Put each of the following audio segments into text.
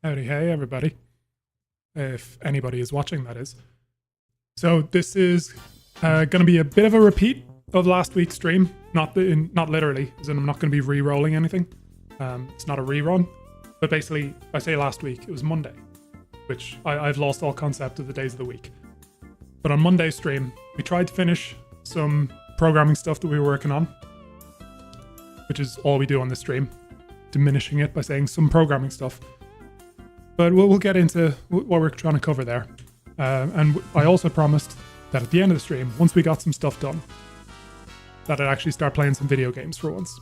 Howdy, hey everybody. If anybody is watching, that is. So this is going to be a bit of a repeat of last week's stream. Not literally, as in I'm not going to be re-rolling anything. It's not a rerun. But basically, I say last week, it was Monday, which I've lost all concept of the days of the week. But on Monday's stream, we tried to finish some programming stuff that we were working on, which is all we do on this stream, diminishing it by saying some programming stuff. But we'll get into what we're trying to cover there. And I also promised that at the end of the stream, once we got some stuff done, that I'd actually start playing some video games for once.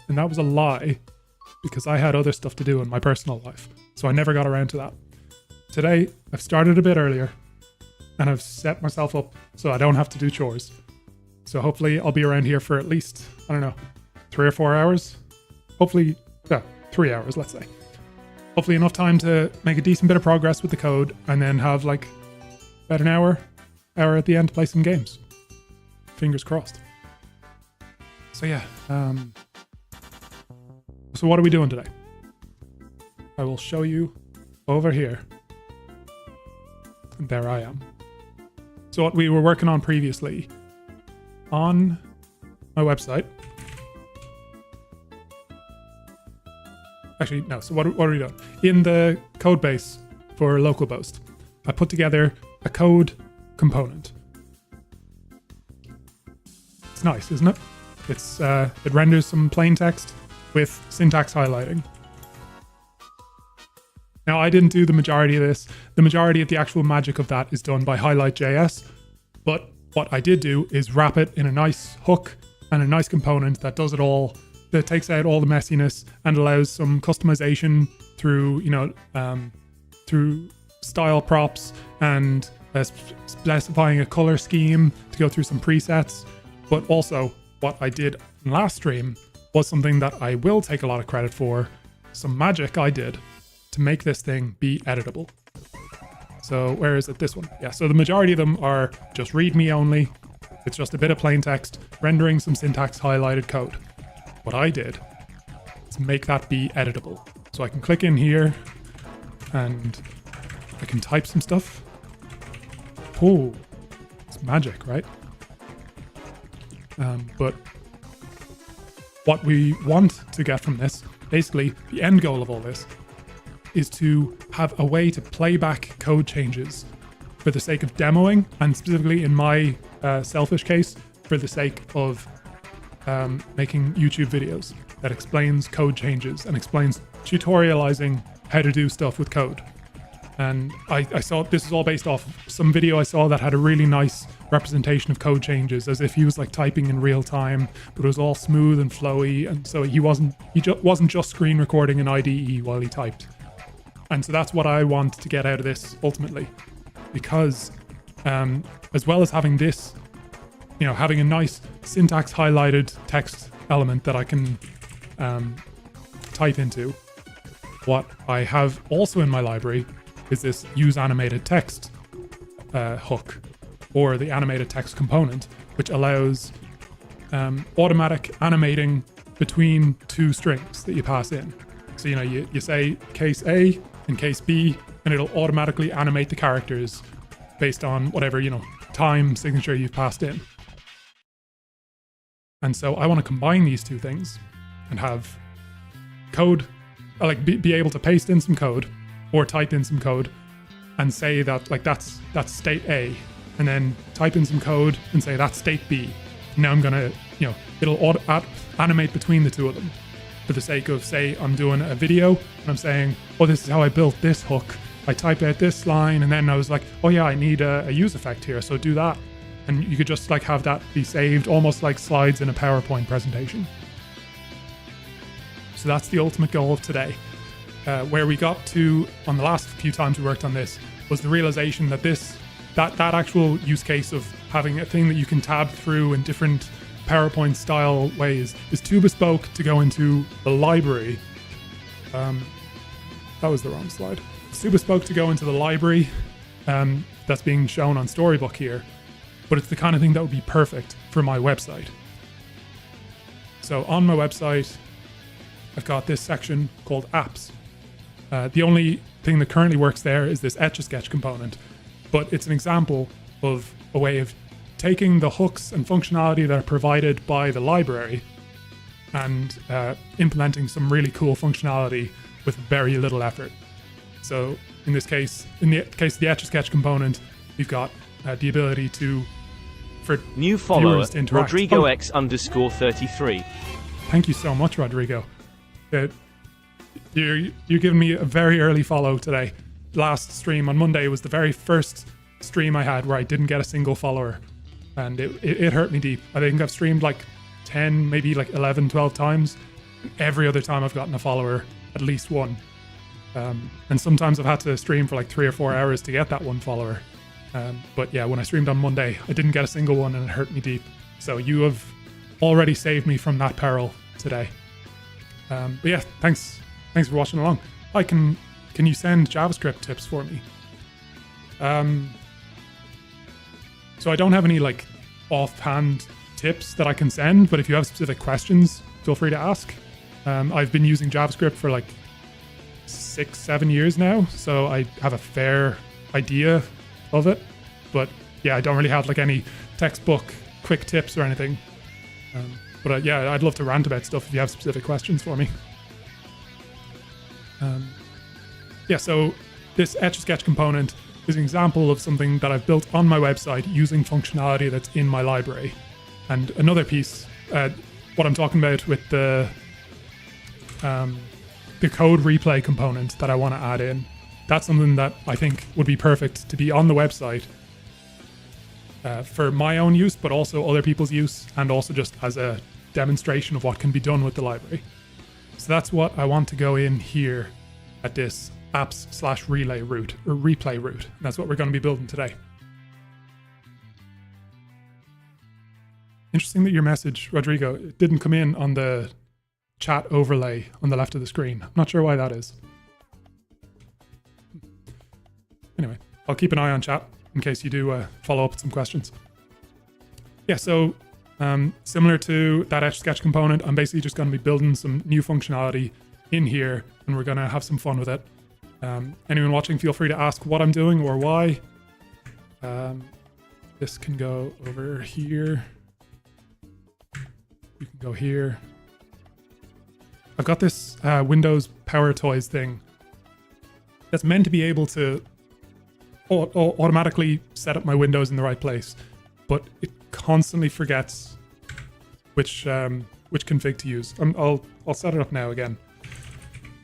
And that was a lie, because I had other stuff to do in my personal life. So I never got around to that. Today, I've started a bit earlier, and I've set myself up so I don't have to do chores. So hopefully I'll be around here for at least, 3 or 4 hours. Hopefully, 3 hours, let's say. Hopefully enough time to make a decent bit of progress with the code and then have about an hour at the end to play some games. Fingers crossed. So yeah, so what are we doing today? I will show you over here. And there I am. So what we were working on previously on my website. Actually, no. So what are we doing? In the code base for LocalBoast, I put together a code component. It's nice, isn't it? It renders some plain text with syntax highlighting. Now, I didn't do the majority of this. The majority of the actual magic of that is done by Highlight.js. But what I did do is wrap it in a nice hook and a nice component that does it all, that takes out all the messiness and allows some customization through, through style props and specifying a color scheme to go through some presets. But also, what I did in last stream was something that I will take a lot of credit for, some magic I did to make this thing be editable. So where is it? This one. Yeah, so the majority of them are just readme only. It's just a bit of plain text, rendering some syntax highlighted code. What I did is make that be editable. So I can click in here and I can type some stuff. Oh, it's magic, right? But what we want to get from this, basically the end goal of all this, is to have a way to play back code changes for the sake of demoing, and specifically in my selfish case, for the sake of making YouTube videos that explains code changes and explains tutorializing how to do stuff with code. And I saw this is all based off some video I saw that had a really nice representation of code changes, as if he was typing in real time, but it was all smooth and flowy, and so he wasn't just screen recording an IDE while he typed. And so that's what I want to get out of this ultimately, because as well as having this, having a nice syntax highlighted text element that I can type into, what I have also in my library is this use animated text hook, or the animated text component, which allows automatic animating between two strings that you pass in. So you say case A and case B, and it'll automatically animate the characters based on whatever time signature you've passed in. And so I want to combine these two things and have code, be able to paste in some code or type in some code and say that that's state A, and then type in some code and say that's state B. Now I'm gonna, it'll animate between the two of them for the sake of, say, I'm doing a video and I'm saying, oh, this is how I built this hook. I type out this line, and then I was like, oh yeah, I need a use effect here, so do that. And you could just have that be saved almost like slides in a PowerPoint presentation. So that's the ultimate goal of today. Where we got to on the last few times we worked on this was the realization that that actual use case of having a thing that you can tab through in different PowerPoint style ways is too bespoke to go into the library. That was the wrong slide. It's too bespoke to go into the library that's being shown on Storybook here, but it's the kind of thing that would be perfect for my website. So on my website, I've got this section called apps. The only thing that currently works there is this Etch-a-Sketch component, but it's an example of a way of taking the hooks and functionality that are provided by the library and implementing some really cool functionality with very little effort. So in this case, in the case of the Etch-a-Sketch component, we've got the ability for new follower viewers to interact. Rodrigo X_33. Thank you so much, Rodrigo. You're giving me a very early follow today. Last stream on Monday was the very first stream I had where I didn't get a single follower, and it hurt me deep. I think I've streamed like 10, maybe like 11, 12 times. Every other time I've gotten a follower, at least one. And sometimes I've had to stream for like 3 or 4 hours to get that one follower. But yeah, when I streamed on Monday, I didn't get a single one and it hurt me deep. So you have already saved me from that peril today. But yeah, thanks for watching along. Can you send JavaScript tips for me? So I don't have any like offhand tips that I can send, but if you have specific questions, feel free to ask. I've been using JavaScript for like 6-7 years now, so I have a fair idea of it. But yeah, I don't really have like any textbook quick tips or anything. But yeah, I'd love to rant about stuff if you have specific questions for me. Yeah, so this Etch-a-Sketch component is an example of something that I've built on my website using functionality that's in my library. And another piece, what I'm talking about with the code replay component that I want to add in, that's something that I think would be perfect to be on the website for my own use, but also other people's use, and also just as a demonstration of what can be done with the library. So that's what I want to go in here at this apps/relay route or replay route. And that's what we're going to be building today. Interesting that your message, Rodrigo, it didn't come in on the chat overlay on the left of the screen. I'm not sure why that is. Anyway, I'll keep an eye on chat in case you do follow up with some questions. Yeah, so similar to that Etch-a-Sketch component, I'm basically just going to be building some new functionality in here, and we're going to have some fun with it. Anyone watching, feel free to ask what I'm doing or why. This can go over here. You can go here. I've got this Windows Power Toys thing that's meant to be able to automatically set up my windows in the right place, but it constantly forgets which config to use. I'll set it up now again.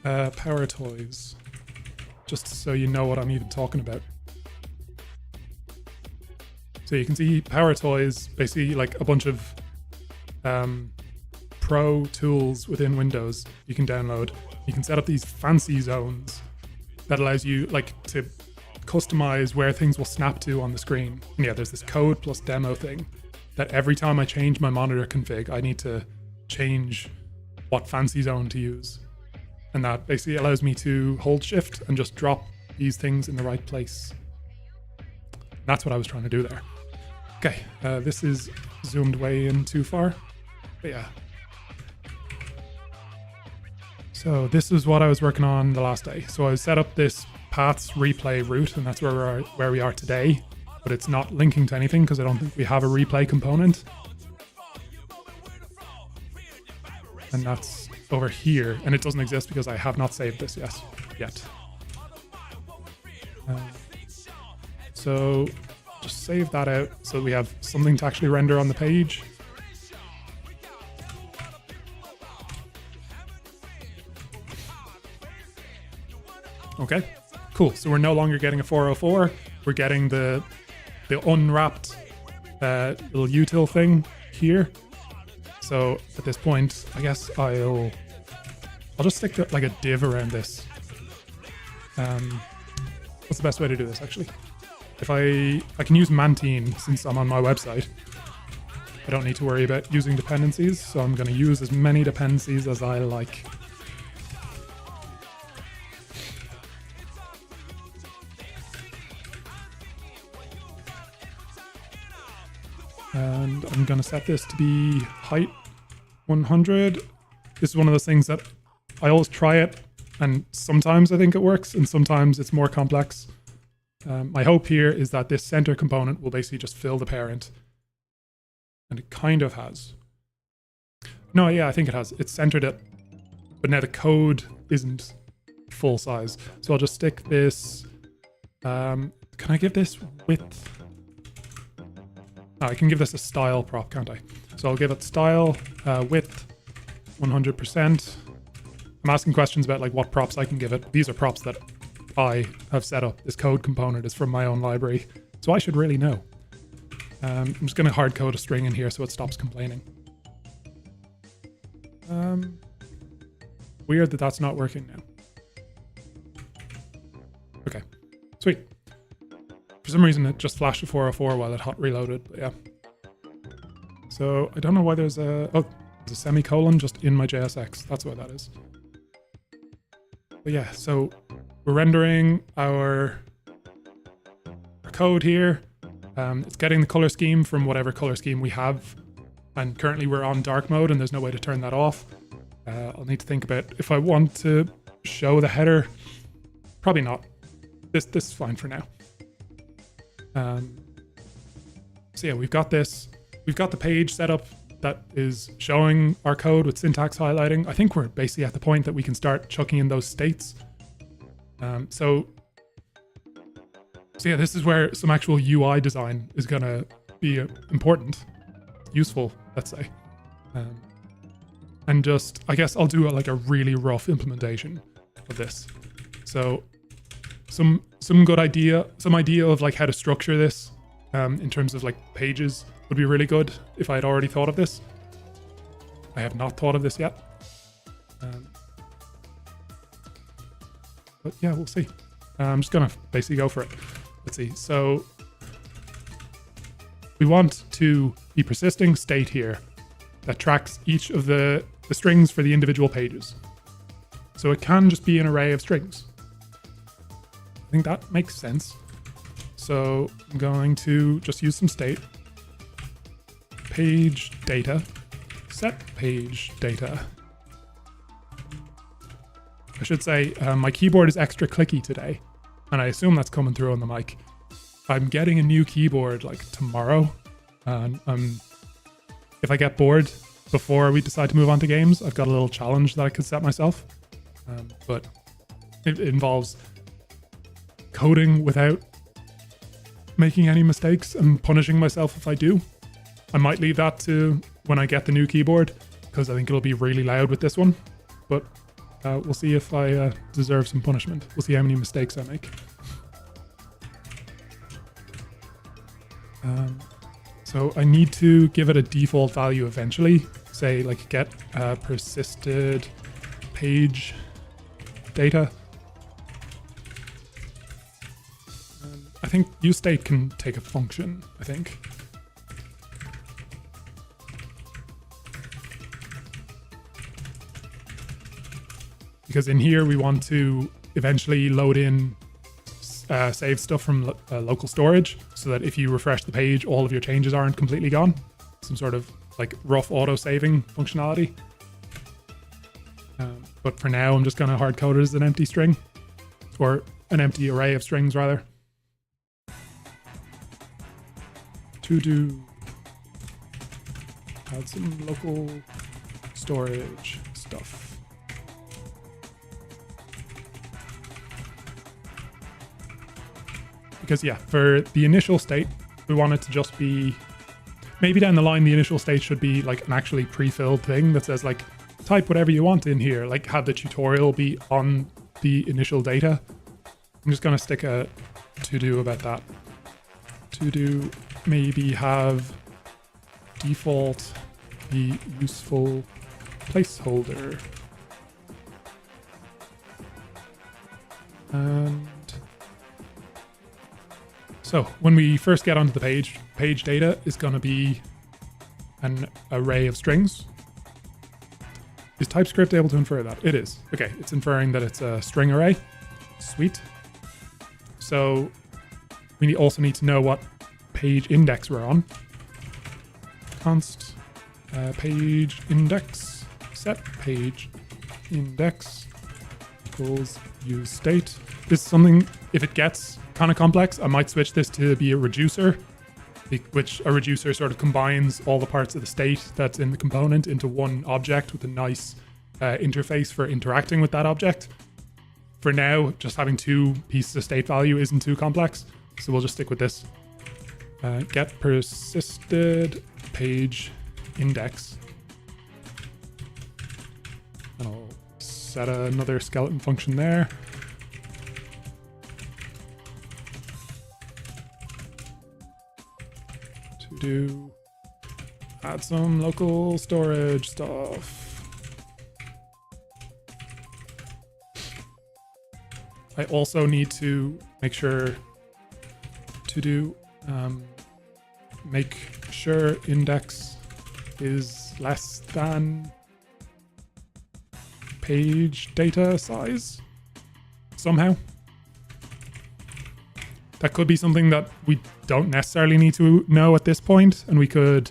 Power Toys, just so you know what I'm even talking about. So you can see Power Toys, basically like a bunch of pro tools within Windows you can download. You can set up these fancy zones that allows you like to customize where things will snap to on the screen. And yeah, there's this code plus demo thing that every time I change my monitor config, I need to change what fancy zone to use. And that basically allows me to hold shift and just drop these things in the right place. That's what I was trying to do there. Okay, this is zoomed way in too far, but yeah. So this is what I was working on the last day. So I set up this paths replay route, and that's where we are today, but it's not linking to anything because I don't think we have a replay component. And that's over here, and it doesn't exist because I have not saved this yet. So just save that out so we have something to actually render on the page. Okay, cool. So we're no longer getting a 404. We're getting the unwrapped little util thing here. So at this point, I guess I'll just stick like a div around this. What's the best way to do this actually? If I can use Mantine since I'm on my website. I don't need to worry about using dependencies, so I'm going to use as many dependencies as I like. And I'm going to set this to be height 100. This is one of those things that I always try it And sometimes I think it works, and sometimes it's more complex. My hope here is that this center component will basically just fill the parent. And it kind of has. No, yeah, I think it has. It's centered it, but now the code isn't full size. So I'll just stick this. Can I give this width? Oh, I can give this a style prop, can't I? So I'll give it style, width, 100%. I'm asking questions about like what props I can give it. These are props that I have set up. This code component is from my own library, so I should really know. I'm just going to hard code a string in here so it stops complaining. Weird that that's not working now. Okay, sweet. For some reason it just flashed a 404 while it hot reloaded, but yeah. So I don't know why there's a semicolon just in my JSX. That's what that is. But yeah, so we're rendering our code here. It's getting the color scheme from whatever color scheme we have. And currently we're on dark mode and there's no way to turn that off. I'll need to think about if I want to show the header. Probably not. This is fine for now. So yeah, we've got this. We've got the page set up that is showing our code with syntax highlighting. I think we're basically at the point that we can start chucking in those states. So yeah, this is where some actual UI design is going to be important, useful, let's say. And just, I guess I'll do like a really rough implementation of this. So some good idea, some idea of like how to structure this in terms of like pages would be really good if I had already thought of this. I have not thought of this yet. But yeah, we'll see. I'm just gonna basically go for it. Let's see. So we want to be persisting state here that tracks each of the strings for the individual pages. So it can just be an array of strings. I think that makes sense. So I'm going to just use some state. Page data, set page data. I should say my keyboard is extra clicky today, and I assume that's coming through on the mic. I'm getting a new keyboard like tomorrow, and if I get bored before we decide to move on to games, I've got a little challenge that I could set myself, but it involves coding without making any mistakes and punishing myself if I do. I might leave that to when I get the new keyboard, because I think it'll be really loud with this one, but we'll see if I deserve some punishment. We'll see how many mistakes I make. So I need to give it a default value eventually, say like get persisted page data. I think useState can take a function, I think. Because in here we want to eventually load in save stuff from local storage so that if you refresh the page, all of your changes aren't completely gone. Some sort of like rough auto saving functionality. But for now, I'm just going to hard code it as an empty string, or an empty array of strings rather. To do add some local storage stuff. Because yeah, for the initial state, we want it to just be, maybe down the line, the initial state should be like an actually pre-filled thing that says like, type whatever you want in here, like have the tutorial be on the initial data. I'm just gonna stick a to-do about that. To-do maybe have default the useful placeholder. And so when we first get onto the page data is going to be an array of strings. Is TypeScript able to infer that? It is. Okay, it's inferring that it's a string array. Sweet. So we also need to know what page index we're on. Const page index, set page index. equals use state. This is something, if it gets kind of complex, I might switch this to be a reducer, which a reducer sort of combines all the parts of the state that's in the component into one object with a nice interface for interacting with that object. For now, just having two pieces of state value isn't too complex, so we'll just stick with this. Get persisted page index. And I'll set another skeleton function there. To do add some local storage stuff. I also need to make sure to do make sure index is less than page data size somehow. That could be something that we don't necessarily need to know at this point, and we could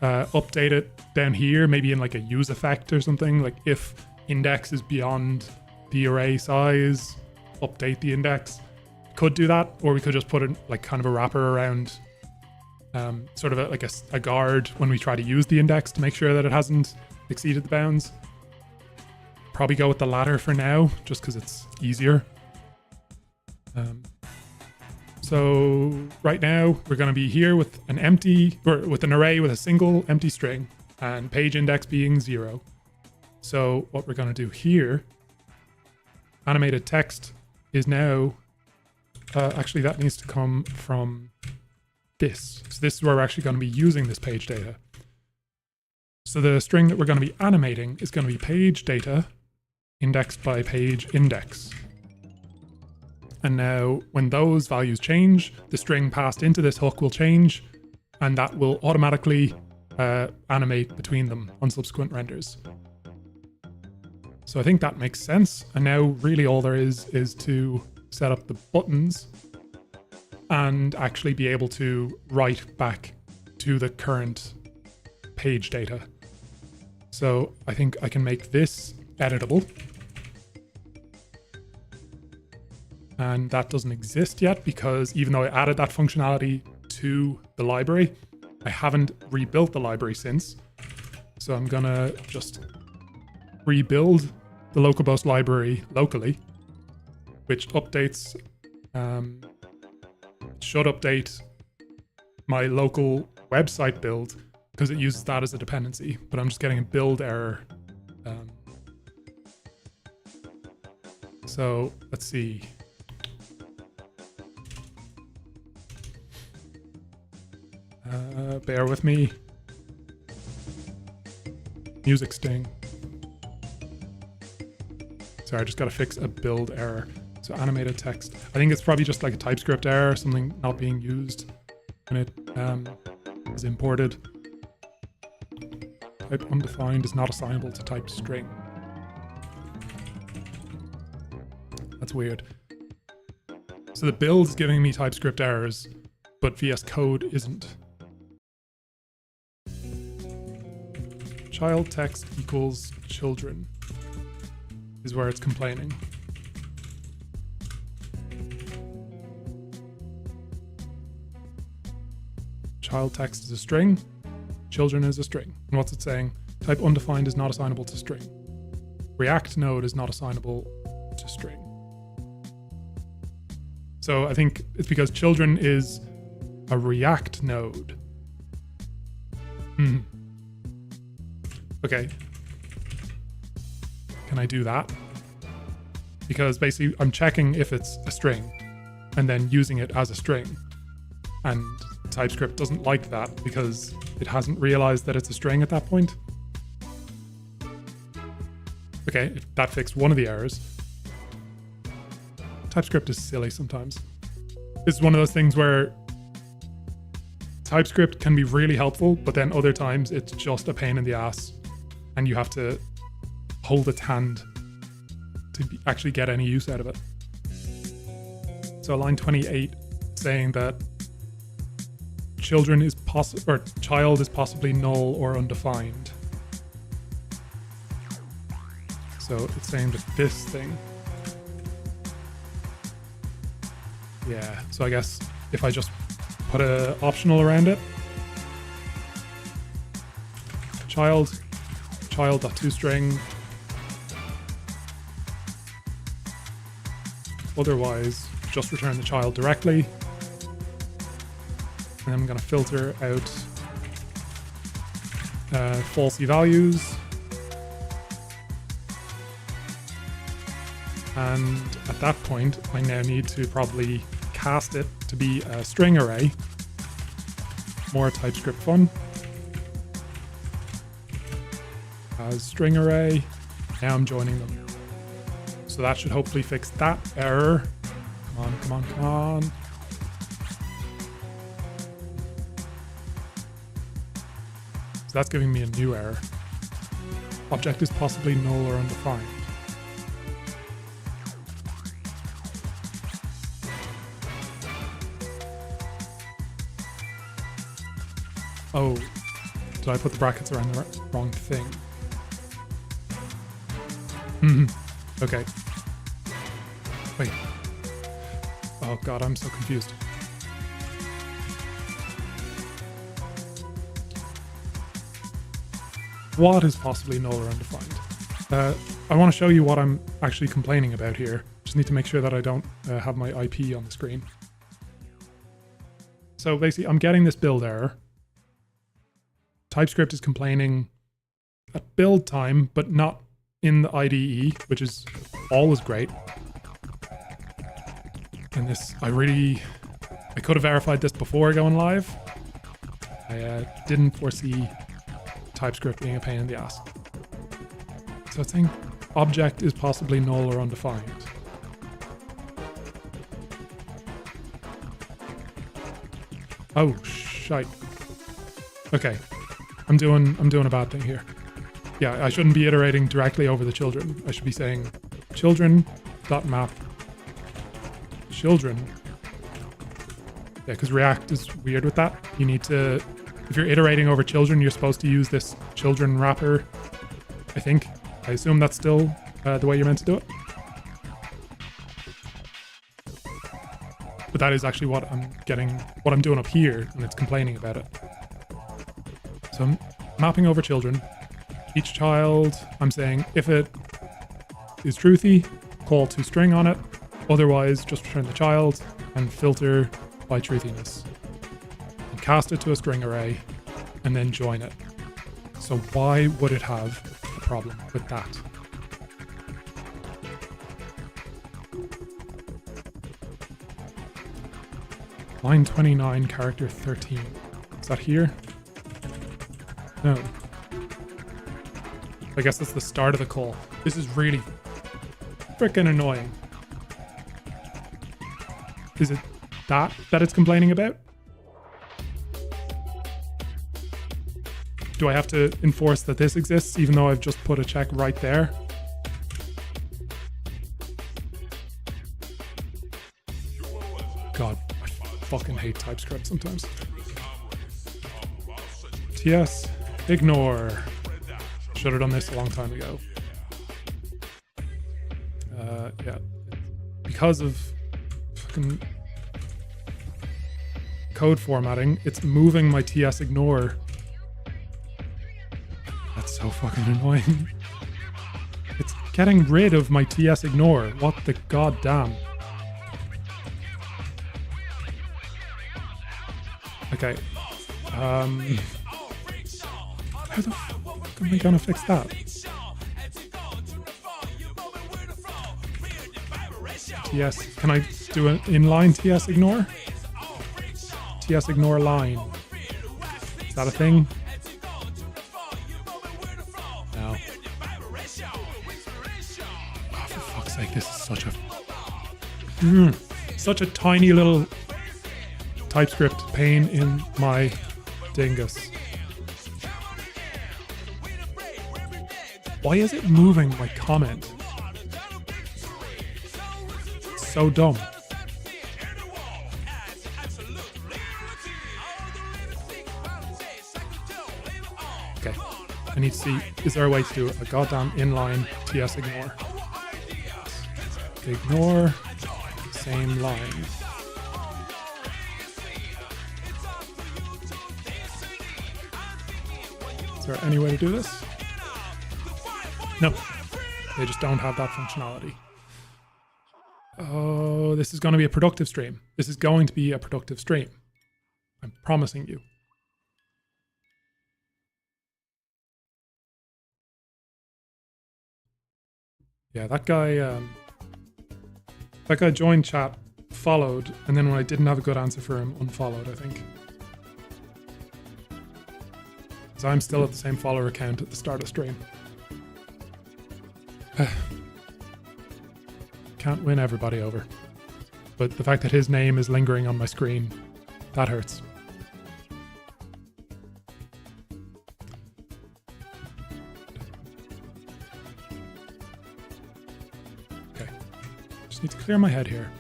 update it down here, maybe in like a use effect or something, like if index is beyond the array size, update the index. Could do that, or we could just put it like kind of a wrapper around sort of like a guard when we try to use the index to make sure that it hasn't exceeded the bounds. Probably go with the latter for now, just because it's easier. So right now we're going to be here with an empty, or with an array with a single empty string and page index being 0. So what we're going to do here, animated text is now, actually that needs to come from this. So this is where we're actually going to be using this page data. So the string that we're going to be animating is going to be page data indexed by page index. And now when those values change, the string passed into this hook will change, and that will automatically animate between them on subsequent renders. So I think that makes sense. And now really all there is to set up the buttons and actually be able to write back to the current page data. So I think I can make this editable. And that doesn't exist yet because even though I added that functionality to the library, I haven't rebuilt the library since. So I'm gonna just rebuild the LocalBoast library locally, which updates, should update my local website build because it uses that as a dependency, but I'm just getting a build error. So let's see. Bear with me. Music sting. Sorry, I just got to fix a build error. So animated text. I think it's probably just like a TypeScript error, something not being used when it is imported. Type undefined is not assignable to type string. That's weird. So the build is giving me TypeScript errors, but VS Code isn't. Child text equals children is where it's complaining. Child text is a string, children is a string. And what's it saying? Type undefined is not assignable to string. React node is not assignable to string. So I think it's because children is a React node. Okay. Can I do that? Because basically I'm checking if it's a string and then using it as a string. And TypeScript doesn't like that because it hasn't realized that it's a string at that point. Okay, that fixed one of the errors. TypeScript is silly sometimes. This is one of those things where TypeScript can be really helpful, but then other times it's just a pain in the ass and you have to hold its hand to actually get any use out of it. So line 28 saying that children is child is possibly null or undefined. So it's saying just this thing. Yeah, so I guess if I just put a optional around it, child.toString, otherwise just return the child directly. And I'm going to filter out falsy values. And at that point, I now need to probably cast it to be a string array. More TypeScript fun. As string array. Now I'm joining them. So that should hopefully fix that error. Come on, come on, come on. So that's giving me a new error. Object is possibly null or undefined. Oh, did I put the brackets around the wrong thing? Okay. Wait. Oh god, I'm so confused. What is possibly null or undefined? I want to show you what I'm actually complaining about here. Just need to make sure that I don't have my IP on the screen. So basically, I'm getting this build error. TypeScript is complaining at build time, but not in the IDE, which is always great. And this, I could have verified this before going live. I didn't foresee TypeScript being a pain in the ass. So it's saying object is possibly null or undefined. Oh, shite. Okay. I'm doing a bad thing here. Yeah, I shouldn't be iterating directly over the children. I should be saying children.map children. Yeah, because React is weird with that. You need to, if you're iterating over children, you're supposed to use this children wrapper, I think. I assume that's still the way you're meant to do it. But that is actually what I'm doing up here, and it's complaining about it. So I'm mapping over children. Each child, I'm saying if it is truthy, call toString on it. Otherwise, just return the child and filter by truthiness. And cast it to a string array and then join it. So why would it have a problem with that? Line 29, character 13. Is that here? No. I guess that's the start of the call. This is really freaking annoying. Is it that it's complaining about? Do I have to enforce that this exists even though I've just put a check right there? God, I fucking hate TypeScript sometimes. TS, ignore. Should have done this a long time ago. Yeah. Because of fucking code formatting, it's moving my TS ignore. That's so fucking annoying. It's getting rid of my TS ignore. What the goddamn? Okay. How the fuck am I gonna fix that? TS, can I do an inline TS ignore? TS ignore line. Is that a thing? No. Oh, for fuck's sake, this is such a tiny little TypeScript pain in my dingus. Why is it moving my comment? It's so dumb. Okay, I need to see, is there a way to do a goddamn inline TS ignore? Ignore, same line. there any way to do this? No, they just don't have that functionality. Oh, this is going to be a productive stream. This is going to be a productive stream. I'm promising you. Yeah, that guy joined chat, followed, and then when I didn't have a good answer for him, unfollowed, I think. Because I'm still at the same follower count at the start of stream. Can't win everybody over. But the fact that his name is lingering on my screen, that hurts. Okay. Just need to clear my head here.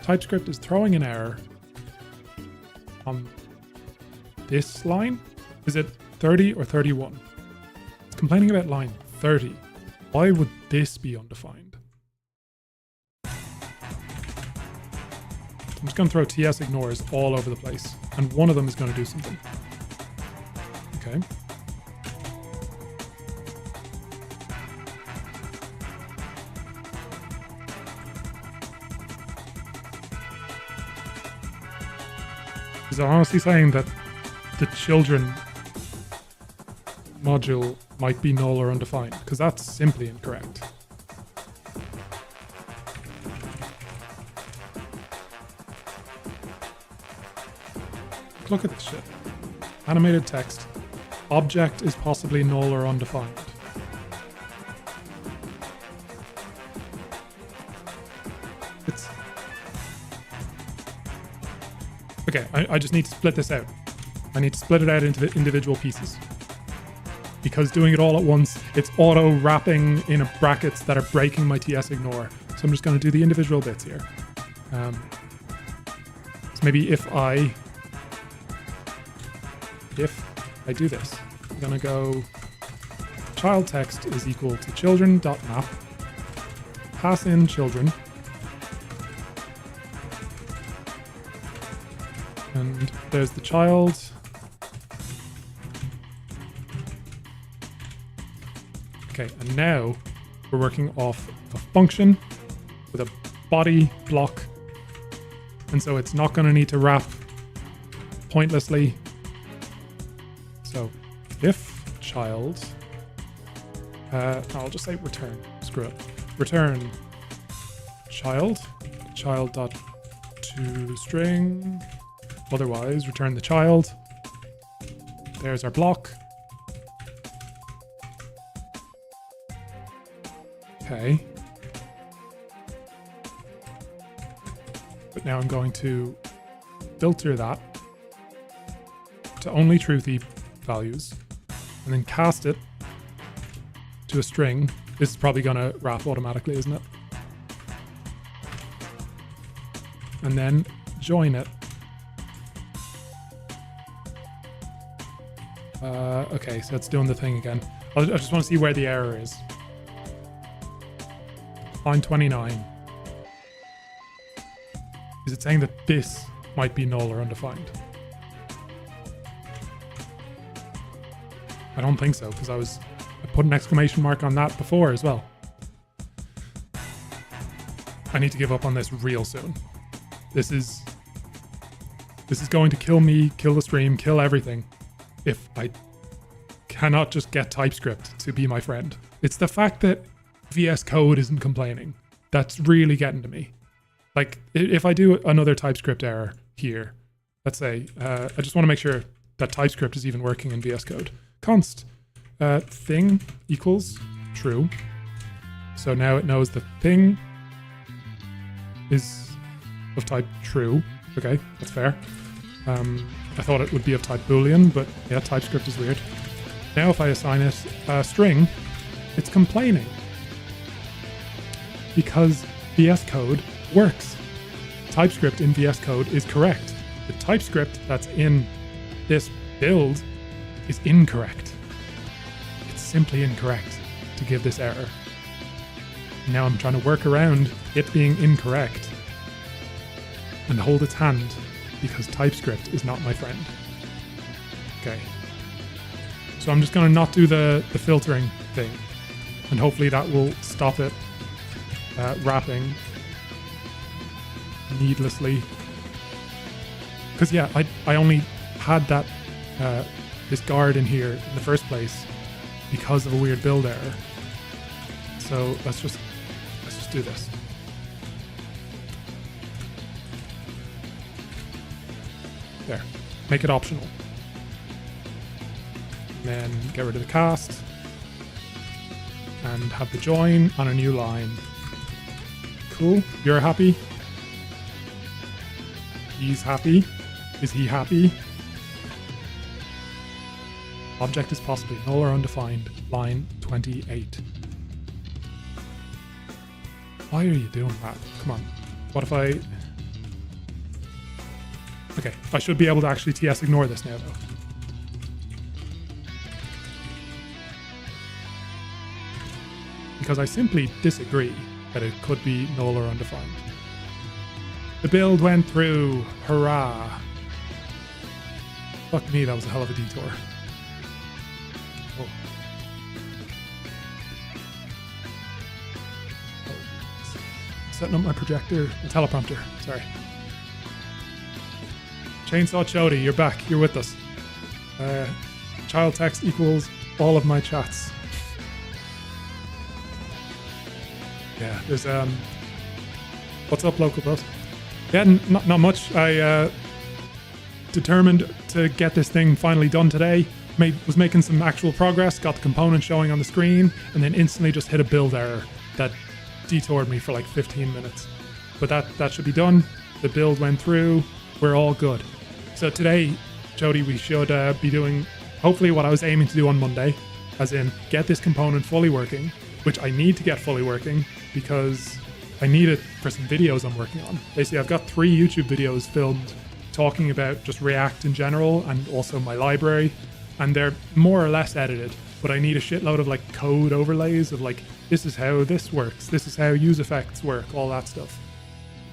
TypeScript is throwing an error on this line. Is it 30 or 31? It's complaining about line 30. Why would this be undefined? I'm just going to throw TS ignores all over the place, and one of them is going to do something. Okay. Is it honestly saying that the children module might be null or undefined? Because that's simply incorrect. Look at this shit. Animated text. Object is possibly null or undefined. It's... Okay, I just need to split this out. I need to split it out into individual pieces. Because doing it all at once, it's auto-wrapping in brackets that are breaking my TS ignore. So I'm just going to do the individual bits here. So maybe if I do this, I'm going to go child text is equal to children.map, pass in children, and there's the child. Okay, and now we're working off a function with a body block, and so it's not going to need to wrap pointlessly. So if child, I'll just say return, screw it. Return child dot to string, otherwise return the child. There's our block. Okay. But now I'm going to filter that to only truthy values and then cast it to a string. This is probably going to wrap automatically, isn't it? And then join it. Okay, so it's doing the thing again. I just want to see where the error is. Line 29. Is it saying that this might be null or undefined? I don't think so, because I put an exclamation mark on that before as well. I need to give up on this real soon. This is going to kill me, kill the stream, kill everything if I cannot just get TypeScript to be my friend. It's the fact that VS Code isn't complaining that's really getting to me. Like, if I do another TypeScript error here, let's say, I just want to make sure that TypeScript is even working in VS Code. Const thing equals true. So now it knows the thing is of type true. Okay, that's fair. I thought it would be of type Boolean, but yeah, TypeScript is weird. Now if I assign it a string, it's complaining. Because VS Code works. TypeScript in VS Code is correct. The TypeScript that's in this build is incorrect. It's simply incorrect to give this error. Now I'm trying to work around it being incorrect and hold its hand because TypeScript is not my friend. Okay. So I'm just going to not do the filtering thing. And hopefully that will stop it wrapping needlessly. Because yeah, I only had that this guard in here in the first place because of a weird build error. So let's just do this. There, make it optional. And then get rid of the cast and have the join on a new line. Cool, you're happy? He's happy. Is he happy? Object is possibly null or undefined. Line 28. Why are you doing that? Come on. What if I... Okay, I should be able to actually TS ignore this now though. Because I simply disagree that it could be null or undefined. The build went through. Hurrah. Fuck me, that was a hell of a detour. Oh. Setting up my projector, the teleprompter, sorry. Chainsaw Chody, you're back, you're with us. Child text equals all of my chats. Yeah, there's what's up, LocalBoast? Yeah, not much. I determined to get this thing finally done today. Was making some actual progress, got the component showing on the screen, and then instantly just hit a build error that detoured me for like 15 minutes. But that should be done. The build went through. We're all good. So today, Jody, we should be doing hopefully what I was aiming to do on Monday, as in get this component fully working, which I need to get fully working because I need it for some videos I'm working on. Basically, I've got 3 YouTube videos filmed talking about just React in general and also my library, and they're more or less edited, but I need a shitload of like code overlays of like, this is how this works, this is how use effects work, all that stuff.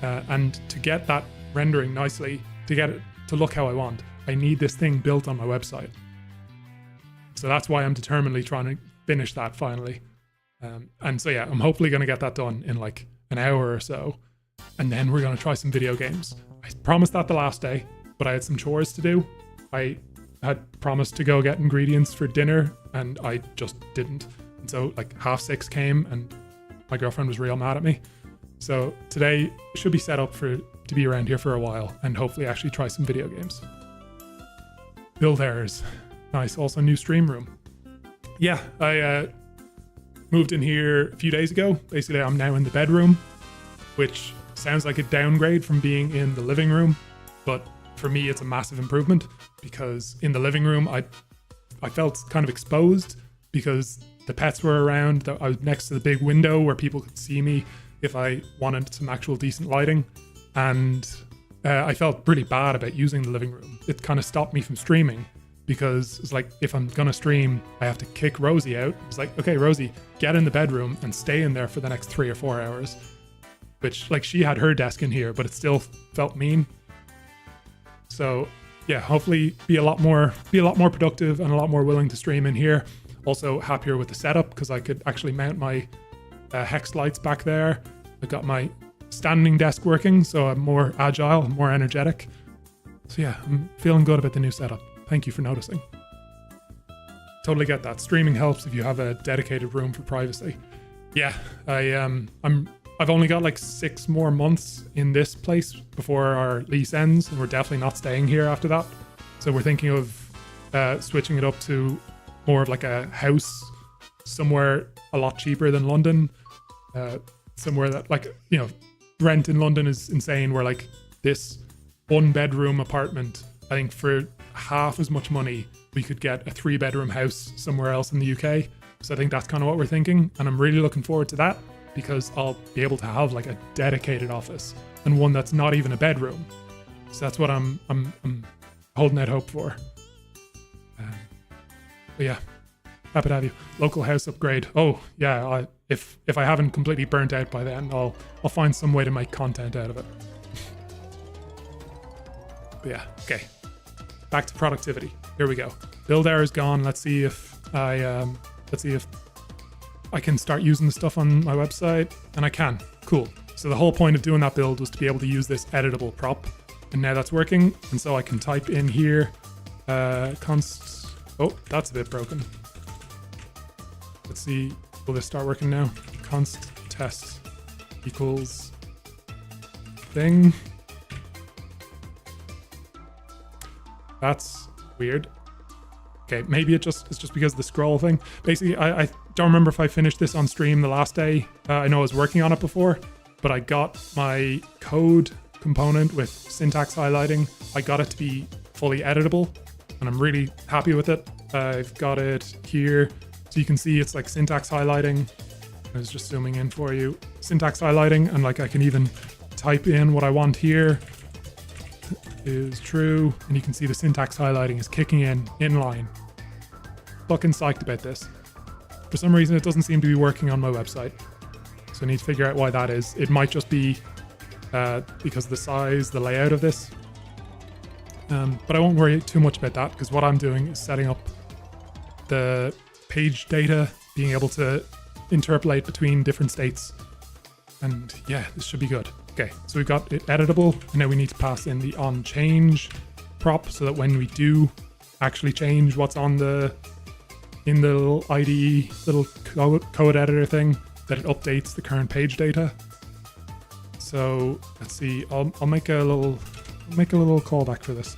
And to get that rendering nicely, to get it to look how I want, I need this thing built on my website. So that's why I'm determinedly trying to finish that finally. And so yeah, I'm hopefully going to get that done in like an hour or so. And then we're going to try some video games. I promised that the last day, but I had some chores to do. I had promised to go get ingredients for dinner and I just didn't. And so like 6:30 came and my girlfriend was real mad at me. So today should be set up to be around here for a while and hopefully actually try some video games. Build errors. Nice. Also new stream room. Yeah, I moved in here a few days ago. Basically, I'm now in the bedroom, which sounds like a downgrade from being in the living room. But for me, it's a massive improvement because in the living room, I felt kind of exposed because the pets were around. I was next to the big window where people could see me if I wanted some actual decent lighting. And I felt really bad about using the living room. It kind of stopped me from streaming because it's like, if I'm gonna stream, I have to kick Rosie out. It's like, okay, Rosie, get in the bedroom and stay in there for the next 3 or 4 hours. Which, like, she had her desk in here, but it still felt mean. So yeah, hopefully be a lot more productive and a lot more willing to stream in here. Also happier with the setup because I could actually mount my hex lights back there. I got my standing desk working, so I'm more agile, more energetic. So yeah, I'm feeling good about the new setup. Thank you for noticing. Totally get that. Streaming helps if you have a dedicated room for privacy. Yeah, I've only got like 6 more months in this place before our lease ends, and we're definitely not staying here after that. So we're thinking of switching it up to more of like a house somewhere a lot cheaper than London. Somewhere that, like, you know, rent in London is insane, where like this 1-bedroom apartment, I think for half as much money we could get a 3-bedroom house somewhere else in the UK. So I think that's kind of what we're thinking, and I'm really looking forward to that because I'll be able to have like a dedicated office and one that's not even a bedroom. So that's what I'm holding out hope for. But yeah, happy to have you. Local house upgrade. Oh yeah, if I haven't completely burnt out by then, I'll find some way to make content out of it. But yeah, okay. Back to productivity. Here we go. build error is gone. Let's see if I can start using the stuff on my website, and I can. Cool. So the whole point of doing that build was to be able to use this editable prop, and now that's working. And so I can type in here, oh, that's a bit broken. Let's see, will this start working now? Const test equals thing. That's weird. Okay, maybe it's just because of the scroll thing. Basically, I don't remember if I finished this on stream the last day. I know I was working on it before, but I got my code component with syntax highlighting. I got it to be fully editable, and I'm really happy with it. I've got it here, so you can see it's like syntax highlighting. I was just zooming in for you. Syntax highlighting, and like I can even type in what I want here is true, and you can see the syntax highlighting is kicking in line. Fucking psyched about this. For some reason, it doesn't seem to be working on my website, so I need to figure out why that is. It might just be because of the size, the layout of this. But I won't worry too much about that, because what I'm doing is setting up the page data, being able to interpolate between different states. And yeah, this should be good. Okay, so we've got it editable, and now we need to pass in the onChange prop so that when we do actually change what's on in the little IDE, little code editor thing, that it updates the current page data. So let's see, I'll make a little callback for this.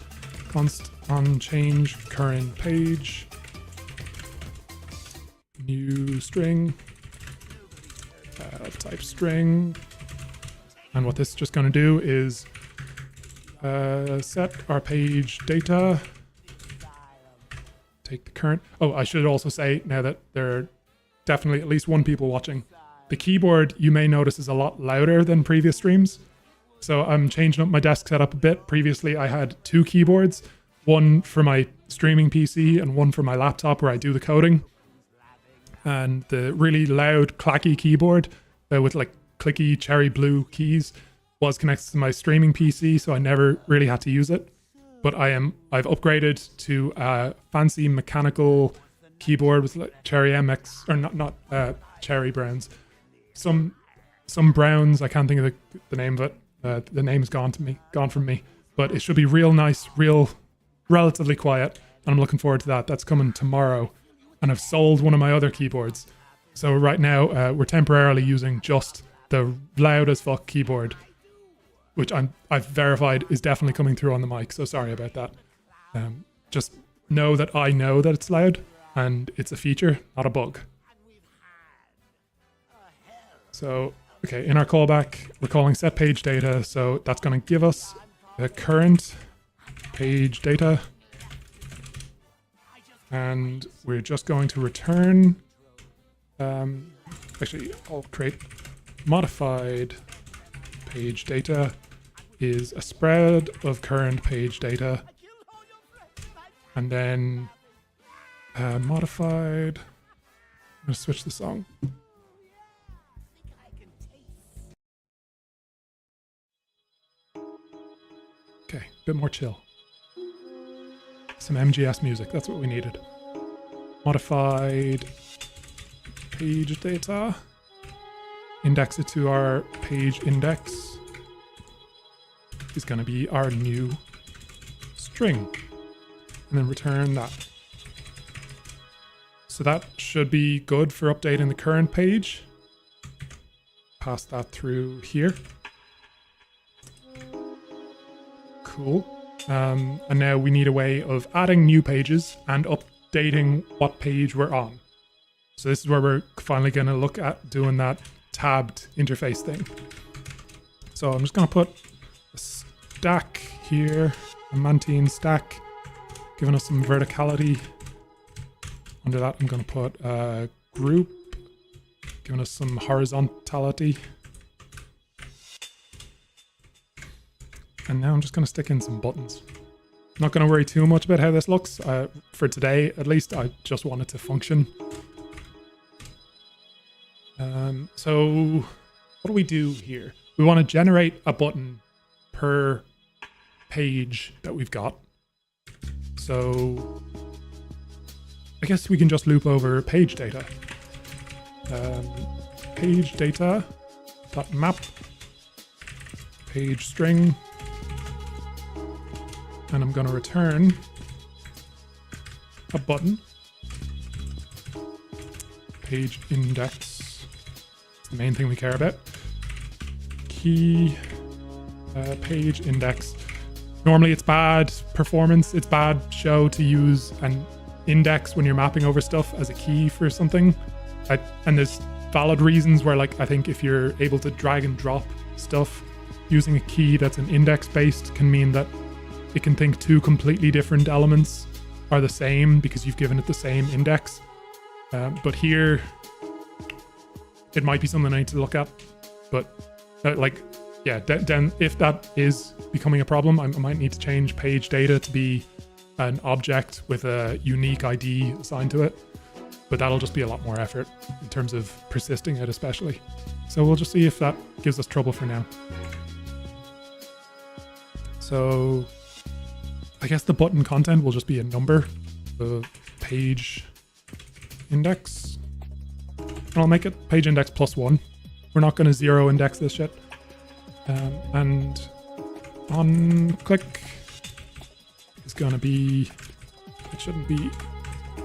Const onChange current page, new string, type string. And what this is just going to do is set our page data, take the current. Oh, I should also say now that there are definitely at least one people watching. The keyboard, you may notice, is a lot louder than previous streams. So I'm changing up my desk setup a bit. Previously, I had two keyboards, one for my streaming PC and one for my laptop where I do the coding. And the really loud, clacky keyboard with like clicky cherry blue keys was connected to my streaming PC, so I never really had to use it. But I've upgraded to a fancy mechanical keyboard with like cherry MX, or not cherry browns. Some browns, I can't think of the name of it. The name is gone from me. But it should be real nice, relatively quiet, and I'm looking forward to that. That's coming tomorrow. And I've sold one of my other keyboards. So right now, we're temporarily using just the loud as fuck keyboard, which I've verified is definitely coming through on the mic, so sorry about that. Just know that I know that it's loud, and it's a feature, not a bug. So, okay, in our callback, we're calling set page data, so that's going to give us the current page data. And we're just going to return, actually, I'll create modified page data is a spread of current page data, and then modified, I'm going to switch the song. Okay, a bit more chill. Some MGS music, that's what we needed. Modified page data. Index it to our page index. Is going to be our new string. And then return that. So that should be good for updating the current page. Pass that through here. Cool. And now we need a way of adding new pages and updating what page we're on. So this is where we're finally going to look at doing that tabbed interface thing. So I'm just going to put a stack here, a Mantine stack, giving us some verticality. Under that, I'm going to put a group, giving us some horizontality. And now I'm just going to stick in some buttons. I'm not going to worry too much about how this looks. For today, at least, I just want it to function. So what do we do here? We want to generate a button per page that we've got. So I guess we can just loop over page data. Page data dot map page string, and I'm going to return a button. Page index, it's the main thing we care about. Key page index. Normally it's bad performance, it's bad show to use an index when you're mapping over stuff as a key for something. And there's valid reasons where, like, I think if you're able to drag and drop stuff using a key that's an index based can mean that it can think two completely different elements are the same because you've given it the same index. But here, it might be something I need to look at. But then if that is becoming a problem, I might need to change page data to be an object with a unique ID assigned to it. But that'll just be a lot more effort in terms of persisting it, especially. So we'll just see if that gives us trouble for now. So I guess the button content will just be a number, the page index. And I'll make it page index +1. We're not going to zero index this shit. And on click is going to be, it shouldn't be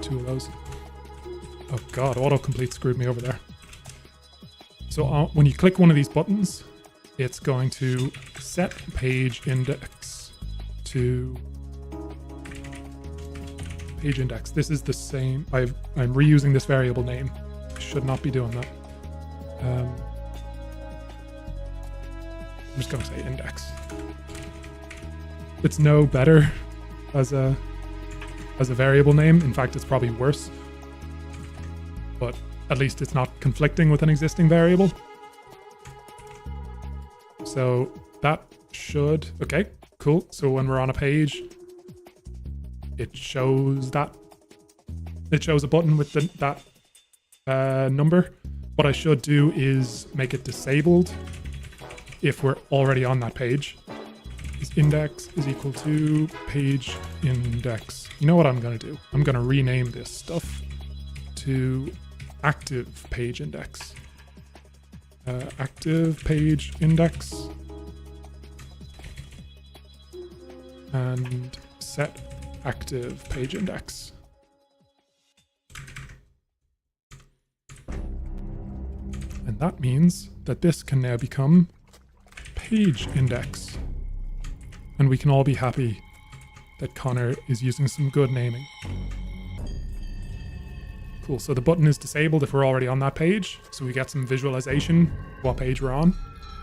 two of those. Oh god, autocomplete screwed me over there. So when you click one of these buttons, it's going to set page index to page index. This is the same. I'm reusing this variable name. I should not be doing that. I'm just going to say index. It's no better as a variable name. In fact, it's probably worse. But at least it's not conflicting with an existing variable. So that should, okay, cool. So when we're on a page, it shows that. It shows a button with that number. What I should do is make it disabled if we're already on that page. Is index is equal to page index. You know what I'm going to do? I'm going to rename this stuff to active page index. Active page index. And set active page index. And that means that this can now become page index. And we can all be happy that Connor is using some good naming. Cool, so the button is disabled if we're already on that page. So we get some visualization of what page we're on.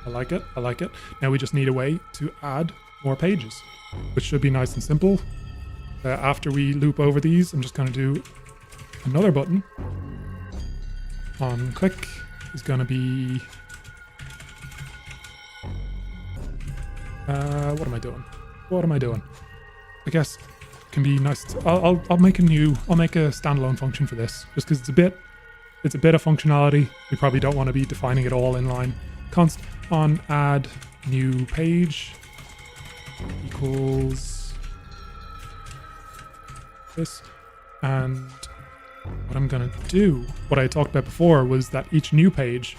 I like it, I like it. Now we just need a way to add more pages, which should be nice and simple. After we loop over these, I'm just going to do another button. On click is going to be... what am I doing? What am I doing? I guess it can be nice. I'll make a standalone function for this, just because it's a bit of functionality. We probably don't want to be defining it all inline. Const on add new page equals this, and what I'm gonna do, what I talked about before, was that each new page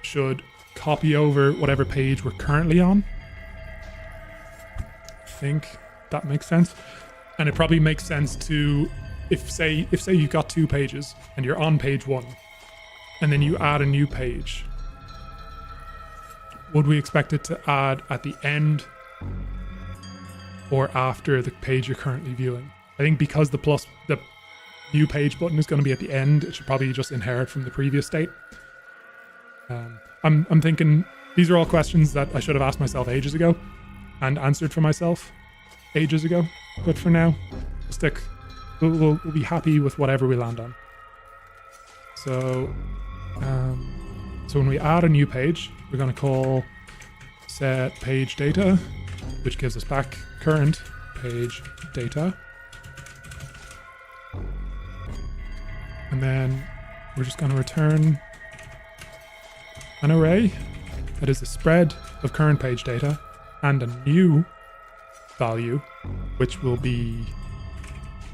should copy over whatever page we're currently on. I think that makes sense. And it probably makes sense to, if say you've got 2 pages and you're on page 1 and then you add a new page, would we expect it to add at the end or after the page you're currently viewing? I think because the new page button is going to be at the end, it should probably just inherit from the previous state. I'm thinking these are all questions that I should have asked myself ages ago and answered for myself ages ago. But for now, we'll be happy with whatever we land on. So when we add a new page, we're going to call set page data, which gives us back current page data. And then we're just going to return an array that is a spread of current page data and a new value, which will be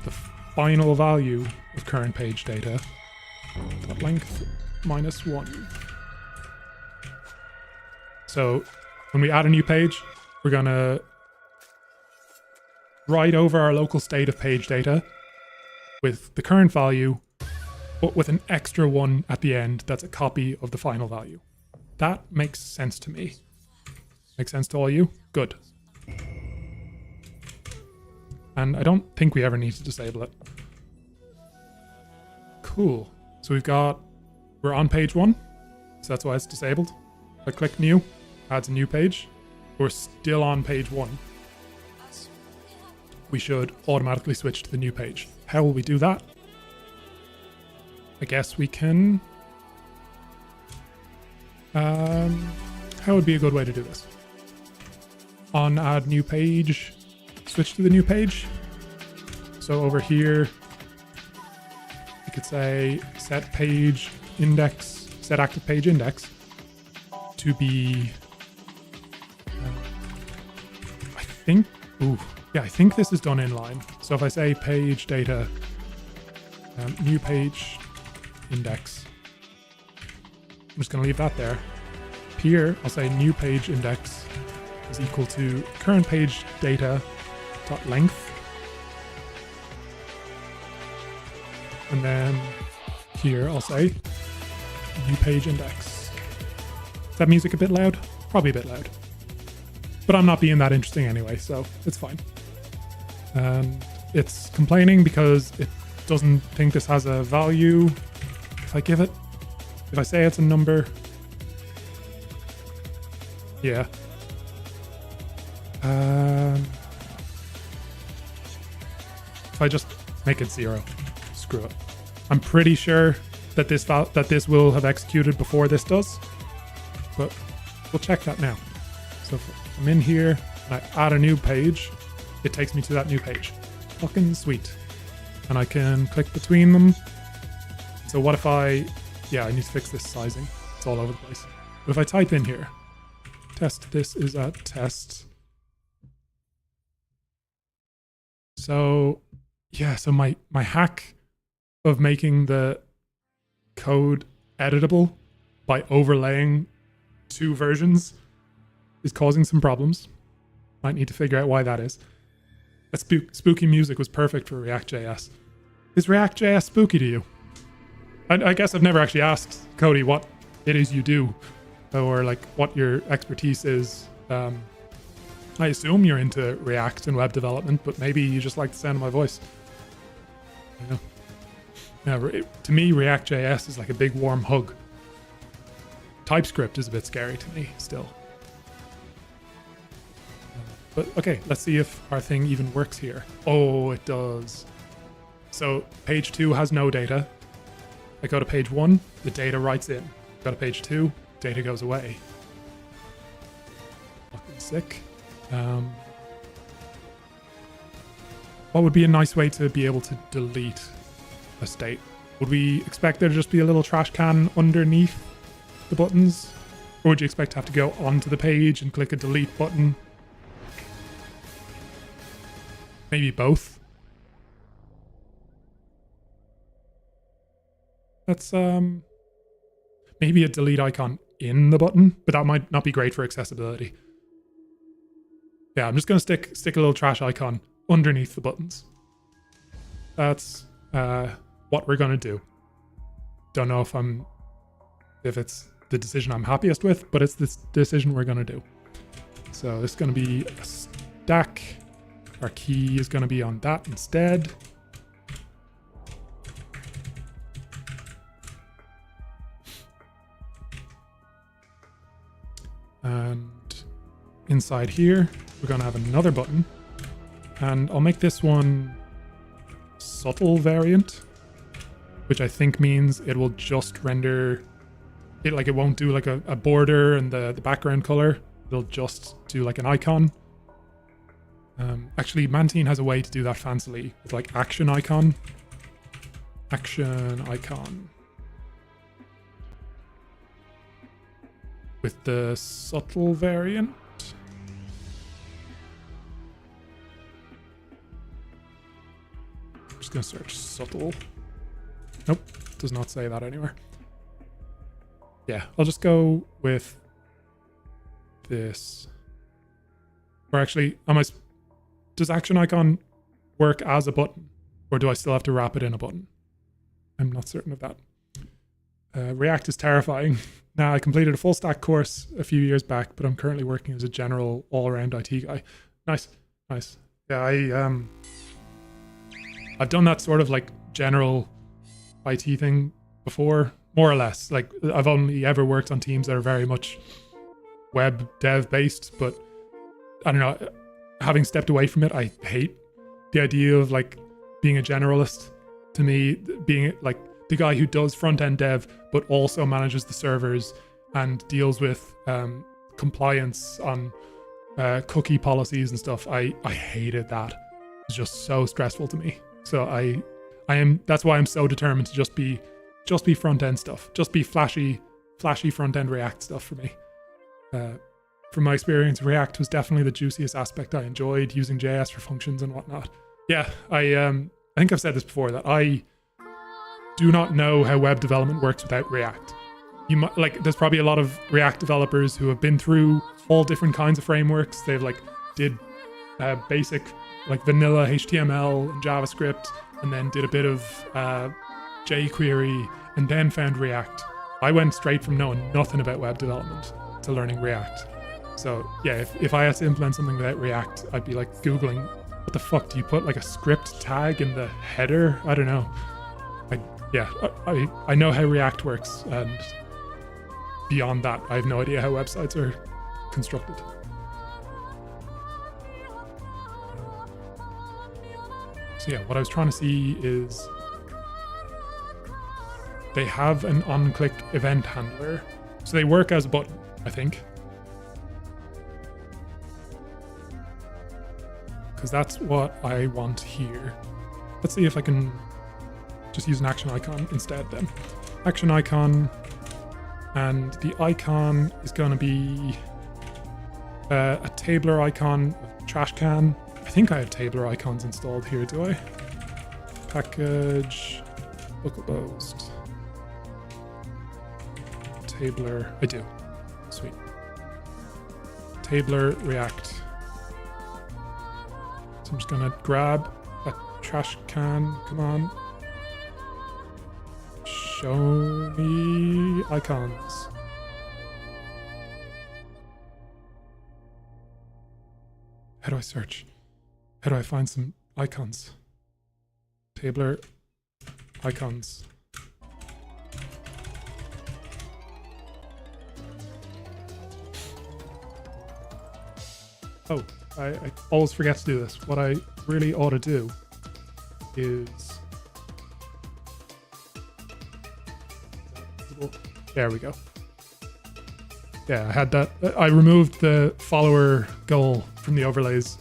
the final value of current page data dot length -1. So when we add a new page, we're gonna write over our local state of page data with the current value, but with an extra one at the end that's a copy of the final value. That makes sense to me. Makes sense to all you? Good. And I don't think we ever need to disable it. Cool. So we're on page 1, so that's why it's disabled. If I click new, adds a new page. We're still on page 1. We should automatically switch to the new page. How will we do that? I guess we can... how would be a good way to do this? On add new page, switch to the new page. So over here, you could say set page index, set active page index to be, I think this is done inline. So if I say page data, new page index, I'm just going to leave that there. Here, I'll say new page index is equal to current page data dot length. And then here, I'll say new page index. Is that music a bit loud? Probably a bit loud. But I'm not being that interesting anyway, so it's fine. And it's complaining because it doesn't think this has a value. If I say it's a number, yeah. If I just make it 0, screw it. I'm pretty sure that this will have executed before this does, but we'll check that now. So if I'm in here and I add a new page, it takes me to that new page. Fucking sweet. And I can click between them. So what if I need to fix this sizing. It's all over the place. But if I type in here, test this is a test. So yeah, so my hack of making the code editable by overlaying 2 versions is causing some problems. Might need to figure out why that is. That spooky music was perfect for React.js. Is React.js spooky to you? I guess I've never actually asked Cody what it is you do, or like what your expertise is. I assume you're into React and web development, but maybe you just like the sound of my voice. To me, React.js is like a big warm hug. TypeScript is a bit scary to me still. But okay, let's see if our thing even works here. Oh, it does. So page 2 has no data. I go to page 1, the data writes in. Go to page 2, data goes away. Fucking sick. What would be a nice way to be able to delete a state? Would we expect there to just be a little trash can underneath the buttons? Or would you expect to have to go onto the page and click a delete button? Maybe both. That's maybe a delete icon in the button, but that might not be great for accessibility. Yeah, I'm just gonna stick a little trash icon underneath the buttons. That's what we're gonna do. Don't know if it's the decision I'm happiest with, but it's this decision we're gonna do. So this is gonna be a stack. Our key is gonna be on that instead. And inside here, we're gonna have another button, and I'll make this one subtle variant, which I think means it will just render it, like it won't do like a border and the background color. It'll just do like an icon. Actually, Mantine has a way to do that fancily with like action icon. Action icon. With the subtle variant. I'm just gonna search subtle. Nope, does not say that anywhere. Yeah, I'll just go with this. Or actually, does action icon work as a button? Or do I still have to wrap it in a button? I'm not certain of that. React is terrifying. Now, I completed a full stack course a few years back, but I'm currently working as a general all-around IT guy. Nice, nice. Yeah, I've done that sort of like general IT thing before, more or less. Like, I've only ever worked on teams that are very much web dev based, but I don't know, having stepped away from it, I hate the idea of like being a generalist. To me, being like the guy who does front-end dev but also manages the servers and deals with compliance on cookie policies and stuff, I hated that. It's just so stressful to me. So that's why I'm so determined to just be front-end stuff, just be flashy front-end React stuff for me. From my experience, React was definitely the juiciest aspect. I enjoyed using JS for functions and whatnot. Yeah, I think I've said this before, that I do not know how web development works without React. There's probably a lot of React developers who have been through all different kinds of frameworks. They've did basic vanilla HTML and JavaScript, and then did a bit of jQuery, and then found React. I went straight from knowing nothing about web development to learning React. So yeah, if I had to implement something without React, I'd be like Googling, what the fuck, do you put like a script tag in the header? I don't know. I know how React works, and beyond that, I have no idea how websites are constructed. So yeah, what I was trying to see is they have an on-click event handler. So they work as a button, I think. Because that's what I want here. Let's see if I can just use an action icon instead then. Action icon, and the icon is going to be a tabler icon of trash can. I think I have tabler icons installed here, do I? Package, LocalBoast, tabler, I do. Sweet. Tabler React. So I'm just gonna grab a trash can, come on. Show me icons. How do I search? How do I find some icons? Tabler icons. Oh, I always forget to do this. What I really ought to do is... There we go. Yeah, I had that. I removed the follower goal from the overlays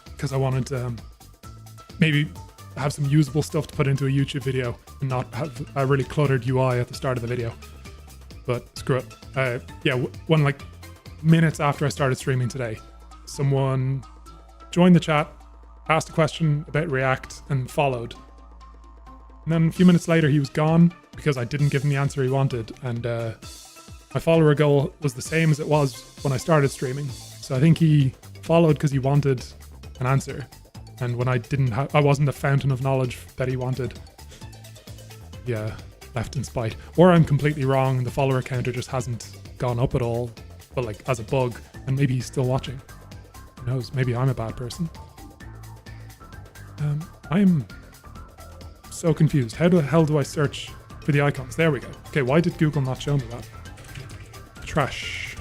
because I wanted to maybe have some usable stuff to put into a YouTube video and not have a really cluttered UI at the start of the video. But screw it. One minutes after I started streaming today, someone joined the chat, asked a question about React, and followed. And then a few minutes later, he was gone because I didn't give him the answer he wanted. And my follower goal was the same as it was when I started streaming. So I think he followed because he wanted an answer. And when I wasn't the fountain of knowledge that he wanted. Yeah, left in spite. Or I'm completely wrong. The follower counter just hasn't gone up at all, but as a bug. And maybe he's still watching. Who knows? Maybe I'm a bad person. I'm so confused. How the hell do I search for the icons? There we go. Okay, why did Google not show me that? Trash.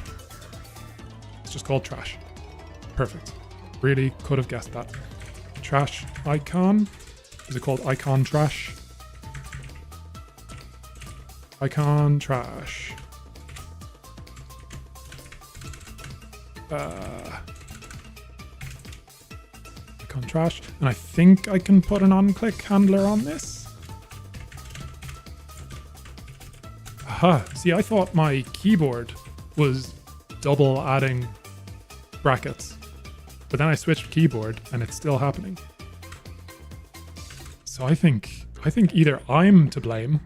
It's just called trash. Perfect. Really could have guessed that. Trash icon. Is it called icon trash? Icon trash. Icon trash. And I think I can put an on-click handler on this. Aha. See, I thought my keyboard was double adding brackets. But then I switched keyboard and it's still happening. So I think I think either I'm to blame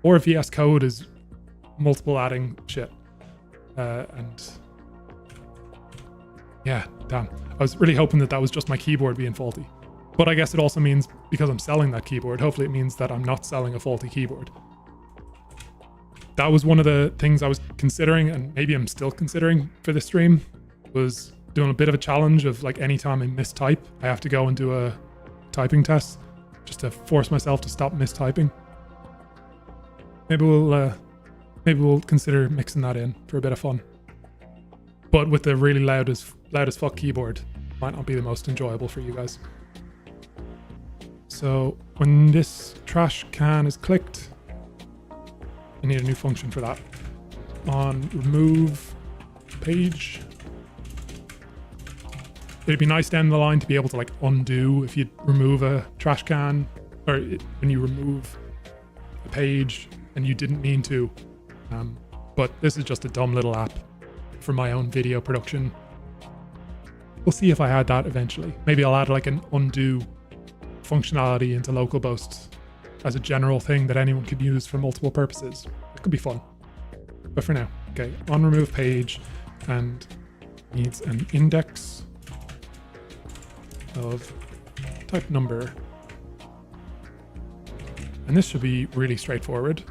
or VS Code is multiple adding shit. And yeah, damn. I was really hoping that was just my keyboard being faulty. But I guess it also means because I'm selling that keyboard, hopefully it means that I'm not selling a faulty keyboard. That was one of the things I was considering, and maybe I'm still considering for this stream, was doing a bit of a challenge of like anytime I mistype, I have to go and do a typing test just to force myself to stop mistyping. Maybe we'll consider mixing that in for a bit of fun. But with the really loud as fuck keyboard, might not be the most enjoyable for you guys. So when this trash can is clicked, I need a new function for that. On remove page. It'd be nice down the line to be able to like undo if you remove a trash can, or when you remove a page and you didn't mean to. But this is just a dumb little app for my own video production. We'll see if I add that eventually. Maybe I'll add like an undo functionality into LocalBoast as a general thing that anyone could use for multiple purposes. It could be fun. But for now, okay, on remove page, and needs an index of type number. And this should be really straightforward.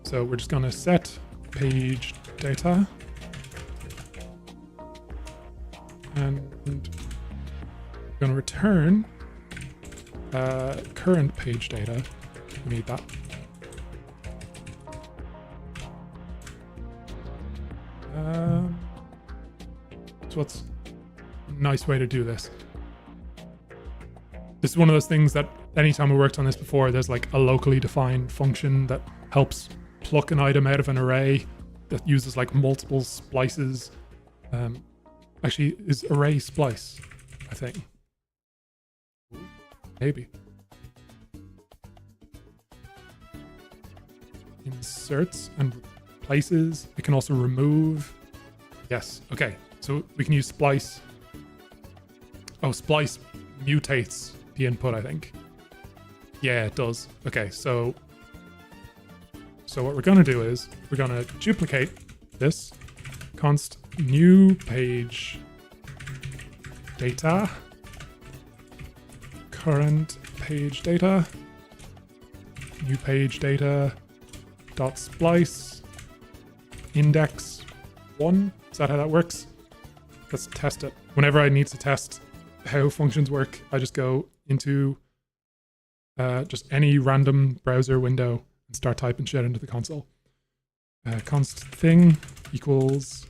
So we're just going to set page data, and we're going to return current page data. We need that. So what's a nice way to do this? This is one of those things that anytime we worked on this before, there's like a locally defined function that helps pluck an item out of an array that uses like multiple splices. Actually, is array splice, I think. Maybe. Inserts and places. It can also remove. Yes. Okay. So we can use splice. Oh, splice mutates the input, I think. Yeah, it does. Okay. So what we're going to do is we're going to duplicate this. Const new page data. Current page data. New page data. Dot splice index 1. Is that how that works? Let's test it. Whenever I need to test how functions work, I just go into just any random browser window and start typing shit into the console. Const thing equals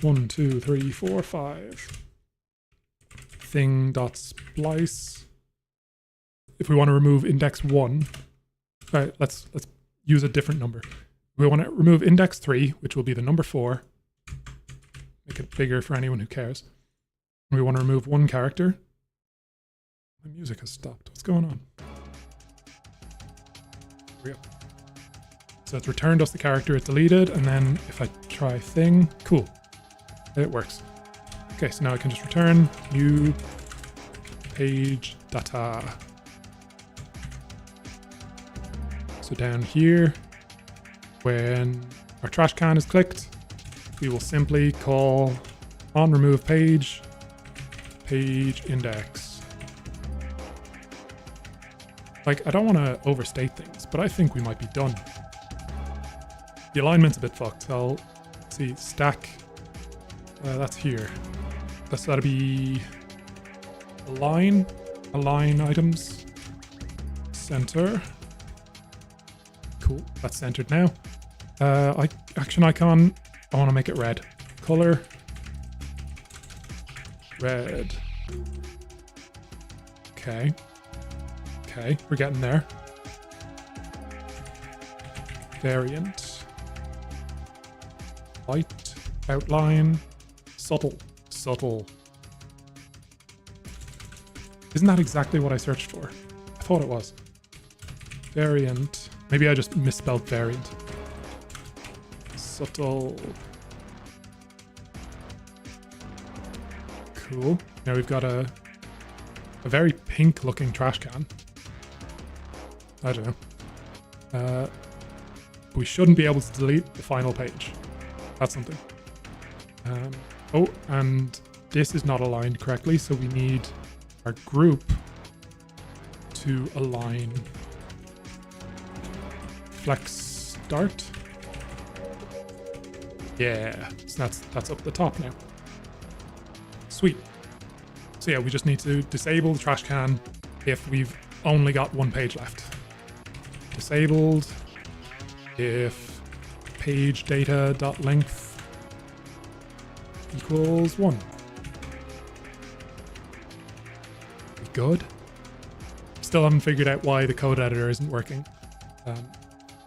1, 2, 3, 4, 5. Thing dot splice. If we want to remove index 1, let's use a different number. We want to remove index 3, which will be the number 4. Make it bigger for anyone who cares. We want to remove one character. The music has stopped. What's going on? Here we go. So it's returned us the character it deleted, and then if I try thing, cool. It works. Okay, so now I can just return new page data. So down here, when our trash can is clicked, we will simply call on remove page, page index. Like, I don't want to overstate things, but I think we might be done. The alignment's a bit fucked. I'll see, stack, that's here. That's gotta be align items, center. Cool, that's centered now. Action icon, I want to make it red. Color, red. Okay, we're getting there. Variant, white, outline, subtle. Isn't that exactly what I searched for? I thought it was. Variant. Maybe I just misspelled variant. Subtle. Cool. Now we've got a very pink looking trash can. I don't know. We shouldn't be able to delete the final page. That's something. Oh, and this is not aligned correctly, so we need our group to align flex start. Yeah, so that's up at the top now. Sweet. So yeah, we just need to disable the trash can if we've only got one page left. Disabled if page data dot length equals 1. We good? Still haven't figured out why the code editor isn't working.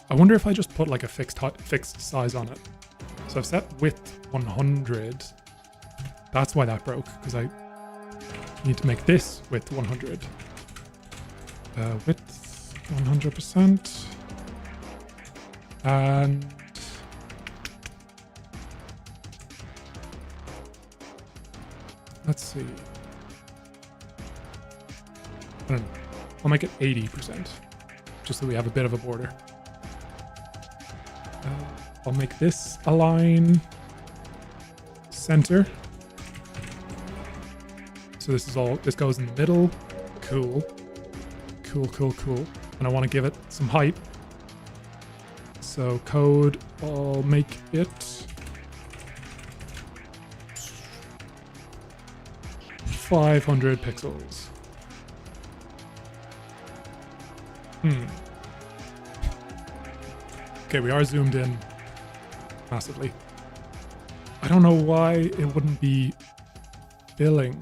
I wonder if I just put like a fixed size on it. So I've set width 100. That's why that broke, because I need to make this width 100. Width 100%. And let's see. I don't know. I'll make it 80%, just so we have a bit of a border. I'll make this align center. So this goes in the middle. Cool. Cool. And I want to give it some height. So code, I'll make it 500 pixels. Okay, we are zoomed in massively. I don't know why it wouldn't be filling.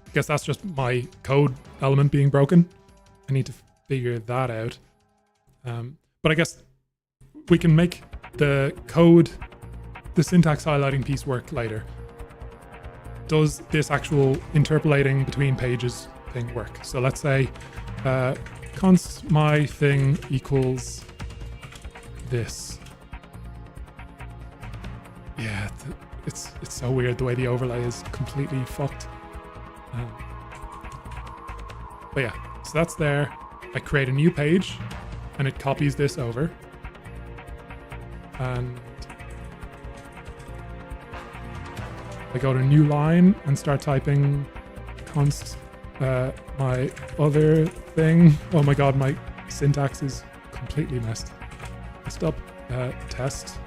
I guess that's just my code element being broken. I need to figure that out. But I guess we can make the code, the syntax highlighting piece work later. Does this actual interpolating between pages thing work? So let's say const my thing equals this. Yeah, it's so weird the way the overlay is completely fucked. But yeah, so that's there. I create a new page and it copies this over. And I go to new line and start typing const my other thing. Oh my god, my syntax is completely messed up. Test.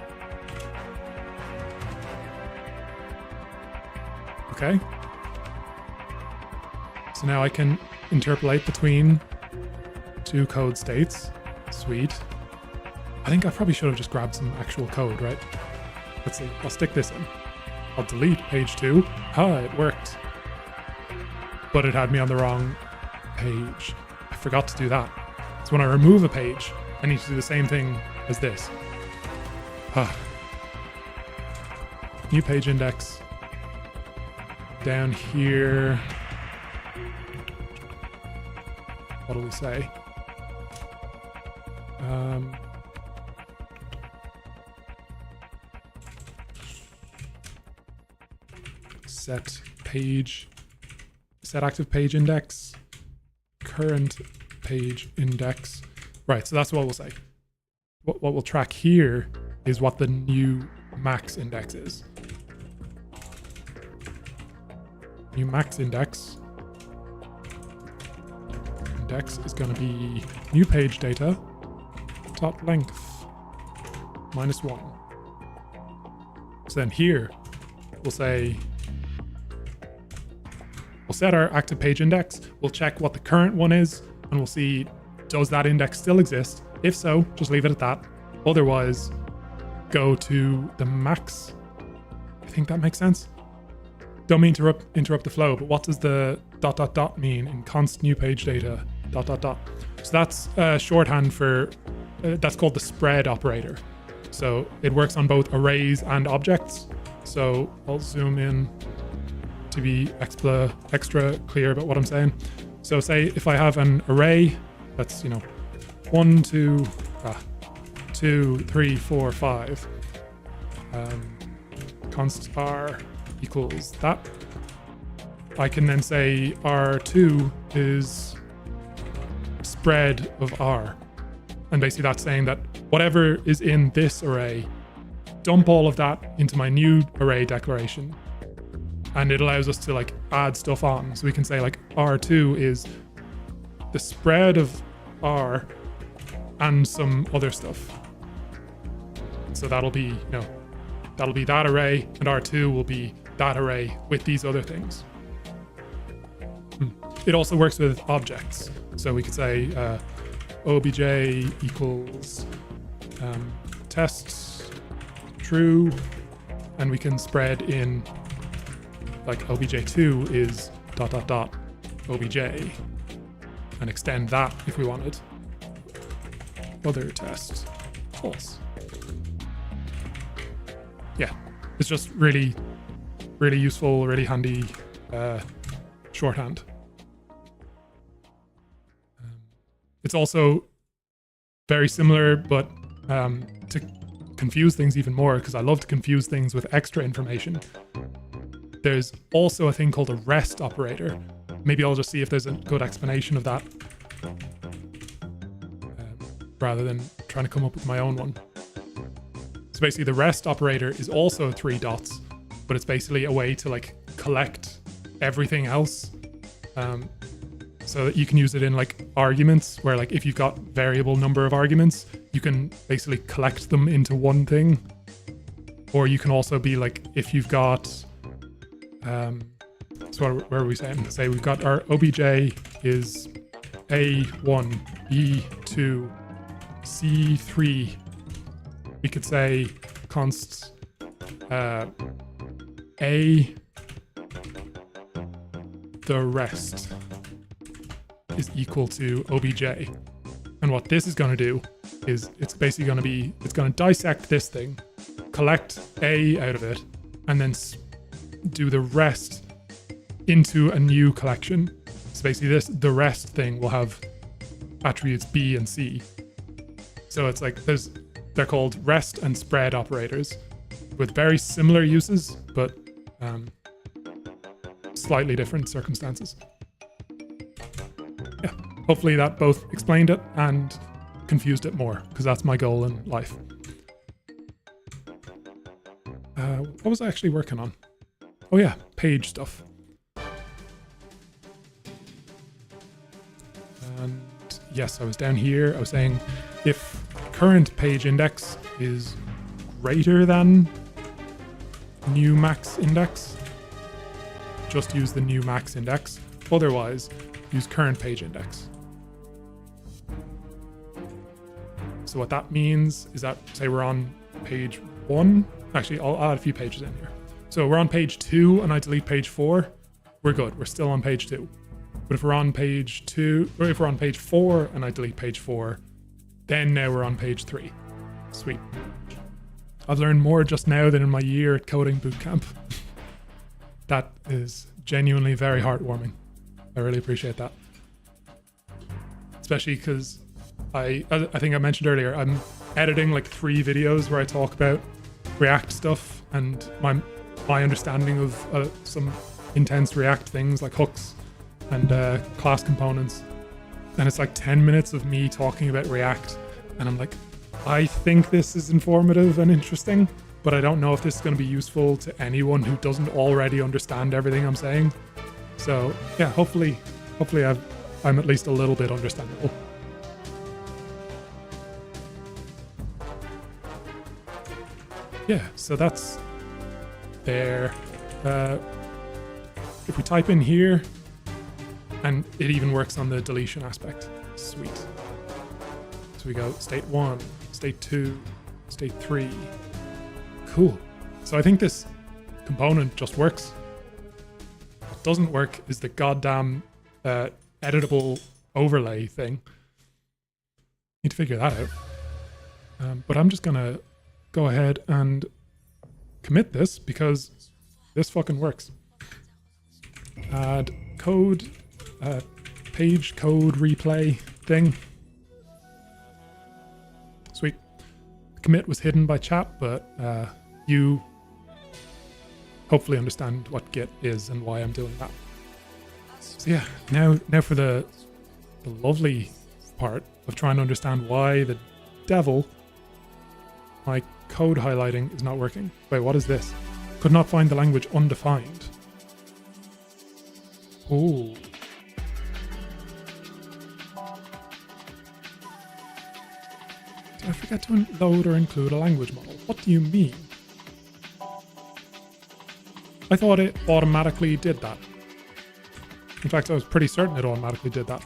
Okay. So now I can interpolate between two code states. Sweet. I think I probably should have just grabbed some actual code, right? Let's see. I'll stick this in. I'll delete page 2. Ah, it worked. But it had me on the wrong page. I forgot to do that. So when I remove a page, I need to do the same thing as this. New page index. Down here. What do we say? Set active page index, current page index. Right, so that's what we'll say. What we'll track here is what the new max index is. New max index is going to be new page data top length -1. So then here we'll say we'll set our active page index, we'll check what the current one is, and we'll see, does that index still exist? If so, just leave it at that. Otherwise, go to the max. I think that makes sense. Don't mean to interrupt the flow, but what does the ... mean in const new page data ... So that's shorthand for, that's called the spread operator. So it works on both arrays and objects. So I'll zoom in to be extra clear about what I'm saying. So say if I have an array that's, 1, 2, 3, 4, 5, const r equals that. I can then say R2 is spread of R. And basically that's saying that whatever is in this array, dump all of that into my new array declaration. And it allows us to like add stuff on. So we can say like R2 is the spread of R and some other stuff. So that'll be, you know, that'll be that array, and R2 will be that array with these other things. It also works with objects. So we could say obj equals test true, and we can spread in like obj2 is ... obj, and extend that if we wanted. Other test false. Yeah, it's just really useful, really handy shorthand. It's also very similar, but to confuse things even more, because I love to confuse things with extra information, there's also a thing called a rest operator. Maybe I'll just see if there's a good explanation of that, rather than trying to come up with my own one. So basically the rest operator is also 3 dots, but it's basically a way to like collect everything else. So that you can use it in like arguments, where like if you've got variable number of arguments, you can basically collect them into one thing. Or you can also be like, if you've got, so where are we saying? Say we've got our obj is A1, B2, C3. We could say const A the rest is equal to obj. And what this is going to do is it's basically going to be, it's going to dissect this thing, collect A out of it, and then do the rest into a new collection. So basically the rest thing will have attributes B and C. So it's like they're called rest and spread operators with very similar uses, but slightly different circumstances. Yeah, hopefully that both explained it and confused it more, because that's my goal in life. What was I actually working on? Oh yeah, page stuff. And yes, I was down here. I was saying if current page index is greater than new max index, just use the new max index. Otherwise, use current page index. So what that means is that, say we're on page 1. Actually, I'll add a few pages in here. So we're on page 2 and I delete page 4. We're good. We're still on page 2. But if we're on page 2, or if we're on page 4 and I delete page 4, then now we're on page 3. Sweet. I've learned more just now than in my year at coding bootcamp. That is genuinely very heartwarming. I really appreciate that. Especially because I think I mentioned earlier, I'm editing like 3 videos where I talk about React stuff and my understanding of some intense React things like hooks and class components. And it's like 10 minutes of me talking about React. And I'm like, I think this is informative and interesting, but I don't know if this is going to be useful to anyone who doesn't already understand everything I'm saying. So yeah, hopefully I'm at least a little bit understandable. Yeah, so that's there. If we type in here, and it even works on the deletion aspect. Sweet. So we go state 1, state 2, state 3. Cool. So I think this component just works. What doesn't work is the goddamn editable overlay thing. Need to figure that out. But I'm just gonna go ahead and commit this because this fucking works. Add code, page code replay thing. Sweet. The commit was hidden by chat, but you hopefully understand what Git is and why I'm doing that. So yeah, now for the lovely part of trying to understand why the devil my code highlighting is not working. Wait, what is this? Could not find the language undefined. Oh. Did I forget to load or include a language model? What do you mean? I thought it automatically did that. In fact, I was pretty certain it automatically did that.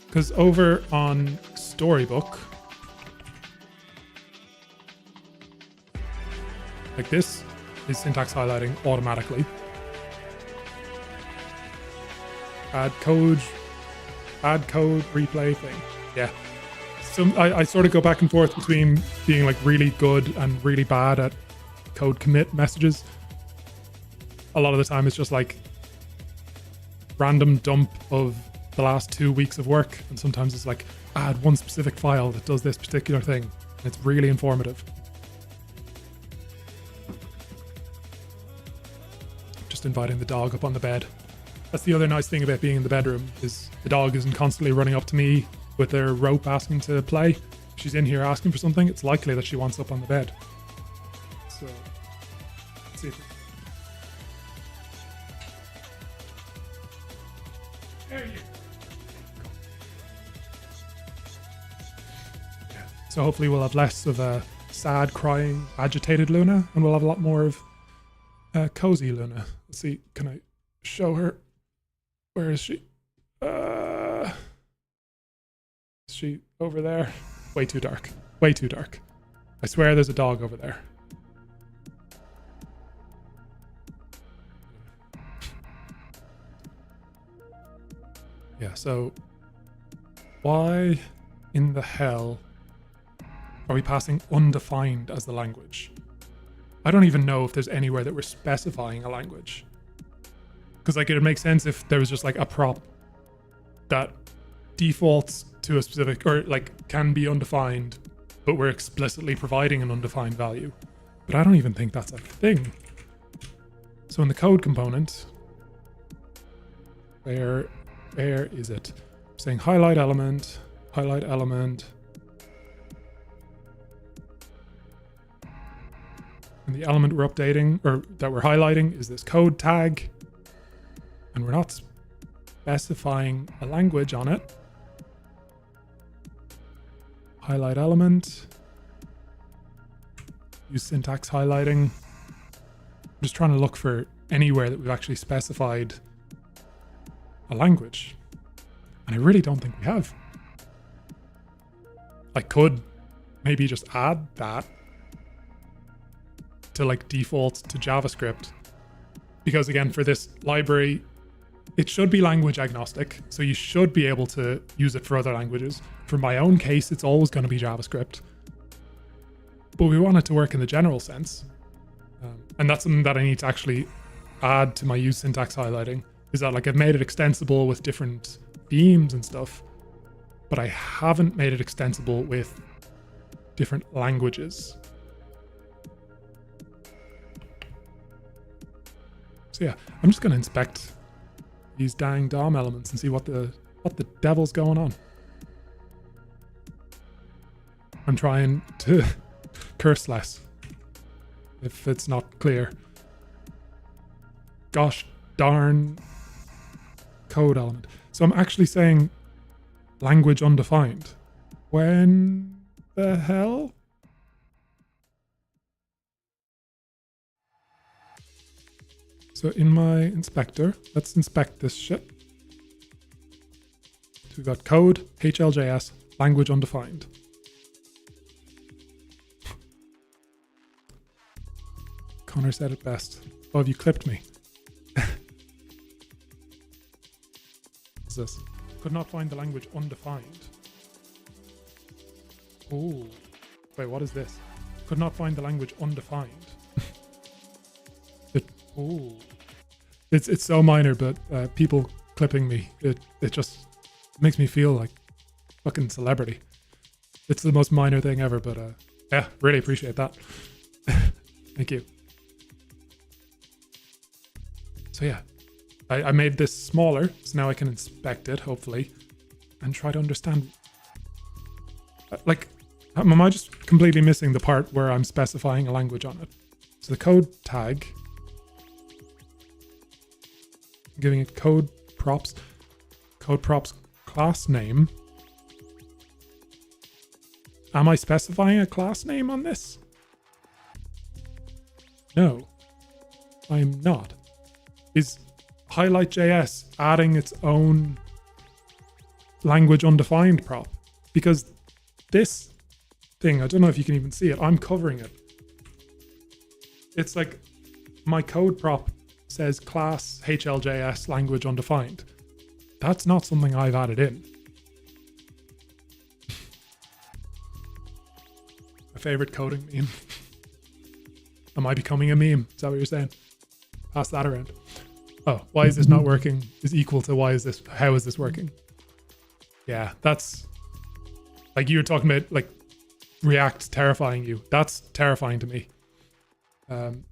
Because over on Storybook, like this is syntax highlighting automatically. Add code replay thing. Yeah. So I sort of go back and forth between being like really good and really bad at code commit messages. A lot of the time it's just like random dump of the last 2 weeks of work, and sometimes it's like add one specific file that does this particular thing, and it's really informative. Just inviting the dog up on the bed. That's the other nice thing about being in the bedroom, is the dog isn't constantly running up to me with their rope asking to play. If she's in here asking for something, it's likely that she wants up on the bed. So let's see. There you go. Yeah. So hopefully we'll have less of a sad, crying, agitated Luna, and we'll have a lot more of cozy Luna. Let's see, can I show her? Where is she? Is she over there? Way too dark. Way too dark. I swear there's a dog over there. Yeah, so why in the hell are we passing undefined as the language? I don't even know if there's anywhere that we're specifying a language. Because like it would make sense if there was just like a prop that defaults to a specific, or like can be undefined, but we're explicitly providing an undefined value. But I don't even think that's a thing. So in the code component, where is it? I'm saying highlight element. And the element we're updating, or that we're highlighting, is this code tag. And we're not specifying a language on it. Highlight element. Use syntax highlighting. I'm just trying to look for anywhere that we've actually specified a language. And I really don't think we have. I could maybe just add that to like default to JavaScript. Because again, for this library, it should be language agnostic. So you should be able to use it for other languages. For my own case, it's always going to be JavaScript. But we want it to work in the general sense. And that's something that I need to actually add to my use syntax highlighting. Is that like I've made it extensible with different themes and stuff, but I haven't made it extensible with different languages. So yeah, I'm just going to inspect these dang DOM elements and see what the devil's going on. I'm trying to curse less, if it's not clear. Gosh darn code element. So I'm actually saying language undefined. When the hell? So in my inspector, let's inspect this shit. So we've got code, HLJS, language undefined. Connor said it best. Oh, have you clipped me? What's this? Could not find the language undefined. Oh, wait, what is this? Could not find the language undefined. Oh, it's so minor, but people clipping me, it just makes me feel like fucking celebrity. It's the most minor thing ever, but yeah, really appreciate that. Thank you. So yeah, I made this smaller, so now I can inspect it, hopefully. and try to understand. Like, am I just completely missing the part where I'm specifying a language on it? So the code tag, I'm giving it code props class name. Am I specifying a class name on this? No, I'm not. Is highlight.js adding its own language undefined prop? Because this thing, I don't know if you can even see it, I'm covering it. It's like my code prop says class HLJS language undefined. That's not something I've added in. My favorite coding meme. Am I becoming a meme? Is that what you're saying? Pass that around. Oh, why is this not working is equal to how is this working? Yeah, that's like you were talking about, like React terrifying you. That's terrifying to me.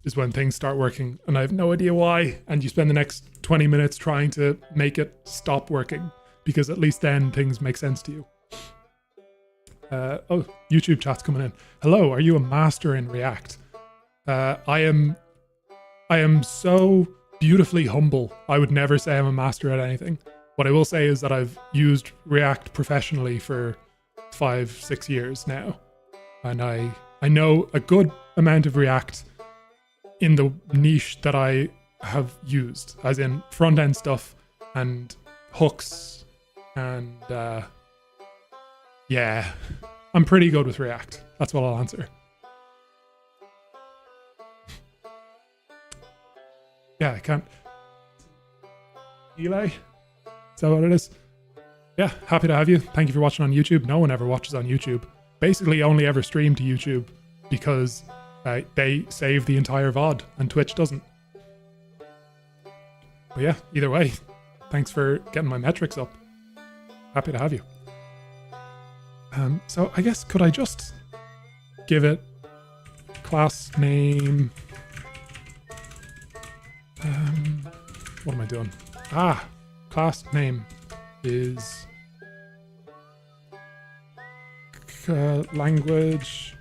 Is when things start working and I have no idea why, and you spend the next 20 minutes trying to make it stop working, because at least then things make sense to you. Oh, YouTube chat's coming in. Hello, are you a master in React? I am so beautifully humble. I would never say I'm a master at anything. What I will say is that I've used React professionally for 5-6 years now, and I know a good amount of React in the niche that I have used, as in front-end stuff and hooks, and yeah, I'm pretty good with React. That's what I'll answer. Yeah, I can't. Eli? Is that what it is? Yeah, happy to have you. Thank you for watching on YouTube. No one ever watches on YouTube. Basically only ever stream to YouTube because they save the entire VOD and Twitch doesn't. But yeah, either way, thanks for getting my metrics up. Happy to have you. So I guess, could I just give it class name? What am I doing? Class name is language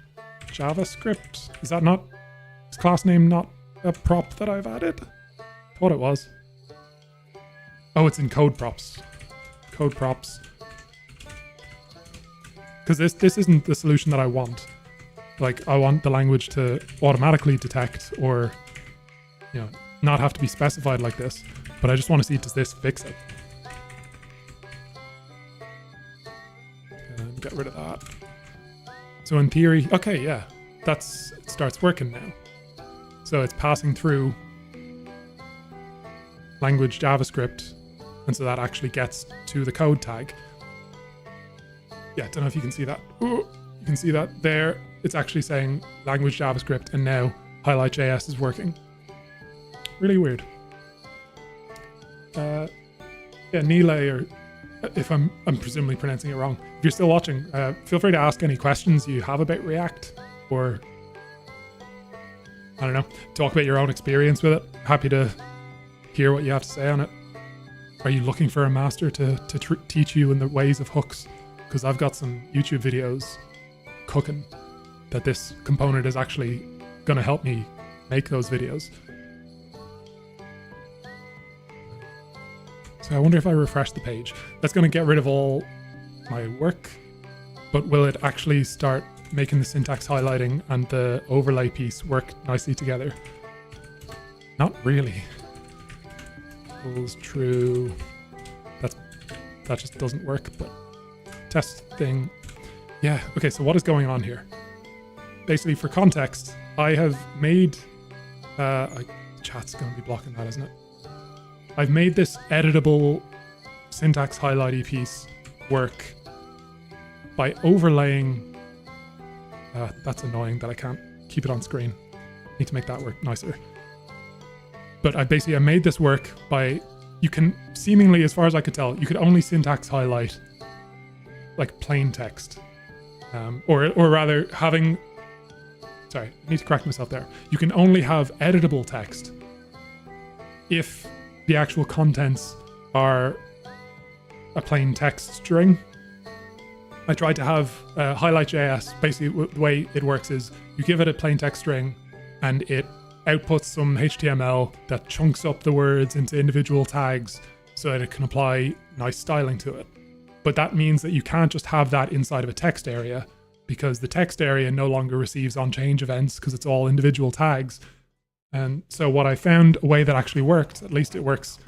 JavaScript. Is class name not a prop that I've added? Thought it was. Oh, it's in code props. Code props. Because this isn't the solution that I want. Like, I want the language to automatically detect, or, you know, not have to be specified like this. But I just want to see, does this fix it? And get rid of that. So in theory, okay, yeah, it starts working now. So it's passing through language JavaScript, and so that actually gets to the code tag. Yeah, I don't know if you can see that. Ooh, you can see that there. It's actually saying language JavaScript, and now highlight.js is working. Really weird. Yeah, Nile, or if I'm presumably pronouncing it wrong. If you're still watching, feel free to ask any questions you have about React, or I don't know, talk about your own experience with it. Happy to hear what you have to say on it. Are you looking for a master to teach you in the ways of hooks? Because I've got some YouTube videos cooking that this component is actually going to help me make those videos. So I wonder if I refresh the page, that's going to get rid of all my work, but will it actually start making the syntax highlighting and the overlay piece work nicely together? Not really. Equals true. That just doesn't work, but test thing. Yeah, okay, so what is going on here? Basically, for context, I have made, chat's going to be blocking that, isn't it? I've made this editable syntax highlighty piece work by overlaying, that's annoying that I can't keep it on screen. Need to make that work nicer. But I made this work by, you can seemingly, as far as I could tell, you could only syntax highlight like plain text. Or rather having, sorry, I need to correct myself there. You can only have editable text if the actual contents are a plain text string. I tried to have highlight.js. Basically, the way it works is you give it a plain text string and it outputs some HTML that chunks up the words into individual tags so that it can apply nice styling to it. But that means that you can't just have that inside of a text area, because the text area no longer receives on-change events because it's all individual tags. And so what I found, a way that actually worked, at least it works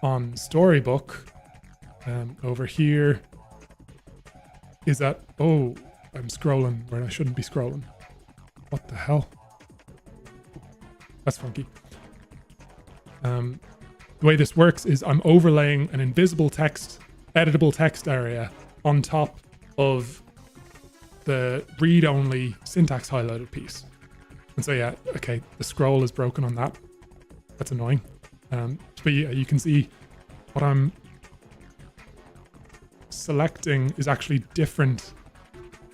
on Storybook, over here, is that, oh, I'm scrolling where I shouldn't be scrolling. What the hell? That's funky. The way this works is I'm overlaying an invisible text, editable text area on top of the read-only syntax highlighted piece. And so yeah, okay, the scroll is broken on that. That's annoying. But yeah, you can see what I'm selecting is actually different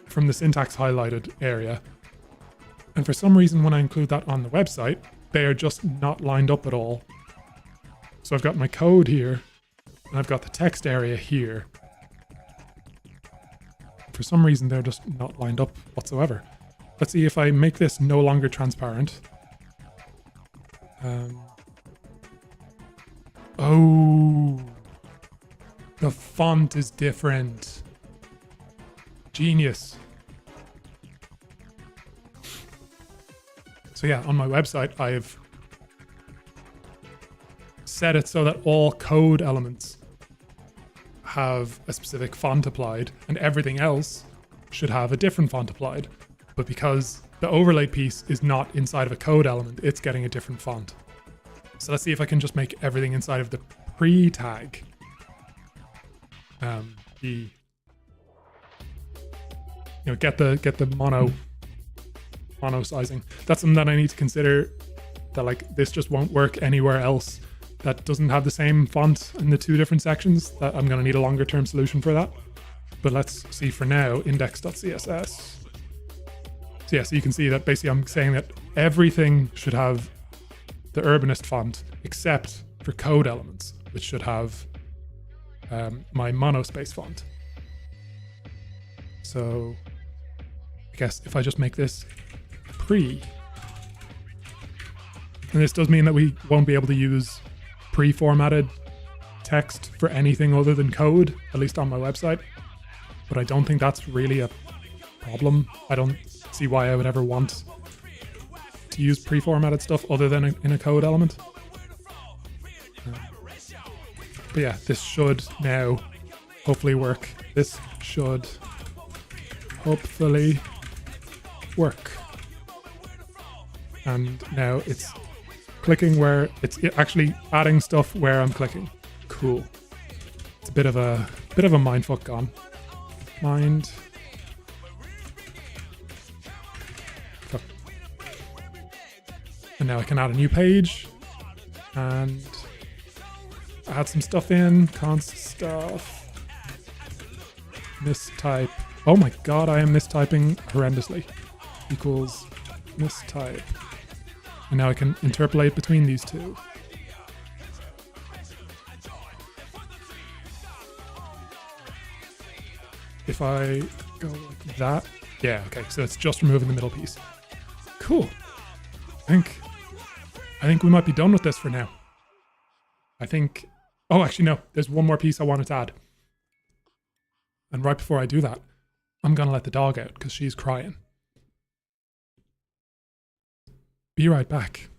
from the syntax highlighted area. And for some reason, when I include that on the website, they are just not lined up at all. So I've got my code here, and I've got the text area here. For some reason, they're just not lined up whatsoever. Let's see if I make this no longer transparent. Oh, the font is different. Genius. So yeah, on my website, I've set it so that all code elements have a specific font applied and everything else should have a different font applied. But because the overlay piece is not inside of a code element, it's getting a different font. So let's see if I can just make everything inside of the pre-tag. Get the mono sizing. That's something that I need to consider, that like this just won't work anywhere else that doesn't have the same font in the two different sections. That I'm going to need a longer term solution for that. But let's see for now, index.css. So yeah, so you can see that basically I'm saying that everything should have the Urbanist font except for code elements, which should have my monospace font. So I guess if I just make this pre, and this does mean that we won't be able to use pre-formatted text for anything other than code, at least on my website. But I don't think that's really a problem. I don't see why I would ever want to use pre-formatted stuff other than in a code element. But yeah, this should now hopefully work. This should hopefully work. And now it's clicking where it's actually adding stuff where I'm clicking. Cool. It's a bit of a mindfuck gone. Mind. Fuck. And now I can add a new page and add some stuff in. Const stuff. Mistype. Oh my god, I am mistyping horrendously. Equals mistype. And now I can interpolate between these two. If I go like that, yeah, okay, so it's just removing the middle piece. Cool. I think we might be done with this for now. Oh, actually no, there's one more piece I wanted to add. And right before I do that, I'm gonna let the dog out because she's crying. Be right back.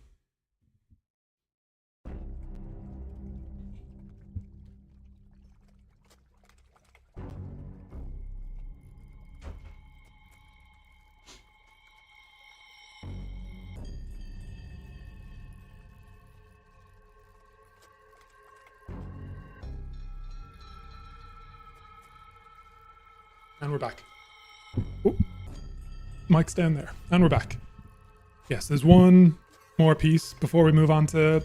And we're back. Oop. Mic's down there. And we're back. Yes, there's one more piece before we move on to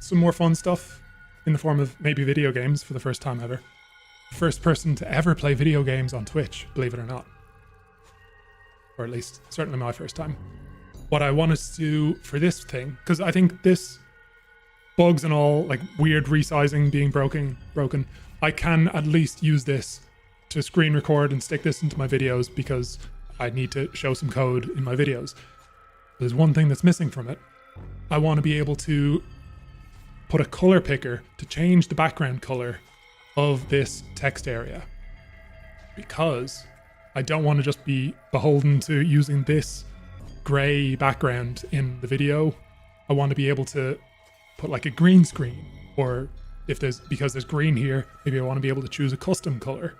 some more fun stuff in the form of maybe video games for the first time ever. First person to ever play video games on Twitch, believe it or not. Or at least, certainly my first time. What I want us to do for this thing, because I think this bugs and all, like weird resizing being broken, I can at least use this to screen record and stick this into my videos because I need to show some code in my videos. There's one thing that's missing from it. I want to be able to put a color picker to change the background color of this text area, because I don't want to just be beholden to using this gray background in the video. I want to be able to put like a green screen, or because there's green here, maybe I want to be able to choose a custom color.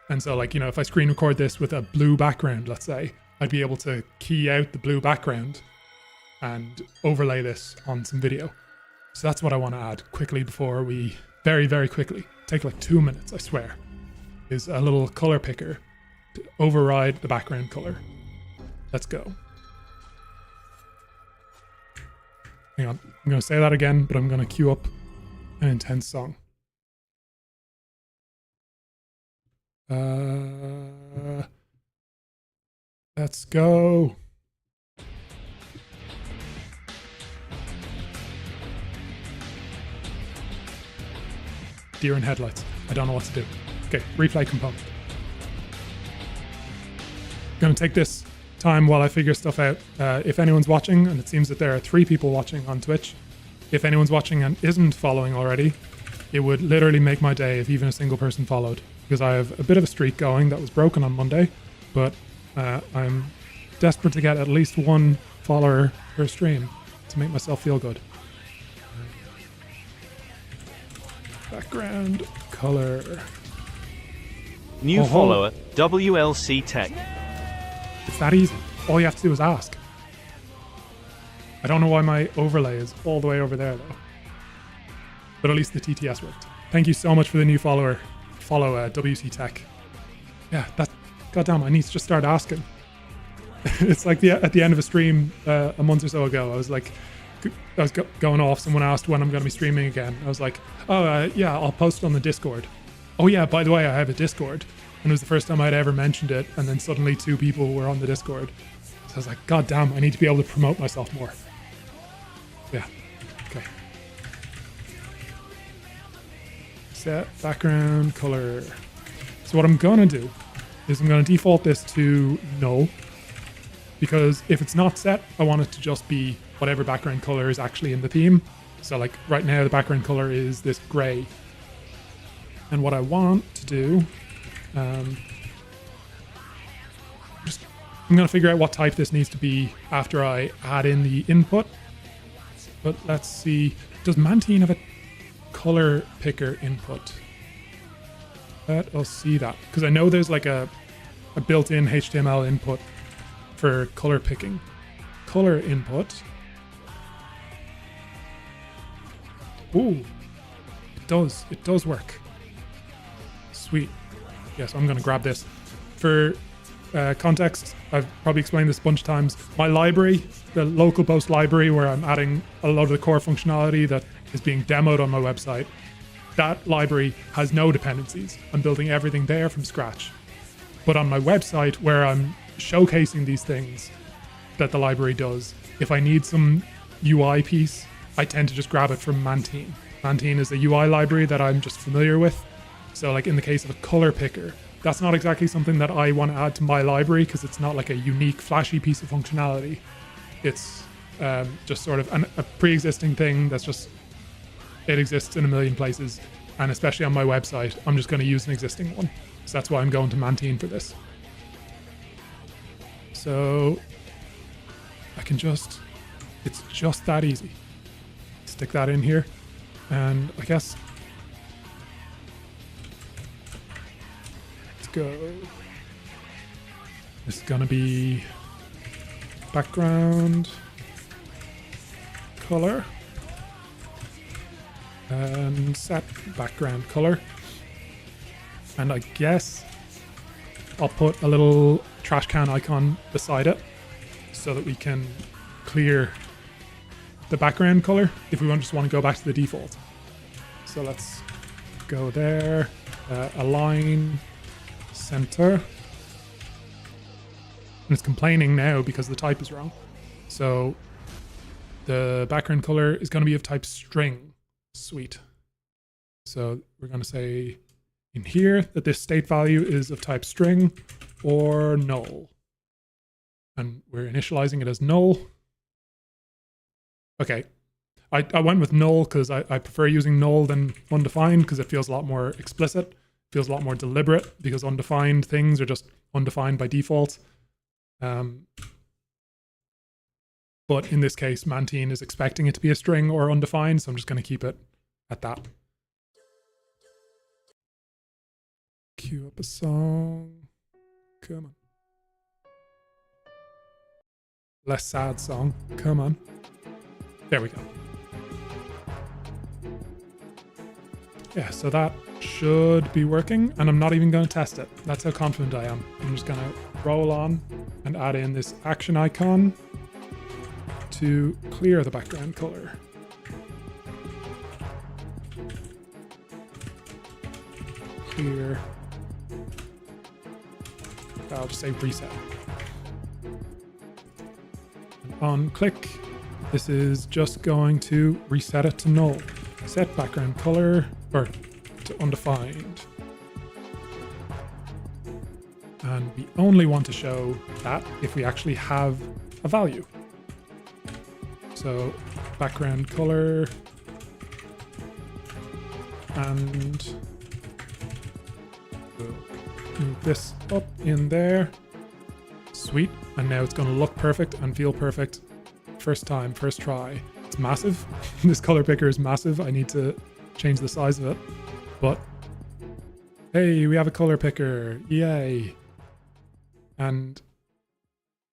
And so like, if I screen record this with a blue background, let's say, I'd be able to key out the blue background and overlay this on some video. So that's what I want to add quickly before we, very, very quickly, take like 2 minutes, I swear, is a little color picker to override the background color. Let's go. Hang on, I'm going to say that again, but I'm going to cue up an intense song. Let's go. Deer in headlights. I don't know what to do. Okay, replay component. I'm going to take this time while I figure stuff out. If anyone's watching, and it seems that there are 3 people watching on Twitch, if anyone's watching and isn't following already, it would literally make my day if even a single person followed, because I have a bit of a streak going that was broken on Monday, but I'm desperate to get at least 1 follower per stream to make myself feel good. Background color. New follower, WLC Tech. It's that easy. All you have to do is ask. I don't know why my overlay is all the way over there though. But at least the TTS worked. Thank you so much for the new follower. Follow WC Tech. Yeah, goddamn, I need to just start asking. It's like at the end of a stream a month or so ago, I was going off. Someone asked when I'm going to be streaming again. I was like, yeah, I'll post it on the Discord. Oh yeah, by the way, I have a Discord. And it was the first time I'd ever mentioned it. And then suddenly 2 people were on the Discord. So I was like, God damn, I need to be able to promote myself more. Yeah, okay. Set background color. So what I'm gonna do is I'm gonna default this to null, because if it's not set, I want it to just be whatever background color is actually in the theme. So like right now, the background color is this gray. And what I want to do, I'm going to figure out what type this needs to be after I add in the input. But let's see, does Mantine have a color picker input? Let us see that, because I know there's like a built-in HTML input for color picking. Color input. Ooh, it does work. Sweet. Yes, I'm going to grab this. For context, I've probably explained this a bunch of times. My library, the LocalBoast library, where I'm adding a lot of the core functionality that is being demoed on my website, that library has no dependencies. I'm building everything there from scratch. But on my website, where I'm showcasing these things that the library does, if I need some UI piece, I tend to just grab it from Mantine. Mantine is a UI library that I'm just familiar with. So like in the case of a color picker, that's not exactly something that I want to add to my library, because it's not like a unique flashy piece of functionality. It's just sort of a pre-existing thing that's just, it exists in a million places. And especially on my website, I'm just going to use an existing one. So that's why I'm going to Mantine for this. So I can it's just that easy. Stick that in here. And I guess, let's go. This is gonna be background color and set background color. And I guess I'll put a little trash can icon beside it so that we can clear the background color if we just want to go back to the default. So let's go there, align, center. And it's complaining now because the type is wrong. So the background color is going to be of type string. Sweet. So we're going to say in here that this state value is of type string or null. And we're initializing it as null. Okay. I went with null because I prefer using null than undefined because it feels a lot more explicit, feels a lot more deliberate, because undefined things are just undefined by default. But in this case, Mantine is expecting it to be a string or undefined, so I'm just going to keep it at that. Cue up a song. Come on. Less sad song. Come on. There we go. Yeah, so that should be working, and I'm not even going to test it. That's how confident I am. I'm just going to roll on and add in this action icon to clear the background color. Clear. I'll just say reset. And on click, this is just going to reset it to null. Set background color, or to undefined. And we only want to show that if we actually have a value. So background color, and we'll move this up in there. Sweet. And now it's going to look perfect and feel perfect. First time, first try. It's massive. This color picker is massive. I need to change the size of it. But hey, we have a color picker. Yay. And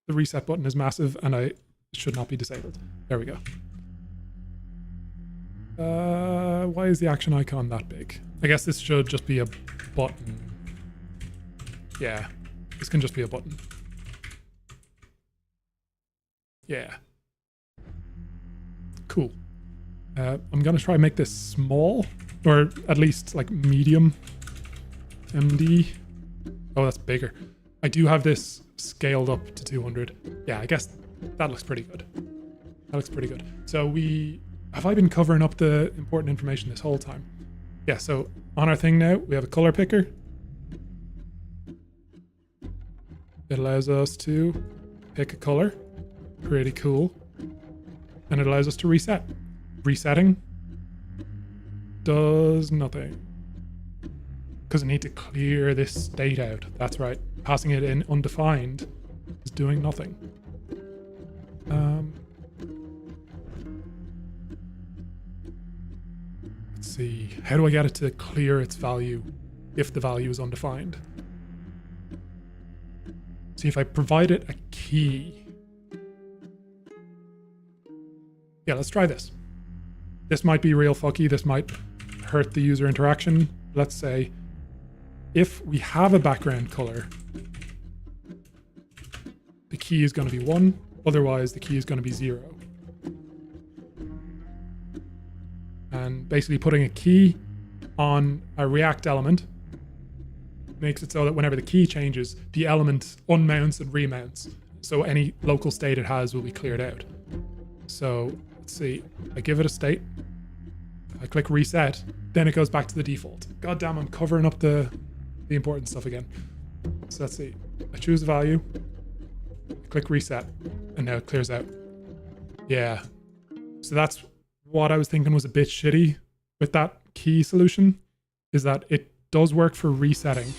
the reset button is massive, and it should not be disabled. There we go. Why is the action icon that big? I guess this should just be a button. Yeah, this can just be a button. Yeah. Cool. I'm going to try and make this small, or at least like medium MD. Oh, that's bigger. I do have this scaled up to 200. Yeah, I guess that looks pretty good. That looks pretty good. So have I been covering up the important information this whole time? Yeah, so on our thing now, we have a color picker. It allows us to pick a color. Pretty cool. And it allows us to reset. Resetting does nothing. Because I need to clear this state out. That's right. Passing it in undefined is doing nothing. Let's see. How do I get it to clear its value if the value is undefined? See, if I provide it a key. Yeah, let's try this. This might be real fucky. This might hurt the user interaction. Let's say if we have a background color, the key is going to be 1. Otherwise, the key is going to be 0. And basically putting a key on a React element makes it so that whenever the key changes, the element unmounts and remounts. So any local state it has will be cleared out. So let's see. I give it a state. I click reset. Then it goes back to the default. God damn, I'm covering up the important stuff again. So let's see. I choose a value. I click reset. And now it clears out. Yeah. So that's what I was thinking was a bit shitty with that key solution, is that it does work for resetting,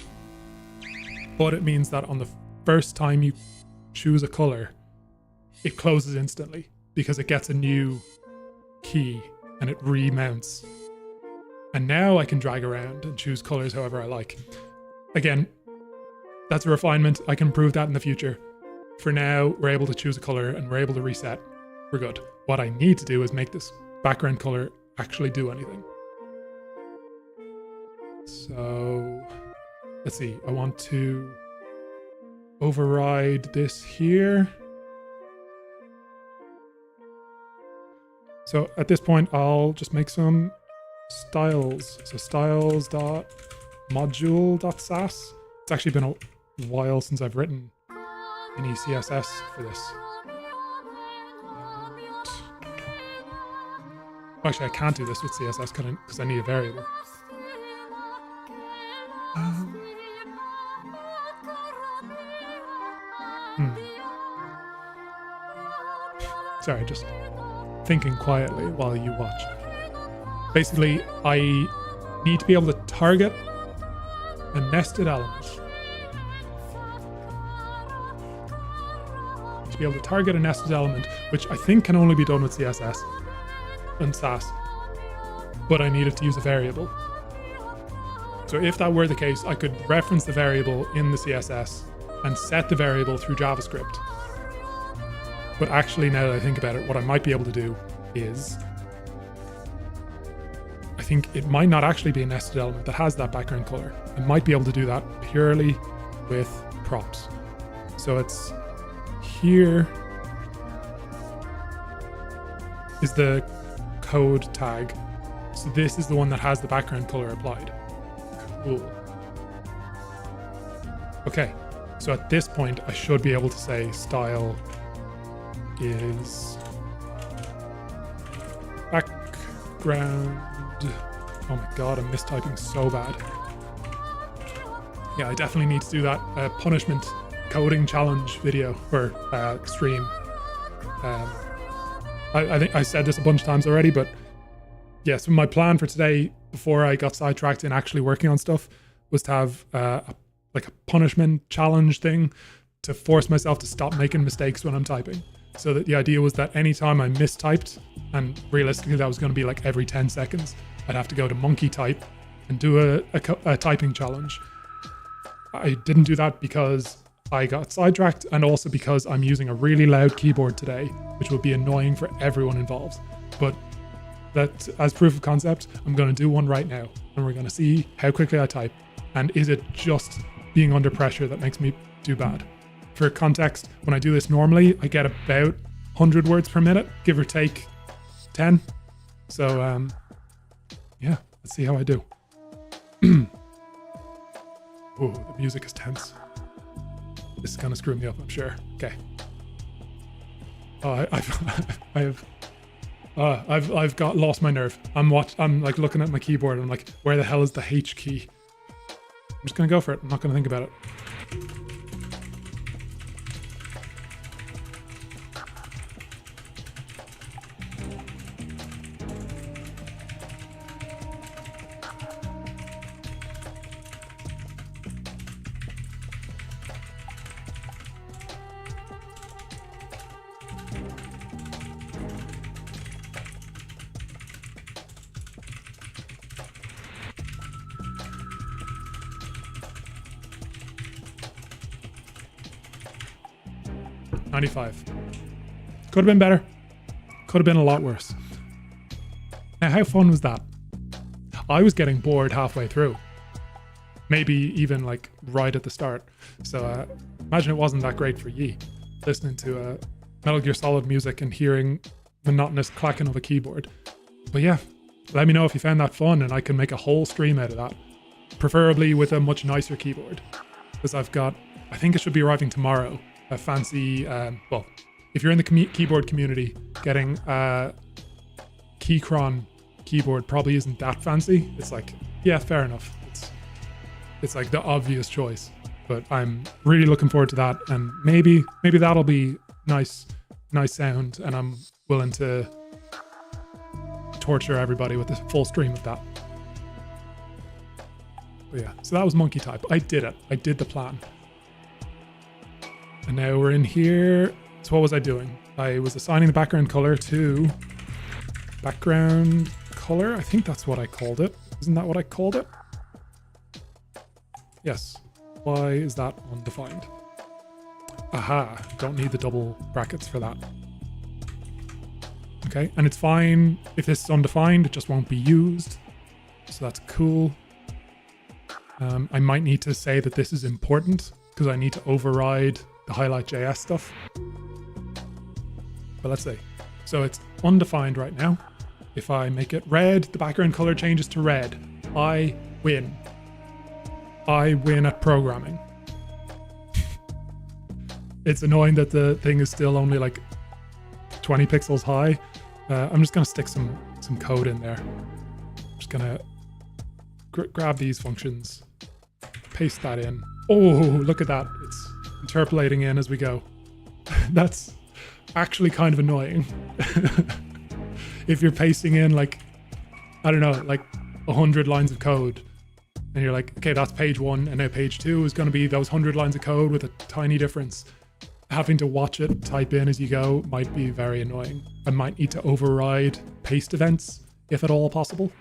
but it means that on the first time you choose a color, it closes instantly because it gets a new key and it remounts. And now I can drag around and choose colors however I like. Again, that's a refinement. I can improve that in the future. For now, we're able to choose a color and we're able to reset. We're good. What I need to do is make this background color actually do anything. So let's see. I want to override this here. So at this point, I'll just make some styles. So styles.module.sass. It's actually been a while since I've written any CSS for this. Actually, I can't do this with CSS because I need a variable. Sorry, just thinking quietly while you watch. Basically, I need to be able to target a nested element. To be able to target a nested element, which I think can only be done with CSS and Sass, but I needed to use a variable. So if that were the case, I could reference the variable in the CSS and set the variable through JavaScript. But actually, now that I think about it, what I might be able to do is, I think it might not actually be a nested element that has that background color. I might be able to do that purely with props. So it's here is the code tag. So this is the one that has the background color applied. Cool. Okay, so at this point, I should be able to say style is background. Oh my god, I'm mistyping so bad. Yeah, I definitely need to do that punishment coding challenge video or stream. I think I said this a bunch of times already, but yeah, so my plan for today, before I got sidetracked in actually working on stuff, was to have like a punishment challenge thing to force myself to stop making mistakes when I'm typing. So that the idea was that anytime I mistyped, and realistically that was going to be like every 10 seconds, I'd have to go to monkey type and do a typing challenge. I didn't do that because I got sidetracked, and also because I'm using a really loud keyboard today, which will be annoying for everyone involved. But that, as proof of concept, I'm going to do one right now, and we're going to see how quickly I type, and is it just being under pressure that makes me do bad. For context, when I do this normally, I get about 100 words per minute, give or take 10. So yeah, let's see how I do. Oh, the music is tense. This is gonna screw me up, I'm sure. Okay. Oh, I've got lost my nerve. I'm like looking at my keyboard and I'm like, where the hell is the H key? I'm just gonna go for it. I'm not gonna think about it. $95. Could have been better. Could have been a lot worse. Now, how fun was that? I was getting bored halfway through. Maybe even like right at the start. So imagine it wasn't that great for ye, listening to Metal Gear Solid music and hearing monotonous clacking of a keyboard. But yeah, let me know if you found that fun, and I can make a whole stream out of that. Preferably with a much nicer keyboard. Because I've got, I think it should be arriving tomorrow, a fancy, well, if you're in the keyboard community, getting a Keychron keyboard probably isn't that fancy. It's like, yeah, fair enough. It's like the obvious choice, but I'm really looking forward to that, and maybe that'll be nice sound, and I'm willing to torture everybody with a full stream of that. But yeah, so that was monkey type. I did it. I did the plan. And now we're in here. So what was I doing? I was assigning the background color to background color. I think that's what I called it. Isn't that what I called it? Yes. Why is that undefined? Aha, don't need the double brackets for that. Okay, and it's fine if this is undefined, it just won't be used. So that's cool. I might need to say that this is important because I need to override the highlight.js stuff. But let's see. So it's undefined right now. If I make it red, the background color changes to red. I win. I win at programming. It's annoying that the thing is still only like 20 pixels high. I'm just going to stick some code in there. I'm just going to grab these functions. paste that in. Oh, look at that. It's interpolating in as we go. That's actually kind of annoying. If you're pasting in like, I don't know, like 100 lines of code and you're like, okay, that's page 1 and now page 2 is going to be those 100 lines of code with a tiny difference. Having to watch it type in as you go might be very annoying. I might need to override paste events if at all possible.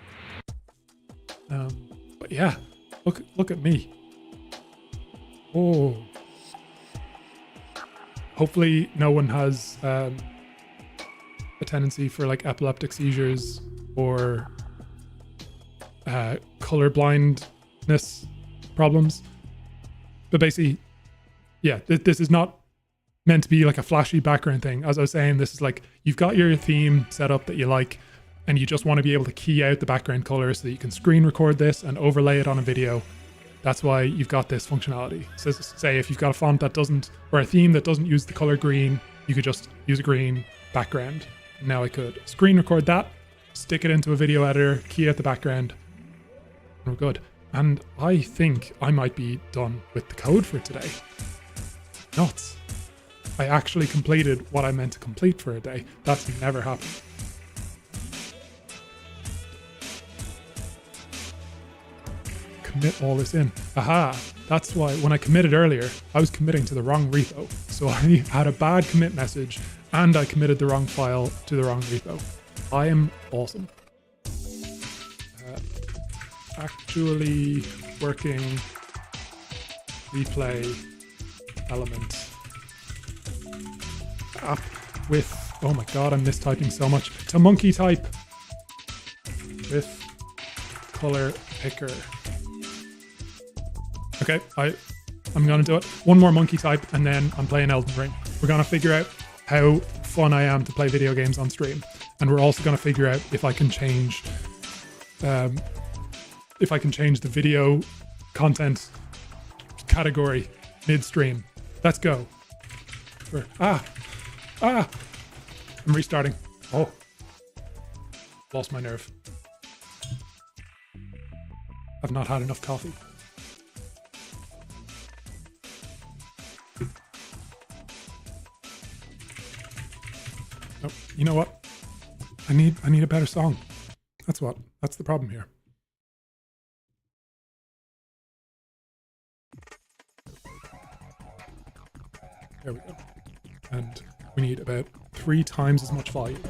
But yeah, look at me. Oh. Hopefully no one has a tendency for like epileptic seizures or color blindness problems. But basically, yeah, this is not meant to be like a flashy background thing. As I was saying, this is like, you've got your theme set up that you like, and you just want to be able to key out the background color so that you can screen record this and overlay it on a video. That's why you've got this functionality. So say if you've got a font that doesn't, or a theme that doesn't use the color green, you could just use a green background. Now I could screen record that, stick it into a video editor, key out the background, and we're good. And I think I might be done with the code for today. Nuts. I actually completed what I meant to complete for a day. That's never happened. Commit all this in. Aha, that's why when I committed earlier, I was committing to the wrong repo. So I had a bad commit message and I committed the wrong file to the wrong repo. I am awesome. Actually working replay element app with, oh my god, I'm mistyping so much, to monkey type with color picker. Okay, I'm gonna do it. One more monkey type and then I'm playing Elden Ring. We're gonna figure out how fun I am to play video games on stream. And we're also gonna figure out if I can change the video content category mid-stream. Let's go. I'm restarting. Oh, lost my nerve. I've not had enough coffee. Oh, you know what? I need a better song. That's the problem here. There we go. And we need about 3 times as much volume.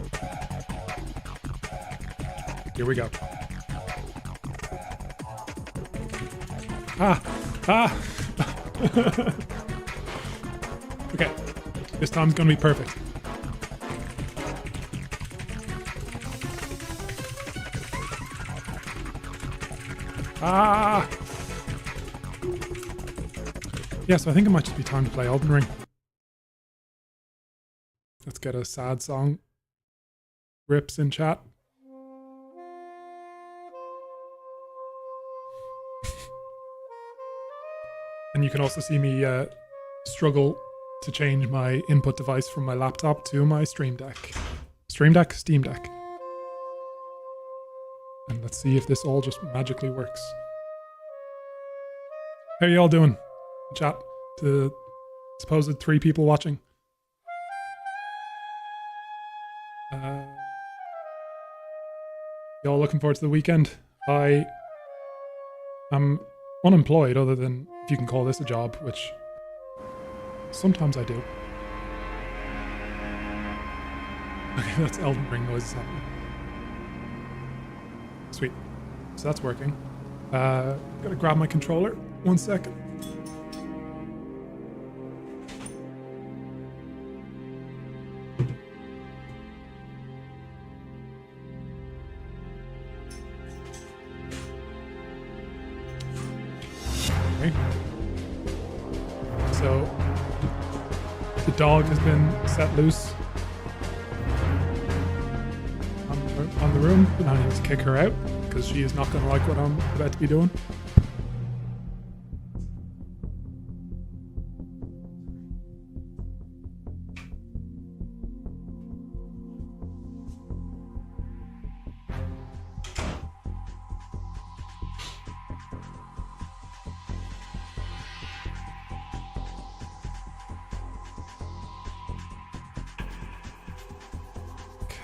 Here we go. Okay, this time's gonna be perfect. Yeah, so I think it might just be time to play Elden Ring. Let's get a sad song. Rips in chat. And you can also see me struggle to change my input device from my laptop to my Stream Deck. Stream Deck? And let's see if this all just magically works. How are you all doing? Chat to supposed 3 people watching. Y'all looking forward to the weekend? I am unemployed, other than if you can call this a job, which sometimes I do. Okay, that's Elden Ring noises happening. Sweet. So that's working. Gotta grab my controller. 1 second. Okay. So the dog has been set loose on the room, and I need to kick her out because she is not going to like what I'm about to be doing.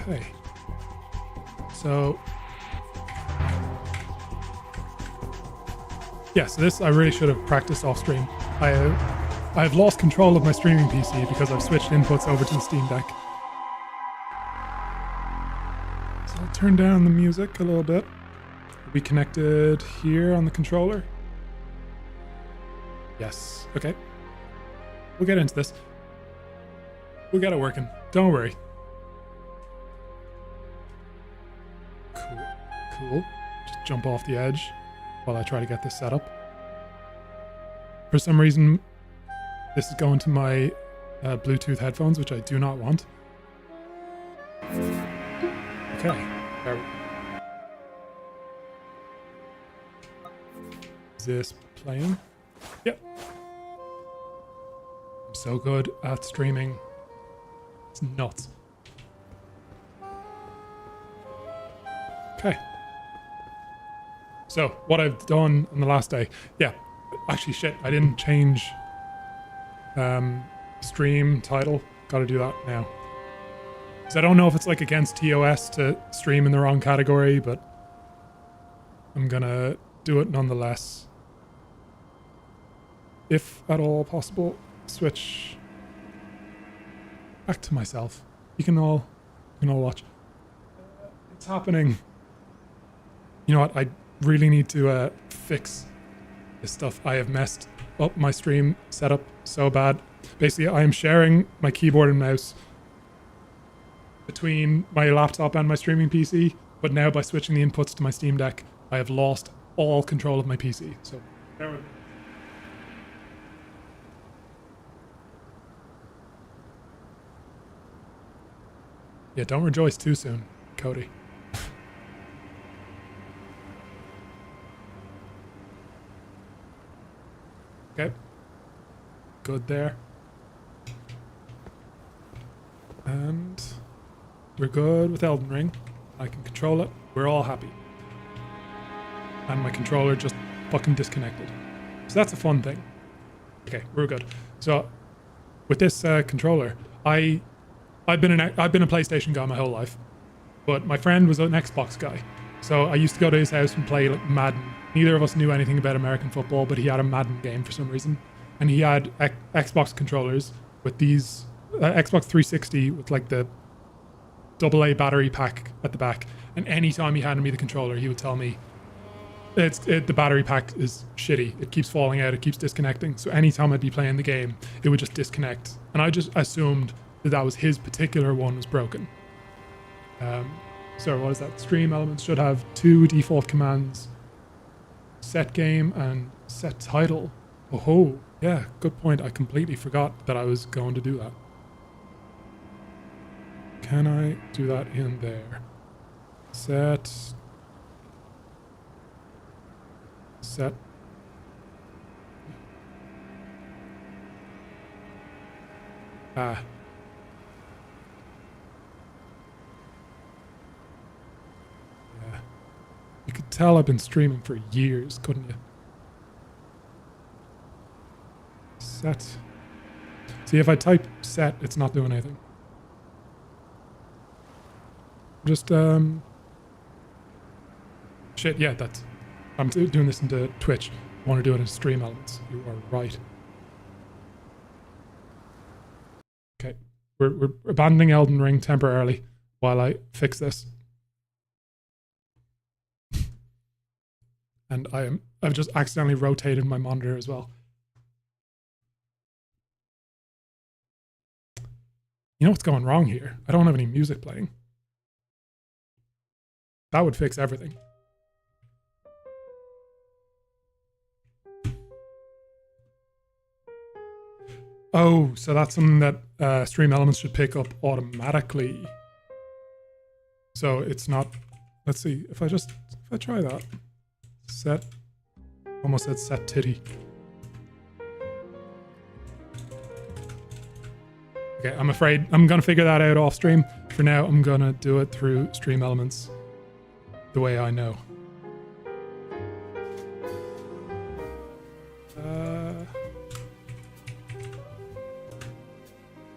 Okay. So yeah, so this I really should have practiced off stream. I've lost control of my streaming PC because I've switched inputs over to the Steam Deck. So I'll turn down the music a little bit. Are we connected here on the controller? Yes. Okay. We'll get into this. We'll get it working. Don't worry. Cool. Just jump off the edge while I try to get this set up. For some reason, this is going to my Bluetooth headphones, which I do not want. Okay. There we go. Is this playing? Yep. I'm so good at streaming. It's nuts. Okay. So, what I've done on the last day, yeah, actually shit, I didn't change stream title. Gotta do that now. Because I don't know if it's like against TOS to stream in the wrong category, but I'm gonna do it nonetheless. If at all possible, switch back to myself. You can all watch. It's happening. You know what? I really need to fix this stuff. I have messed up my stream setup so bad. Basically, I am sharing my keyboard and mouse between my laptop and my streaming PC, but now by switching the inputs to my Steam Deck, I have lost all control of my PC. So bear with me. Yeah, don't rejoice too soon, Cody. Okay. Good there. And we're good with Elden Ring. I can control it. We're all happy. And my controller just fucking disconnected. So that's a fun thing. Okay, we're good. So with this controller, I've been a PlayStation guy my whole life, but my friend was an Xbox guy. So I used to go to his house and play like Madden. Neither of us knew anything about American football, but he had a Madden game for some reason. And he had Xbox controllers with these, Xbox 360 with like the AA battery pack at the back. And anytime he handed me the controller, he would tell me, the battery pack is shitty. It keeps falling out. It keeps disconnecting. So anytime I'd be playing the game, it would just disconnect. And I just assumed that was his particular one was broken. So what is that? Stream elements should have 2 default commands. Set game and set title. Oh, yeah, good point. I completely forgot that I was going to do that. Can I do that in there? Set. Ah. Yeah. You could tell I've been streaming for years, couldn't you? Set. See, if I type set, it's not doing anything. Just, shit, yeah, that's... I'm doing this into Twitch. I want to do it in stream elements. You are right. Okay, we're abandoning Elden Ring temporarily while I fix this. And I've just accidentally rotated my monitor as well. You know what's going wrong here? I don't have any music playing. That would fix everything. Oh, so that's something that Stream Elements should pick up automatically. So it's not, let's see, if I try that. Set, almost said set titty. Okay, I'm afraid I'm gonna figure that out off stream. For now, I'm gonna do it through Stream Elements the way I know.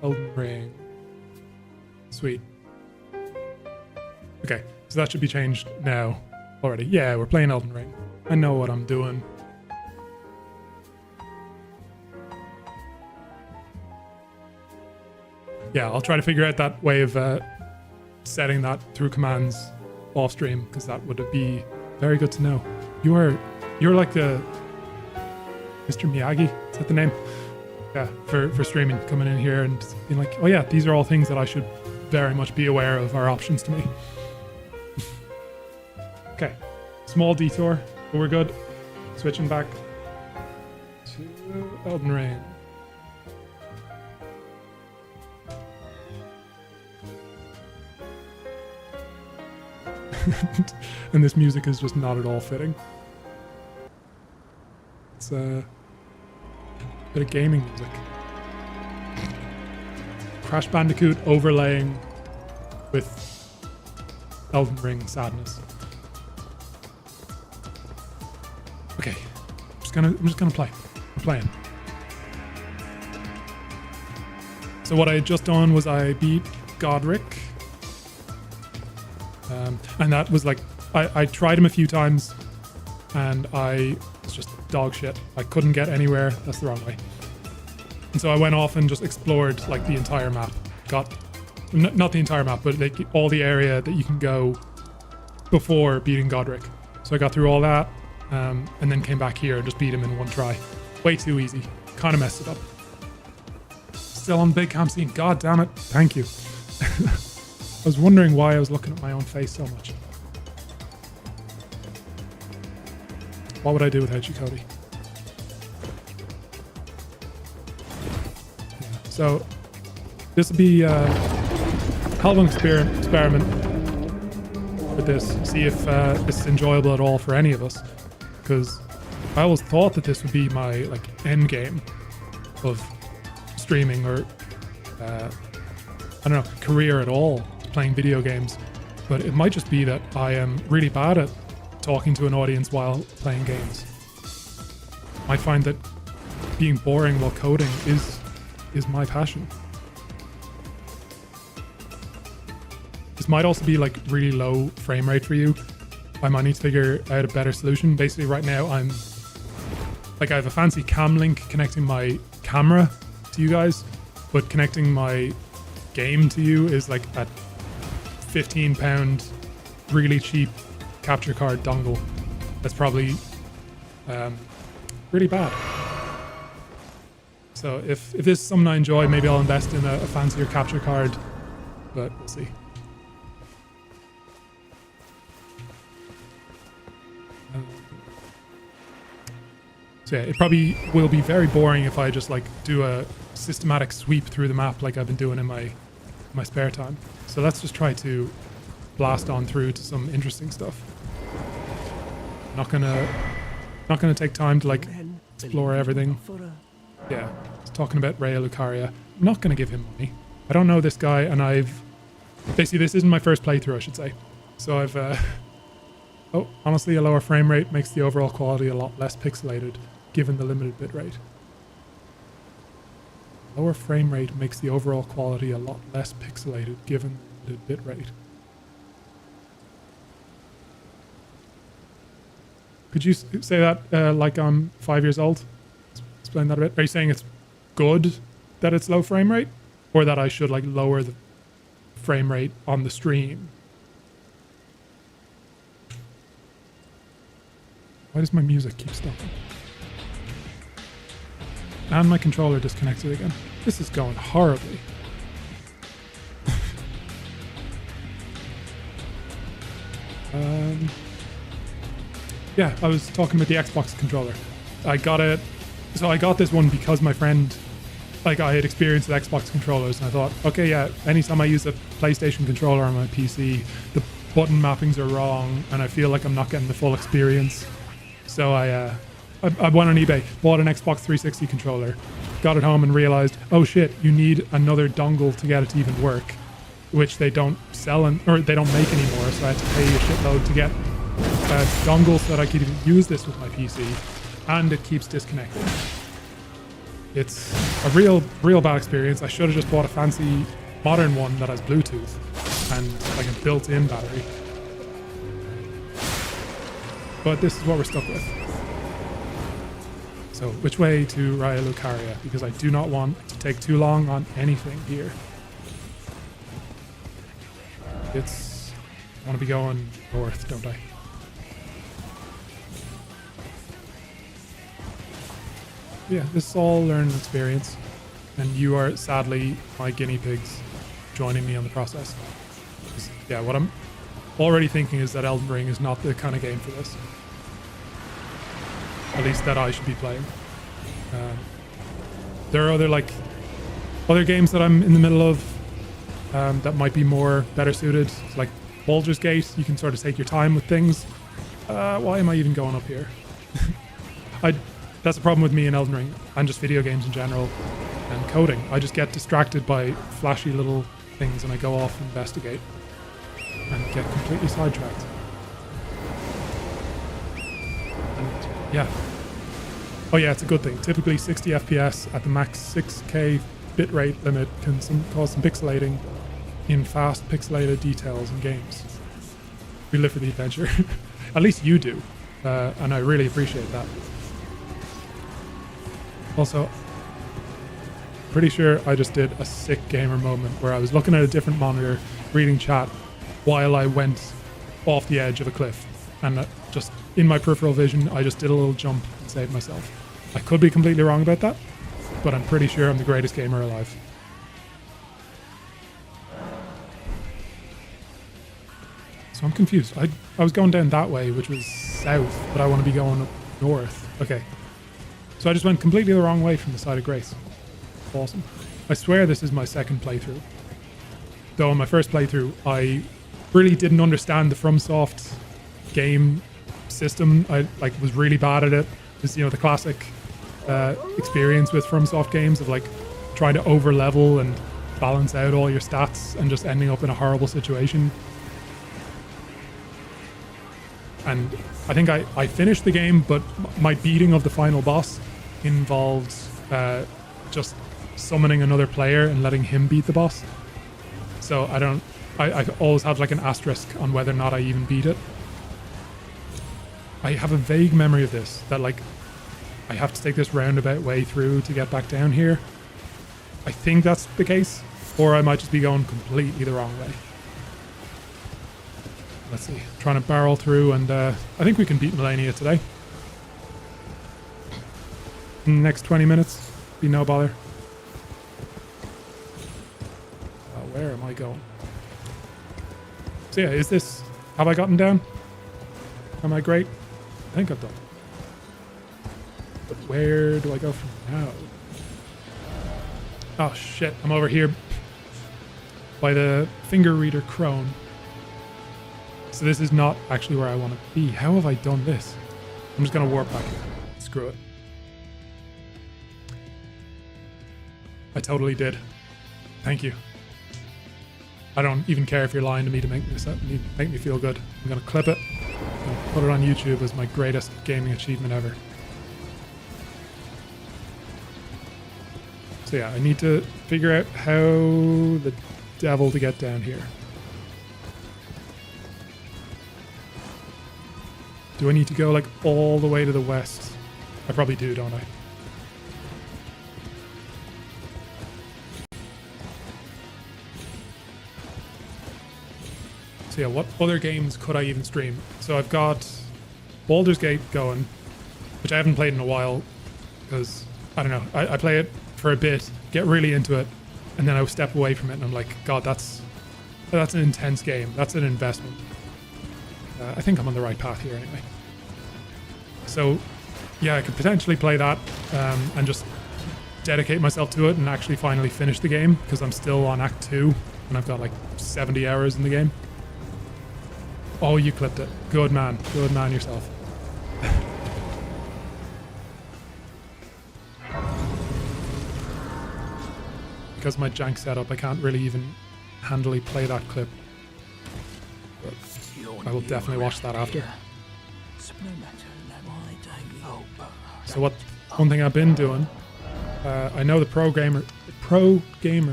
Elden Ring. Sweet. Okay, so that should be changed now already. Yeah, we're playing Elden Ring. I know what I'm doing. Yeah, I'll try to figure out that way of setting that through commands off stream, because that would be very good to know. You're like the Mr. Miyagi, is that the name? Yeah, for streaming, coming in here and being like, oh yeah, these are all things that I should very much be aware of are options to me. Okay, small detour, but we're good. Switching back to Elden Ring. And this music is just not at all fitting. It's a bit of gaming music. Crash Bandicoot overlaying with Elden Ring sadness. Okay, I'm just gonna play. I'm playing. So what I had just done was I beat Godric. And that was like, I tried him a few times and it's just dog shit. I couldn't get anywhere. That's the wrong way. And so I went off and just explored like the entire map. Not the entire map, but like all the area that you can go before beating Godric. So I got through all that and then came back here and just beat him in one try. Way too easy. Kind of messed it up. Still on big camp scene. God damn it. Thank you. I was wondering why I was looking at my own face so much. What would I do without you, Cody? Yeah. So this will be a hell of an experiment with this. See if this is enjoyable at all for any of us. Because I always thought that this would be my like end game of streaming or I don't know, career at all, playing video games. But it might just be that I am really bad at talking to an audience while playing games. I find that being boring while coding is my passion. This might also be like really low frame rate for you. I might need to figure out a better solution. Basically right now I have a fancy cam link connecting my camera to you guys, but connecting my game to you is like a £15 really cheap capture card dongle. That's probably really bad. So if this is something I enjoy, maybe I'll invest in a fancier capture card, but we'll see. So yeah, it probably will be very boring if I just like do a systematic sweep through the map like I've been doing in my spare time. So let's just try to blast on through to some interesting stuff. Not gonna take time to like explore everything. Yeah, it's talking about Rhea Lucaria. I'm not gonna give him money. I don't know this guy, and basically this isn't my first playthrough, I should say. So I've oh, honestly, a lower frame rate makes the overall quality a lot less pixelated, given the limited bitrate. Lower frame rate makes the overall quality a lot less pixelated, given the bitrate. Could you say that like I'm 5 years old? Explain that a bit. Are you saying it's good that it's low frame rate? Or that I should like lower the frame rate on the stream? Why does my music keep stopping? And my controller disconnected again. This is going horribly. Yeah, I was talking about the Xbox controller. I got this one because my friend, like I had experience with Xbox controllers, and I thought, okay, yeah, anytime I use a PlayStation controller on my PC, the button mappings are wrong, and I feel like I'm not getting the full experience. So I went on eBay, bought an Xbox 360 controller, got it home and realized, oh shit, you need another dongle to get it to even work, which they don't sell or they don't make anymore. So I had to pay a shitload to get a dongle so that I could even use this with my PC, and it keeps disconnecting. It's a real bad experience. I should have just bought a fancy modern one that has Bluetooth and like a built-in battery. but this is what we're stuck with. So which way to Raya Lucaria? Because I do not want to take too long on anything here. I want to be going north, don't I? Yeah, this is all learning experience. And you are sadly my guinea pigs joining me on the process. Yeah, what I'm already thinking is that Elden Ring is not the kind of game for this. At least that I should be playing. There are other games that I'm in the middle of that might be better suited. Like Baldur's Gate, you can sort of take your time with things. Why am I even going up here? That's the problem with me in Elden Ring and just video games in general and coding. I just get distracted by flashy little things and I go off and investigate and get completely sidetracked. And yeah. Oh yeah, it's a good thing. Typically 60 FPS at the max 6K bitrate limit can cause some pixelating in fast pixelated details in games. We live for the adventure. At least you do. And I really appreciate that. Also, pretty sure I just did a sick gamer moment where I was looking at a different monitor, reading chat, while I went off the edge of a cliff. And just in my peripheral vision, I just did a little jump and saved myself. I could be completely wrong about that, but I'm pretty sure I'm the greatest gamer alive. So I'm confused. I was going down that way, which was south, but I want to be going up north. Okay. So I just went completely the wrong way from the side of Grace. Awesome. I swear this is my second playthrough. Though in my first playthrough, I really didn't understand the FromSoft game system. I was really bad at it. It's, the classic experience with FromSoft games of trying to over level and balance out all your stats and just ending up in a horrible situation. And I think I finished the game, but my beating of the final boss involved just summoning another player and letting him beat the boss. So I always have an asterisk on whether or not I even beat it. I have a vague memory of this, that I have to take this roundabout way through to get back down here. I think that's the case, or I might just be going completely the wrong way. Let's see, trying to barrel through, and I think we can beat Melania today. Next 20 minutes, be no bother. Where am I going? So yeah, have I gotten down? Am I great? I think I've done. But where do I go from now? Oh shit, I'm over here by the finger reader crone. So this is not actually where I want to be. How have I done this? I'm just going to warp back here. Screw it. I totally did. Thank you. I don't even care if you're lying to me to make me feel good. I'm going to clip it. I'm going to put it on YouTube as my greatest gaming achievement ever. So yeah, I need to figure out how the devil to get down here. Do I need to go all the way to the west? I probably do, don't I? So yeah, what other games could I even stream? So I've got Baldur's Gate going, which I haven't played in a while because, I don't know, I play it for a bit, get really into it, and then I step away from it and I'm like, God, that's an intense game. That's an investment. I think I'm on the right path here anyway. So yeah, I could potentially play that and just dedicate myself to it and actually finally finish the game because I'm still on Act 2 and I've got 70 hours in the game. Oh, you clipped it. Good man yourself. Because my jank setup, I can't really even handily play that clip. But I will definitely watch that after. So one thing I've been doing, I know the pro gamer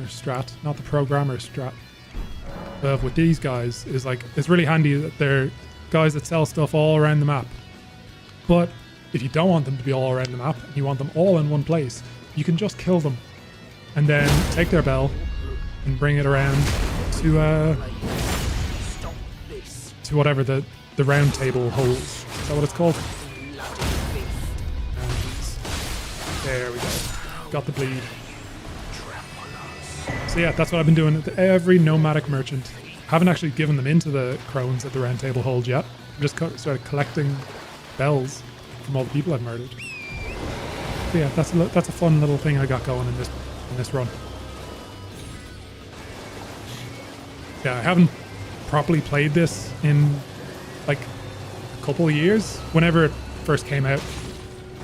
strat, not the programmer strat, with these guys is it's really handy that they're guys that sell stuff all around the map. But if you don't want them to be all around the map, and you want them all in one place, you can just kill them and then take their bell and bring it around to whatever the round table holds. Is that what it's called? And there we go. Got the bleed. So yeah, that's what I've been doing at every nomadic merchant. Haven't actually given them into the crones that the round table holds yet. I'm just started collecting bells from all the people I've murdered. So yeah, that's a fun little thing I got going in this run. Yeah, I haven't properly played this in like a couple of years. Whenever it first came out,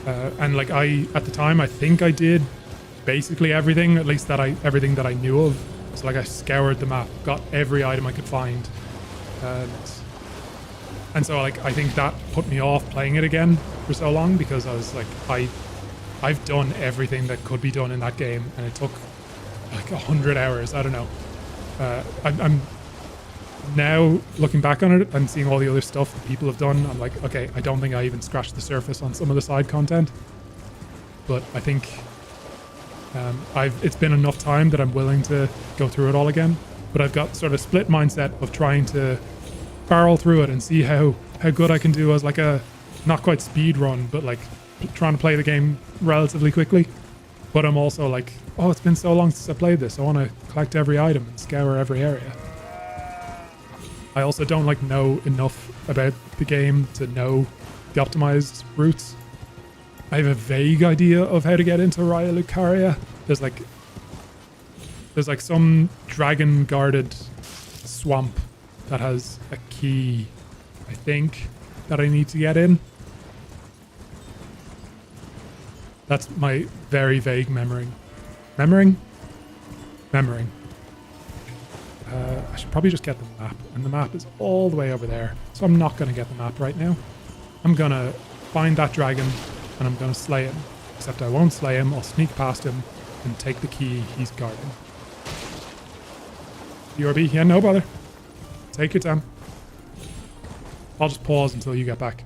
and like at the time I think I did basically everything, at least everything that I knew of. So like I scoured the map, got every item I could find, and so like I think that put me off playing it again for so long, because I was like I've done everything that could be done in that game, and it took like 100 hours. I don't know. I'm now looking back on it and seeing all the other stuff that people have done. I'm like, okay, I don't think I even scratched the surface on some of the side content, but I think it's been enough time that I'm willing to go through it all again. But I've got sort of a split mindset of trying to barrel through it and see how good I can do as like a not quite speed run, but like trying to play the game relatively quickly. But I'm also like, oh, it's been so long since I played this. I want to collect every item and scour every area. I also don't like know enough about the game to know the optimized routes. I have a vague idea of how to get into Raya Lucaria. There's like some dragon guarded swamp that has a key, I think, that I need to get in. That's my very vague memorying. I should probably just get the map, and the map is all the way over there, so I'm not going to get the map right now. I'm going to find that dragon, and I'm going to slay him. Except I won't slay him, I'll sneak past him and take the key he's guarding. BRB, yeah, no bother. Take your time. I'll just pause until you get back.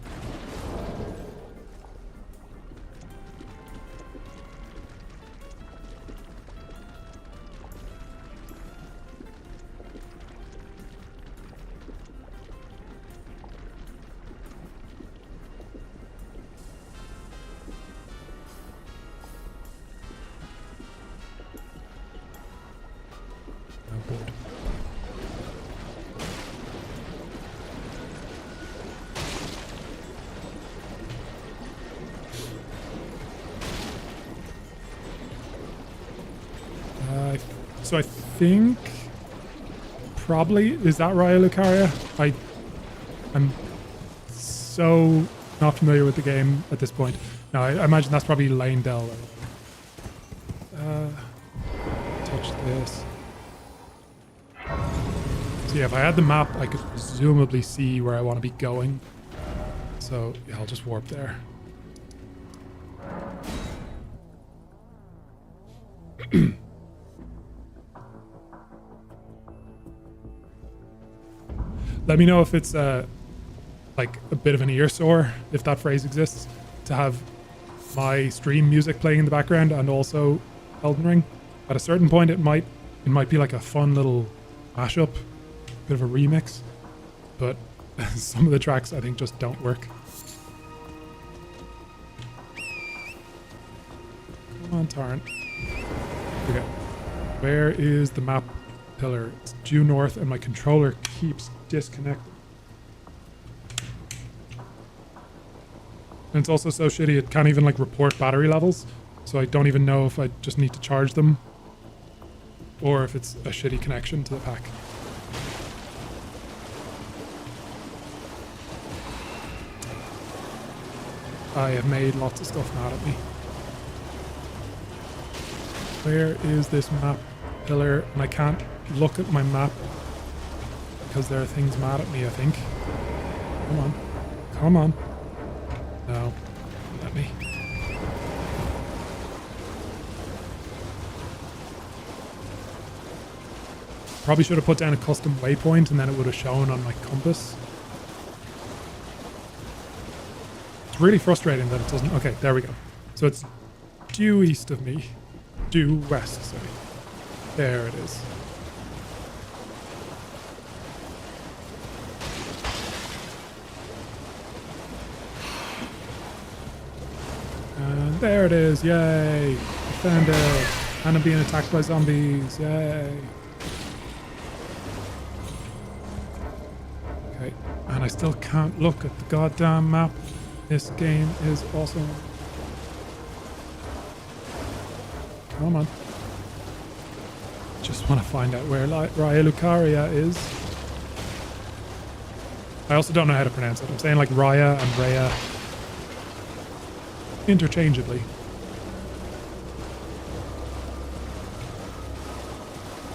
So I think probably, is that Raya Lucaria? I'm so not familiar with the game at this point. No, I imagine that's probably Lane Dell. Touch this. So yeah, if I had the map, I could presumably see where I want to be going. So yeah, I'll just warp there. Let me know if it's like a bit of an ear sore, if that phrase exists, to have my stream music playing in the background and also Elden Ring. At a certain point, it might be like a fun little mashup, bit of a remix, but some of the tracks I think just don't work. Come on, Torrent. Okay, where is the map pillar? It's due north, and my controller keeps disconnected. And it's also so shitty it can't even like report battery levels, so I don't even know if I just need to charge them or if it's a shitty connection to the pack. I have made lots of stuff mad at me. Where is this map pillar? And I can't look at my map because there are things mad at me, I think. Come on. Come on. No. Let me. Probably should have put down a custom waypoint and then it would have shown on my compass. It's really frustrating that it doesn't... Okay, there we go. So it's due east of me. Due west, sorry. There it is. And there it is, yay! I found it. And I'm being attacked by zombies, yay! Okay, and I still can't look at the goddamn map. This game is awesome. Come on. Just want to find out where Raya Lucaria is. I also don't know how to pronounce it. I'm saying like Raya and Raya interchangeably.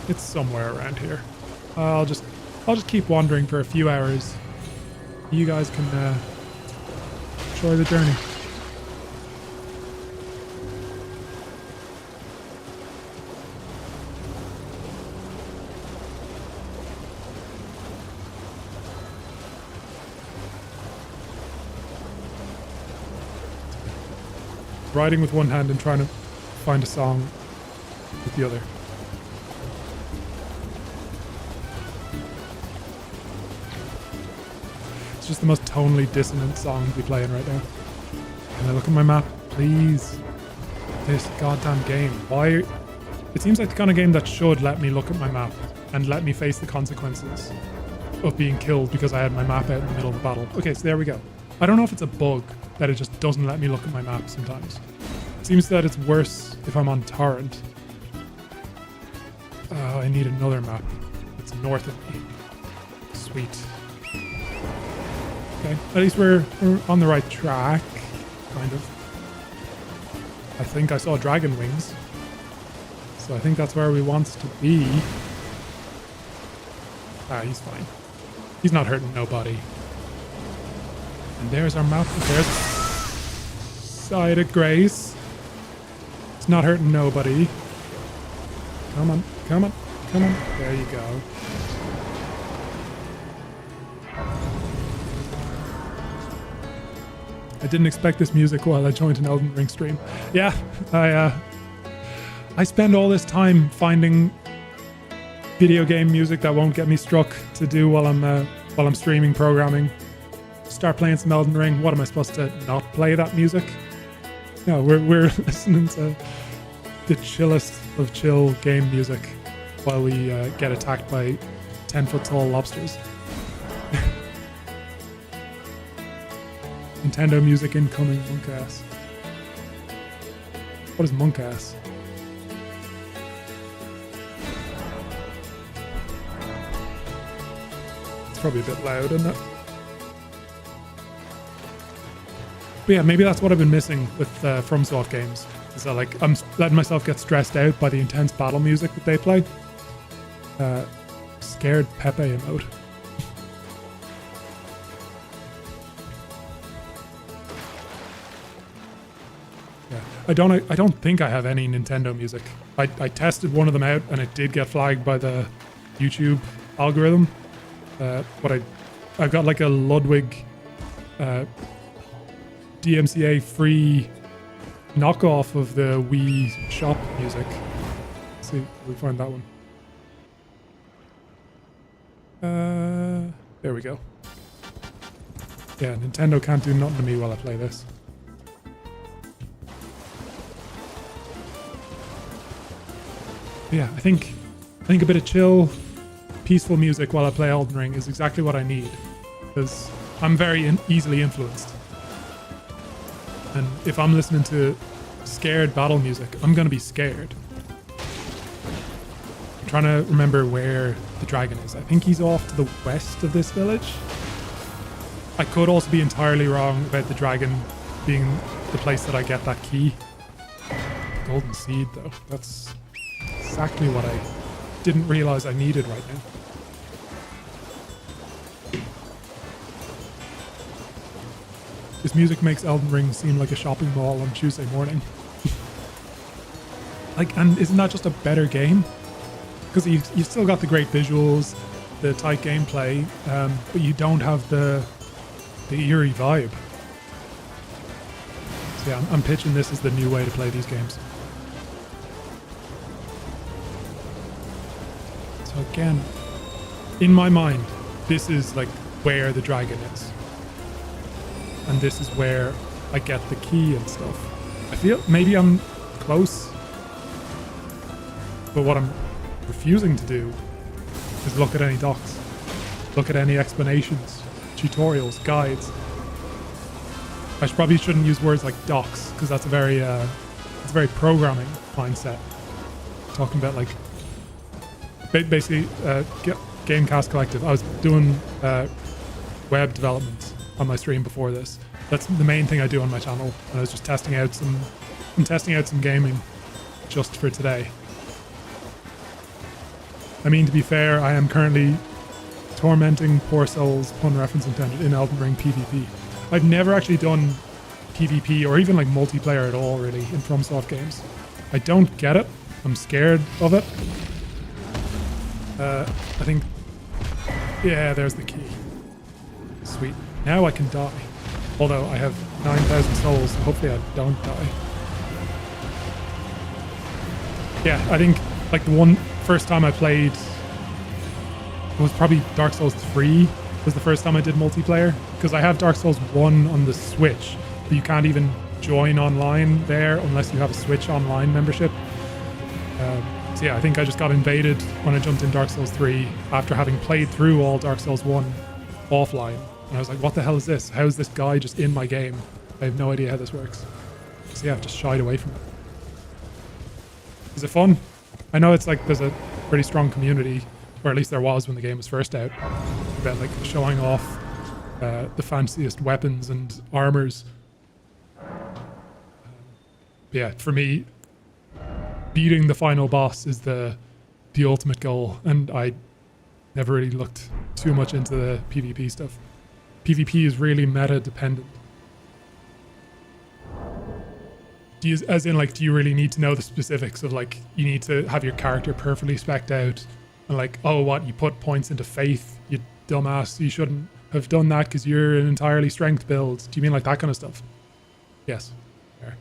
It's somewhere around here. I'll just keep wandering for a few hours. You guys can enjoy the journey. Riding with one hand and trying to find a song with the other. It's just the most tonally dissonant song to be playing right now. Can I look at my map, please? This goddamn game. Why? It seems like the kind of game that should let me look at my map and let me face the consequences of being killed because I had my map out in the middle of the battle. Okay, so there we go. I don't know if it's a bug that it just doesn't let me look at my map sometimes. It seems that it's worse if I'm on torrent. Oh, I need another map. It's north of me. Sweet. Okay, at least we're on the right track, kind of. I think I saw dragon wings. So I think that's where we want to be. Ah, he's fine. He's not hurting nobody. And there's our map. There's Side of Grace. It's not hurting nobody. Come on, come on, come on. There you go. I didn't expect this music while I joined an Elden Ring stream. Yeah, I spend all this time finding video game music that won't get me struck to do while I'm streaming programming. Start playing some Elden Ring. What am I supposed to not play that music? No, we're listening to the chillest of chill game music while we get attacked by 10-foot tall lobsters. Nintendo music incoming, monk ass. What is monk ass? It's probably a bit loud, isn't it? But yeah, maybe that's what I've been missing with FromSoft games. Is that like I'm letting myself get stressed out by the intense battle music that they play. Scared Pepe emote. Yeah, I don't think I have any Nintendo music. I tested one of them out and it did get flagged by the YouTube algorithm. But I've got like a Ludwig DMCA free knockoff of the Wii shop music. Let's see if we find that one. There we go. Yeah, Nintendo can't do nothing to me while I play this. But yeah, I think a bit of chill, peaceful music while I play Elden Ring is exactly what I need, because I'm very easily influenced. And if I'm listening to scared battle music, I'm going to be scared. I'm trying to remember where the dragon is. I think he's off to the west of this village. I could also be entirely wrong about the dragon being the place that I get that key. Golden seed, though. That's exactly what I didn't realize I needed right now. This music makes Elden Ring seem like a shopping mall on Tuesday morning. Like, and isn't that just a better game? Because you've still got the great visuals, the tight gameplay, but you don't have the eerie vibe. So yeah, I'm pitching this as the new way to play these games. So again, in my mind, this is like where the dragon is. And this is where I get the key and stuff. I feel maybe I'm close. But what I'm refusing to do is look at any docs. Look at any explanations, tutorials, guides. I probably shouldn't use words like docs because that's a very programming mindset. Talking about like basically Gamecast Collective. I was doing web development on my stream before this. That's the main thing I do on my channel, and I was just testing out some gaming just for today. I mean, to be fair, I am currently tormenting poor souls, pun reference intended, in Elden Ring PvP. I've never actually done PvP or even like multiplayer at all, really, in FromSoft games. I don't get it. I'm scared of it. I think... Yeah, there's the key. Sweet. Now I can die. Although I have 9,000 souls, so hopefully I don't die. Yeah, I think like the first time I played... It was probably Dark Souls 3 was the first time I did multiplayer. Because I have Dark Souls 1 on the Switch, but you can't even join online there unless you have a Switch Online membership. So yeah, I think I just got invaded when I jumped in Dark Souls 3 after having played through all Dark Souls 1 offline. And I was like, what the hell is this? How is this guy just in my game? I have no idea how this works. So yeah, I've just shied away from it. Is it fun? I know it's like there's a pretty strong community, or at least there was when the game was first out, about like showing off the fanciest weapons and armors. Yeah, for me, beating the final boss is the ultimate goal, and I never really looked too much into the PvP stuff. PvP is really meta dependent. Do you really need to know the specifics of like, you need to have your character perfectly spec'd out, and like, oh, what, you put points into faith, you dumbass, you shouldn't have done that because you're an entirely strength build. Do you mean like that kind of stuff? Yes. Fair.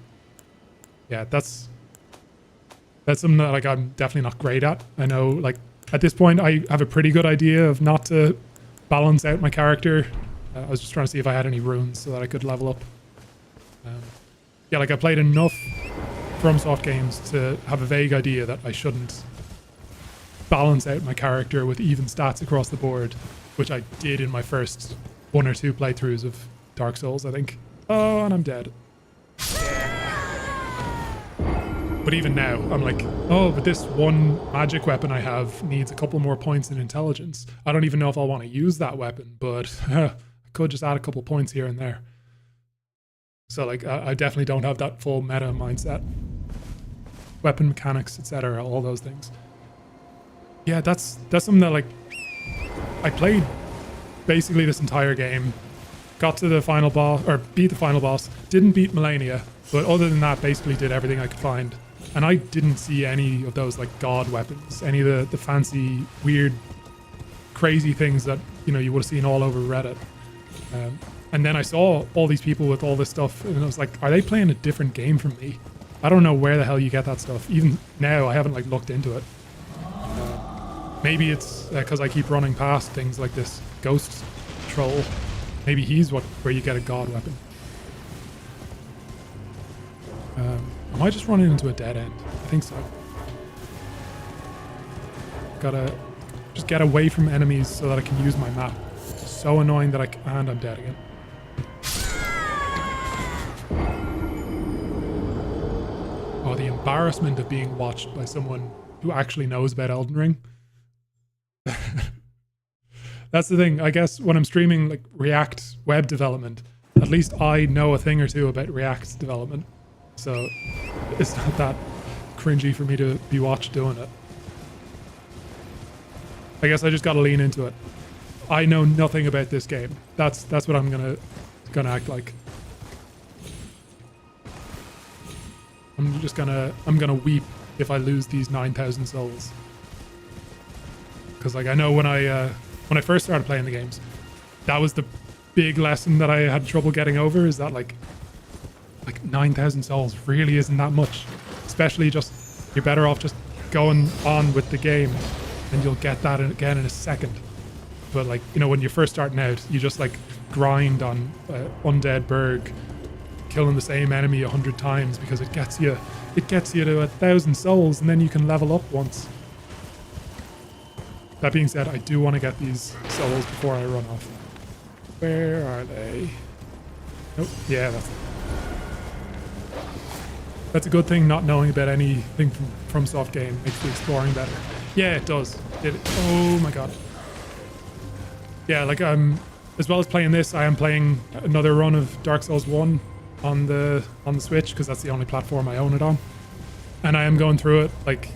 Yeah, that's something that like I'm definitely not great at. I know like at this point I have a pretty good idea of not to balance out my character. I was just trying to see if I had any runes so that I could level up. Yeah, like I played enough FromSoft games to have a vague idea that I shouldn't balance out my character with even stats across the board, which I did in my first 1 or 2 playthroughs of Dark Souls, I think. Oh, and I'm dead. But even now, I'm like, oh, but this one magic weapon I have needs a couple more points in intelligence. I don't even know if I'll want to use that weapon, but I could just add a couple points here and there. So like, I definitely don't have that full meta mindset. Weapon mechanics, etc., all those things. Yeah, that's something that like, I played basically this entire game, got to the final boss, or beat the final boss, didn't beat Melania, but other than that, basically did everything I could find. And I didn't see any of those like god weapons, any of the fancy, weird, crazy things that, you know, you would have seen all over Reddit. And then I saw all these people with all this stuff, and I was like, are they playing a different game from me? I don't know where the hell you get that stuff. Even now, I haven't like looked into it. Maybe it's because I keep running past things like this ghost troll. Maybe he's where you get a god weapon. Am I just running into a dead end? I think so. Gotta just get away from enemies so that I can use my map. It's so annoying that and I'm dead again. Oh, the embarrassment of being watched by someone who actually knows about Elden Ring. That's the thing. I guess when I'm streaming like React web development, at least I know a thing or two about React development. So it's not that cringy for me to be watched doing it. I guess I just gotta lean into it. I know nothing about this game. That's what I'm gonna act like. I'm gonna weep if I lose these 9,000 souls. Because like I know when I first started playing the games, that was the big lesson that I had trouble getting over, is that like like 9,000 souls really isn't that much. Especially just, you're better off just going on with the game and you'll get that again in a second. But like, you know, when you're first starting out, you just like grind on Undead Berg, killing the same enemy 100 times because it gets you to 1,000 souls and then you can level up once. That being said, I do want to get these souls before I run off. Where are they? Oh, yeah, that's a good thing. Not knowing about anything from Soft Game makes the exploring better. Yeah, it does. Oh my god. Yeah, like as well as playing this, I am playing another run of Dark Souls 1 on the Switch because that's the only platform I own it on. And I am going through it, like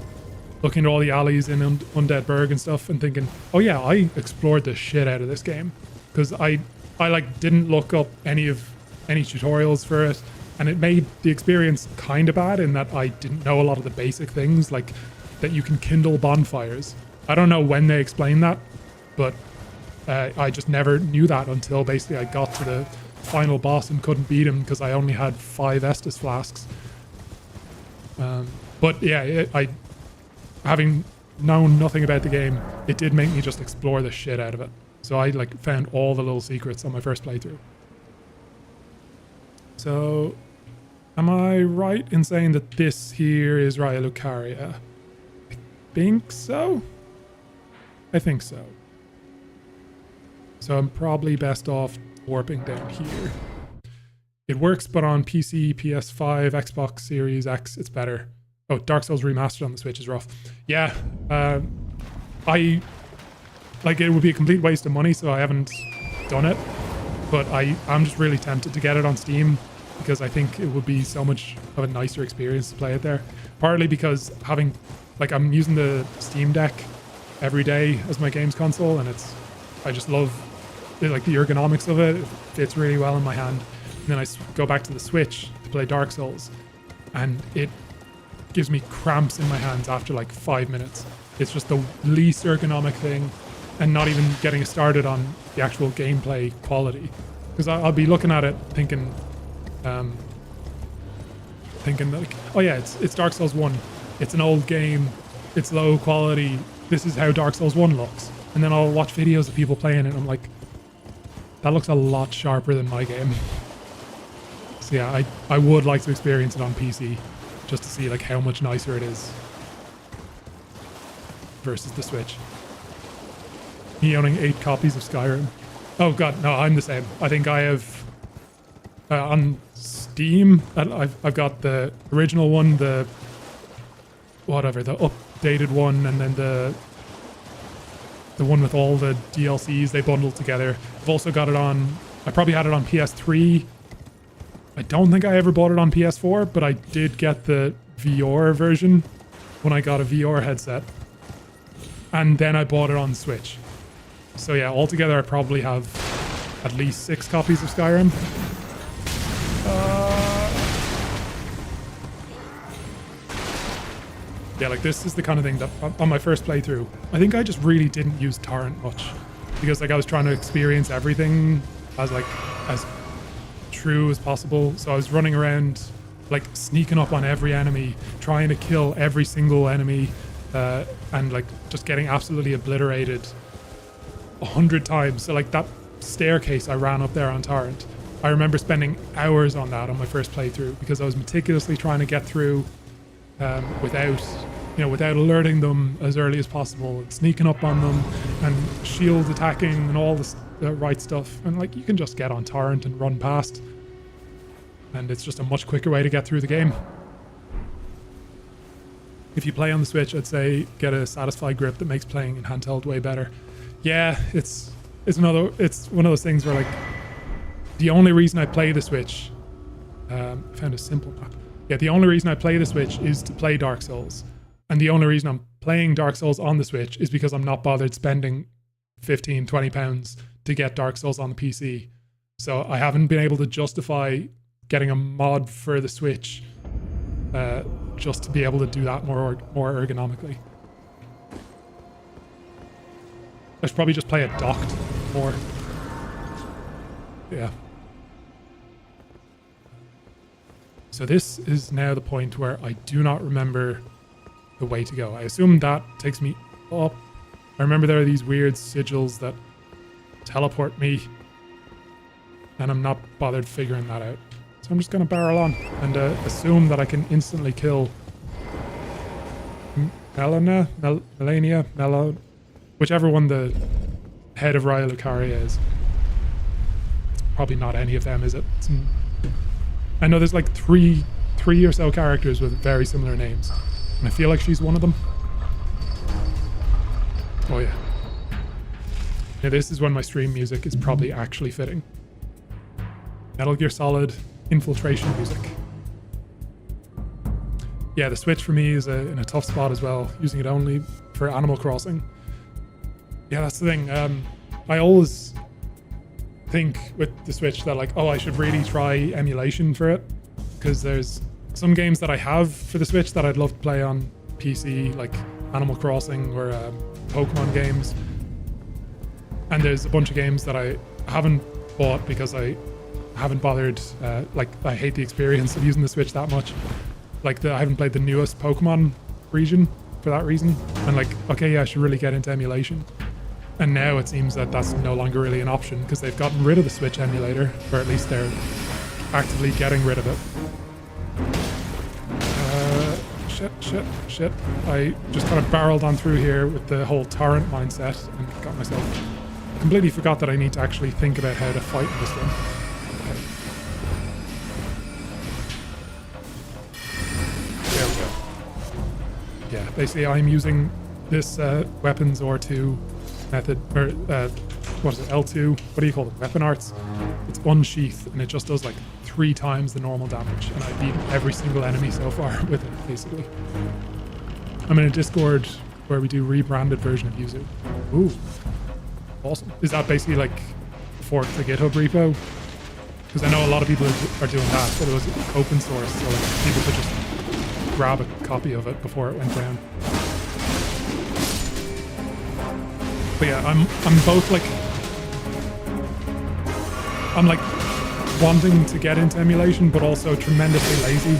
looking at all the alleys in Undead Berg and stuff and thinking, oh yeah, I explored the shit out of this game because I like didn't look up any tutorials for it, and it made the experience kind of bad in that I didn't know a lot of the basic things, like that you can kindle bonfires. I don't know when they explained that, but I just never knew that until basically I got to the final boss and couldn't beat him because I only had 5 Estus flasks. But yeah, having known nothing about the game, it did make me just explore the shit out of it. So I like found all the little secrets on my first playthrough. So, am I right in saying that this here is Raya Lucaria? I think so. I think so. So I'm probably best off warping down here. It works, but on PC, PS5, Xbox Series X, it's better. Oh, Dark Souls Remastered on the Switch is rough. Yeah, I like it would be a complete waste of money, so I haven't done it. But I'm just really tempted to get it on Steam because I think it would be so much of a nicer experience to play it there. Partly because I'm using the Steam Deck every day as my games console, and I just love like the ergonomics of it. It fits really well in my hand. And then I go back to the Switch to play Dark Souls, and it gives me cramps in my hands after like 5 minutes. It's just the least ergonomic thing, and not even getting started on the actual gameplay quality. Because I'll be looking at it thinking like, oh yeah, it's Dark Souls 1. It's an old game. It's low quality. This is how Dark Souls 1 looks. And then I'll watch videos of people playing it and I'm like, that looks a lot sharper than my game. So yeah, I would like to experience it on PC just to see like how much nicer it is versus the Switch. Me owning 8 copies of Skyrim. Oh god, no, I'm the same. I think I have on Steam, I've got the original one, the updated one, and then the one with all the DLCs they bundled together. I've also got it on, I probably had it on PS3. I don't think I ever bought it on PS4, but I did get the VR version when I got a VR headset. And then I bought it on Switch. So yeah, altogether I probably have at least 6 copies of Skyrim. Yeah, like this is the kind of thing that on my first playthrough, I think I just really didn't use torrent much because like I was trying to experience everything as true as possible. So I was running around like sneaking up on every enemy, trying to kill every single enemy, and like just getting absolutely obliterated 100 times. So like that staircase I ran up there on torrent, I remember spending hours on that on my first playthrough because I was meticulously trying to get through without alerting them as early as possible, and sneaking up on them and shield attacking and all the right stuff. And like you can just get on torrent and run past, and it's just a much quicker way to get through the game. If you play on the Switch, I'd say get a satisfied grip that makes playing in handheld way better. Yeah, it's one of those things where like the only reason I play the Switch, I found a simple map. Yeah, the only reason I play the Switch is to play Dark Souls. And the only reason I'm playing Dark Souls on the Switch is because I'm not bothered spending 15, 20 pounds to get Dark Souls on the PC. So I haven't been able to justify getting a mod for the Switch just to be able to do that more ergonomically. I should probably just play it docked more. Yeah. So this is now the point where I do not remember the way to go. I assume that takes me up. I remember there are these weird sigils that teleport me, and I'm not bothered figuring that out. So I'm just going to barrel on and assume that I can instantly kill Melania, whichever one the head of Raya Lucaria is. It's probably not any of them, is it? I know there's like three or so characters with very similar names, and I feel like she's one of them. Oh yeah. Now this is when my stream music is probably actually fitting. Metal Gear Solid infiltration music. Yeah, the Switch for me is in a tough spot as well, using it only for Animal Crossing. Yeah, that's the thing. I always think with the Switch that like, oh, I should really try emulation for it, because there's some games that I have for the Switch that I'd love to play on PC, like Animal Crossing or Pokemon games. And there's a bunch of games that I haven't bought because I haven't bothered, like I hate the experience of using the Switch that much. Like I haven't played the newest Pokemon region for that reason. And like, okay, yeah, I should really get into emulation. And now it seems that that's no longer really an option because they've gotten rid of the Switch emulator, or at least they're actively getting rid of it. Shit. I just kind of barreled on through here with the whole torrent mindset and got myself... completely forgot that I need to actually think about how to fight in this one. Okay. There we go. Yeah, basically I'm using this weapons R2 method, or what is it, L2? What do you call it? Weapon arts. It's unsheath and it just does like 3 times the normal damage, and I beat every single enemy so far with it, basically. I'm in a Discord where we do rebranded version of Yuzu. Ooh. Awesome. Is that basically like fork the GitHub repo? Because I know a lot of people are doing that, but it was open source, so like people could just grab a copy of it before it went down. But yeah, I'm both like, I'm like wanting to get into emulation, but also tremendously lazy.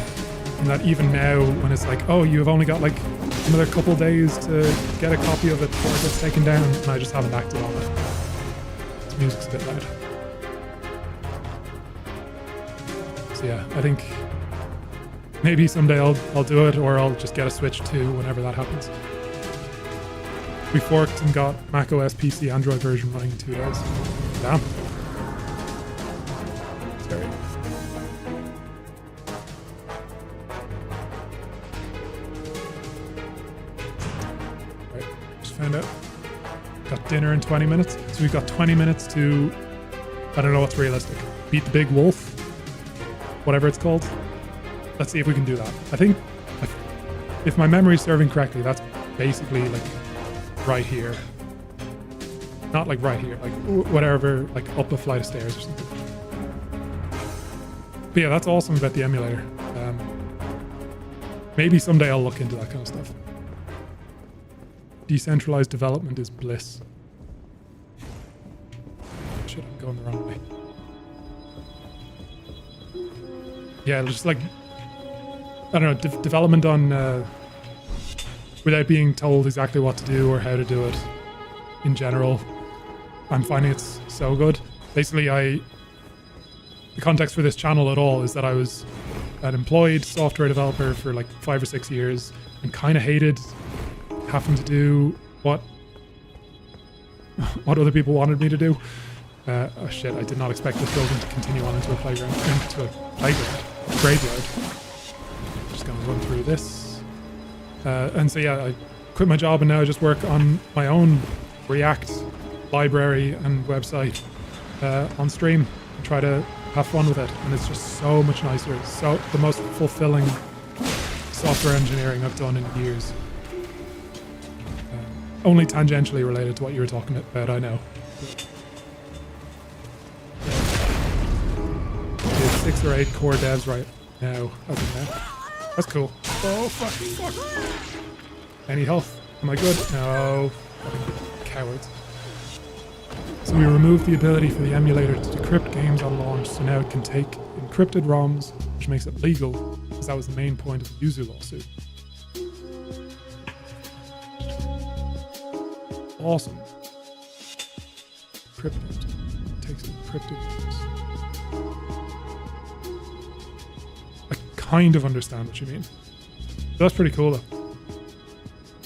And that even now, when it's like, oh, you've only got like another couple days to get a copy of it before it gets taken down, and I just haven't acted on it. This music's a bit loud. So yeah, I think maybe someday I'll do it, or I'll just get a Switch 2 whenever that happens. We forked and got macOS PC Android version running in 2 days. Damn. Sorry. Right, just found out. Got dinner in 20 minutes. So we've got 20 minutes to, I don't know what's realistic. Beat the big wolf. Whatever it's called. Let's see if we can do that. I think, if my memory is serving correctly, that's basically like right here. Not like right here, like whatever, like up a flight of stairs or something. But yeah, that's awesome about the emulator. Maybe someday I'll look into that kind of stuff. Decentralized development is bliss. Shit, I'm going the wrong way. Yeah, just like, I don't know, development on, without being told exactly what to do or how to do it in general, I'm finding it's so good. Basically, the context for this channel at all is that I was an employed software developer for like 5 or 6 years and kind of hated having to do what other people wanted me to do. Oh shit, I did not expect this building to continue on into a playground, graveyard. Just gonna run through this. And so yeah, I quit my job and now I just work on my own React library and website on stream and try to have fun with it. And it's just so much nicer. It's so the most fulfilling software engineering I've done in years. Only tangentially related to what you were talking about, I know. We have 6 or 8 core devs right now. That's cool. Oh, fuck. Any health? Am I good? No. Fucking cowards. So we removed the ability for the emulator to decrypt games on launch, so now it can take encrypted ROMs, which makes it legal, because that was the main point of the Yuzu lawsuit. Awesome. Encrypted. Takes encrypted ROMs. I kind of understand what you mean. That's pretty cool though.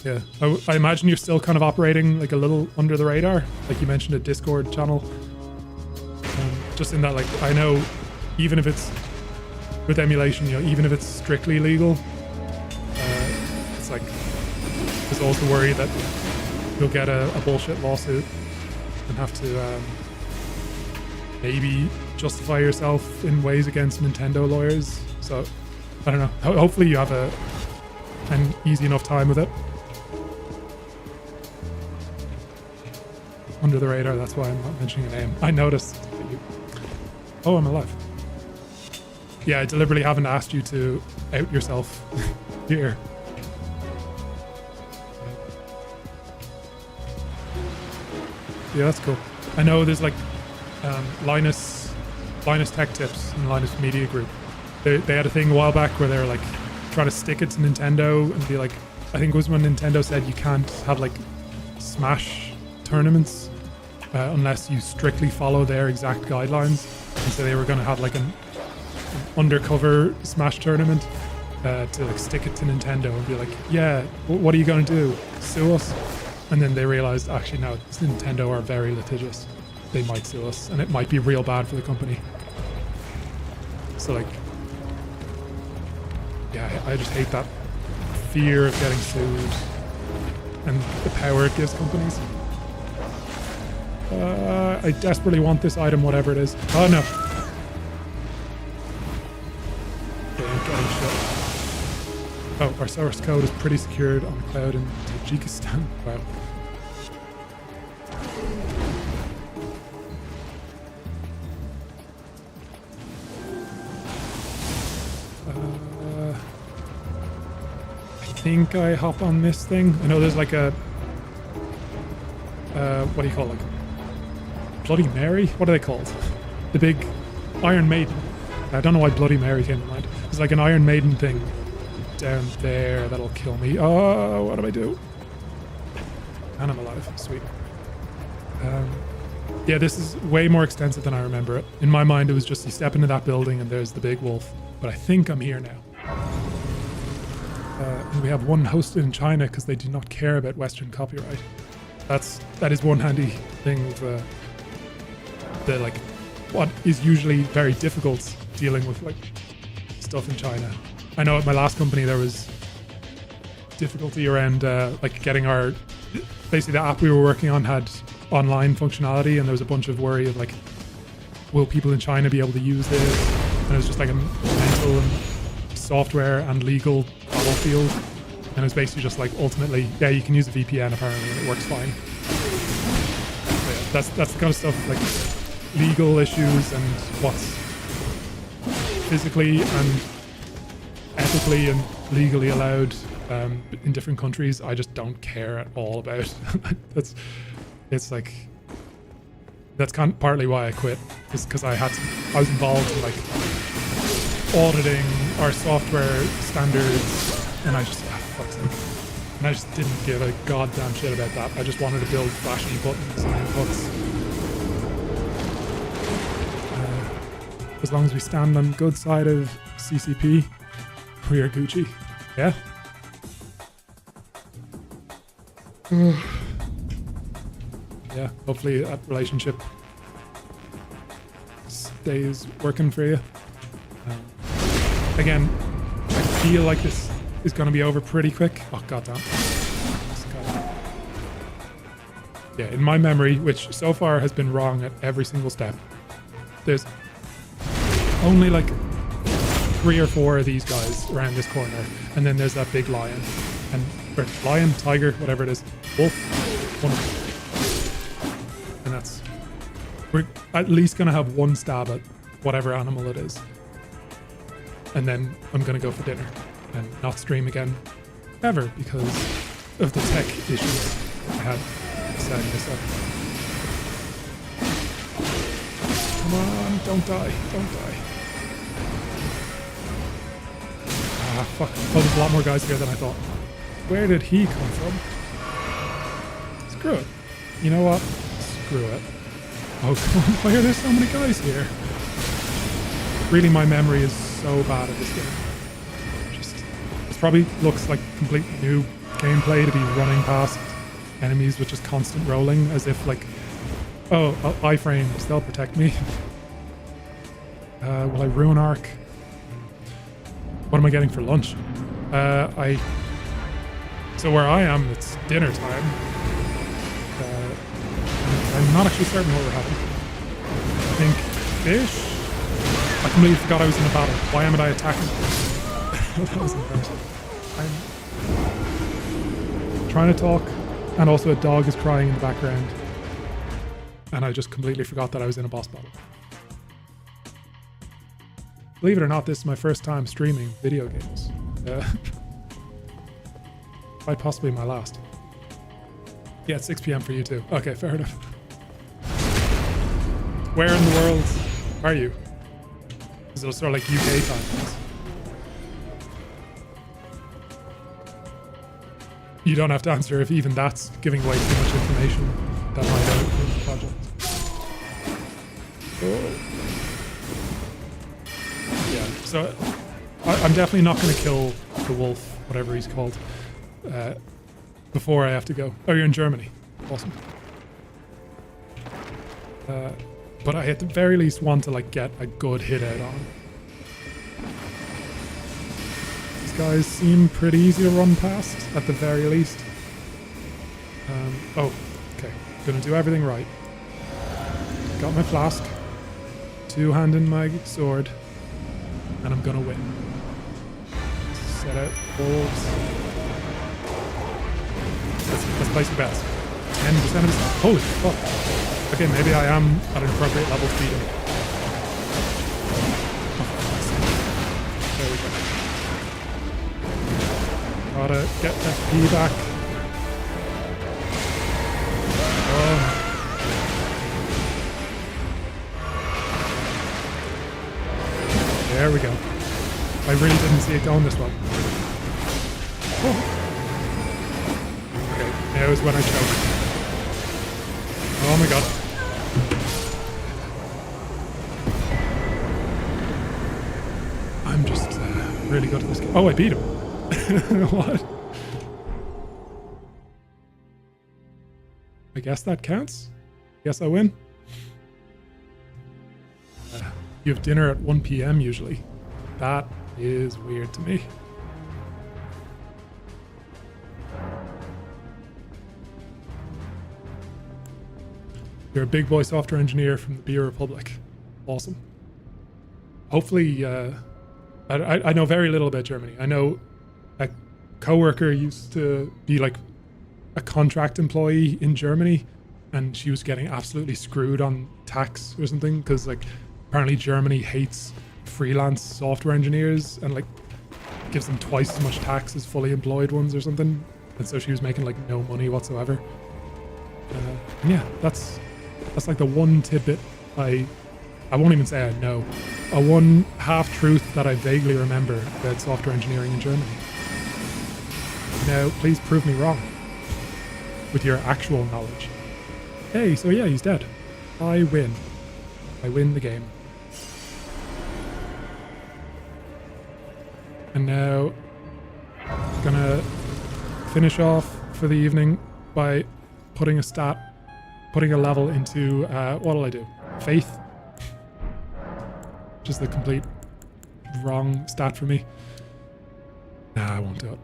Yeah, I imagine you're still kind of operating like a little under the radar, like you mentioned a Discord channel. Just in that, like, I know even if it's with emulation, you know, even if it's strictly legal, it's like there's also worry that you'll get a bullshit lawsuit and have to maybe justify yourself in ways against Nintendo lawyers. So I don't know. Hopefully you have an easy enough time with it. Under the radar, that's why I'm not mentioning a name. I noticed that you... Oh, I'm alive. Yeah, I deliberately haven't asked you to out yourself here. Yeah, that's cool. I know there's like Linus Tech Tips and Linus Media Group. They had a thing a while back where they were like trying to stick it to Nintendo and be like, I think it was when Nintendo said you can't have like Smash tournaments unless you strictly follow their exact guidelines. And so they were going to have like an undercover Smash tournament to like stick it to Nintendo and be like, yeah, what are you going to do? Sue us? And then they realized, actually, no, Nintendo are very litigious. They might sue us, and it might be real bad for the company. So like, yeah, I just hate that fear of getting sued and the power it gives companies. I desperately want this item, whatever it is. Oh no. Oh, our source code is pretty secured on the cloud in Tajikistan. Wow. I think I hop on this thing. I know there's like a what do you call it? Like Bloody Mary? What are they called? The big Iron Maiden. I don't know why Bloody Mary came to mind. It's like an Iron Maiden thing down there that'll kill me. Oh, what do I do? And I'm alive. Sweet. Yeah, this is way more extensive than I remember it. In my mind, it was just you step into that building and there's the big wolf. But I think I'm here now. And we have one hosted in China because they do not care about Western copyright. That is one handy thing of the like what is usually very difficult dealing with like stuff in China. I know at my last company there was difficulty around like getting our basically the app we were working on had online functionality, and there was a bunch of worry of like, will people in China be able to use this? And it was just like a mental and software and legal battlefield. And it was basically just like ultimately, yeah, you can use a VPN apparently and it works fine. So yeah, that's the kind of stuff like legal issues and what's physically and ethically and legally allowed in different countries. I just don't care at all about. It's like that's partly why I quit, is because I was involved in like auditing our software standards, and I just fuck's sake. And I just didn't give a goddamn shit about that. I just wanted to build flashy buttons and inputs. As long as we stand on good side of CCP, we are Gucci. Yeah. Yeah, hopefully that relationship stays working for you. Again, I feel like this is going to be over pretty quick. Oh, goddamn. Yeah, in my memory, which so far has been wrong at every single step, there's only like 3 or 4 of these guys around this corner, and then there's that big lion, or lion, tiger, whatever it is, wolf, one of them. And we're at least gonna have one stab at whatever animal it is, and then I'm gonna go for dinner and not stream again ever because of the tech issues I had setting this up. Come on, don't die, don't die. Ah, fuck. Oh, there's a lot more guys here than I thought. Where did he come from? Screw it. You know what? Screw it. Oh, come on. Why are there so many guys here? Really, my memory is so bad at this game. This probably looks like complete new gameplay to be running past enemies with just constant rolling, as if like, oh, iframes, they'll protect me. Will I ruin arc? What am I getting for lunch? So where I am, it's dinner time. I'm not actually certain what we're having. I think fish? I completely forgot I was in a battle. Why am I attacking? That was embarrassing. I'm trying to talk, and also a dog is crying in the background. And I just completely forgot that I was in a boss battle. Believe it or not, this is my first time streaming video games. Quite possibly my last. Yeah, it's 6 p.m. for you too. Okay, fair enough. Where in the world are you? Is it sort of like UK time? You don't have to answer if even that's giving away too much information that might help in the project. Oh. Yeah, so I'm definitely not going to kill the wolf, whatever he's called, before I have to go. Oh, you're in Germany. Awesome. But I at the very least want to like get a good hit out on him. These guys seem pretty easy to run past, at the very least. Oh, okay. Gonna do everything right. Got my flask. Two-handed my sword. And I'm gonna win. Set out wolves. Let's place your bets. 10% of his... Holy fuck. Okay, maybe I am at an appropriate level to beat him. There we go. Gotta get FP back. Oh. There we go. I really didn't see it going this well. Oh. Okay, now is when I choke. Oh my god. I'm just really good at this game. Oh, I beat him. What? I guess that counts. Guess I win. You have dinner at 1 p.m. usually. That is weird to me. You're a big boy software engineer from the Beer Republic. Awesome. Hopefully, I know very little about Germany. I know a coworker used to be like a contract employee in Germany, and she was getting absolutely screwed on tax or something because like apparently Germany hates freelance software engineers and like gives them twice as much tax as fully employed ones or something. And so she was making like no money whatsoever. And yeah, that's like the one tidbit I won't even say I know. A one half truth that I vaguely remember about software engineering in Germany. Now, please prove me wrong with your actual knowledge. Hey, so yeah, he's dead. I win. I win the game. And now, gonna finish off for the evening by putting a level into, what'll I do? Faith? Which is the complete wrong stat for me. Nah, I won't do it.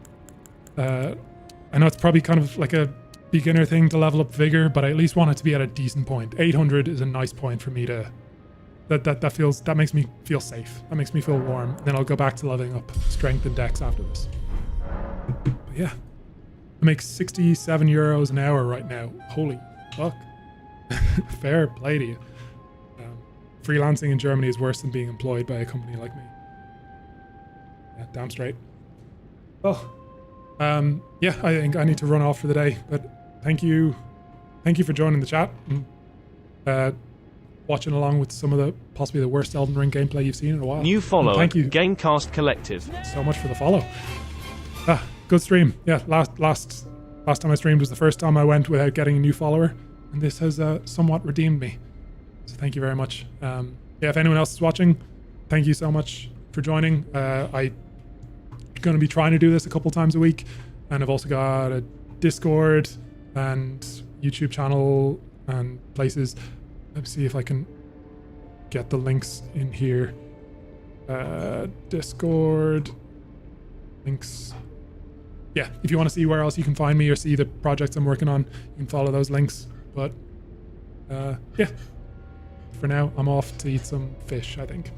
I know it's probably kind of like a beginner thing to level up vigor, but I at least want it to be at a decent point. 800 is a nice point for me to... That makes me feel safe. That makes me feel warm. Then I'll go back to leveling up strength and dex after this. But yeah. I make 67 euros an hour right now. Holy fuck. Fair play to you. Freelancing in Germany is worse than being employed by a company like me. Yeah, damn straight. Oh. Yeah, I think I need to run off for the day, but thank you for joining the chat. watching along with some of the possibly the worst Elden Ring gameplay you've seen in a while. New follower, And thank you Gamecast Collective. so much for the follow. Good stream. Yeah, last time I streamed was the first time I went without getting a new follower, and this has somewhat redeemed me. So thank you very much. Yeah, if anyone else is watching, thank you so much for joining. I'm going to be trying to do this a couple times a week, and I've also got a Discord and YouTube channel and places. Let me see if I can get the links in here. Discord links. Yeah, if you want to see where else you can find me or see the projects I'm working on, you can follow those links. But yeah, for now, I'm off to eat some fish, I think.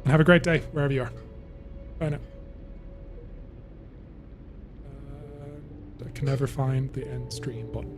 And have a great day wherever you are. Bye now. I can never find the end stream button.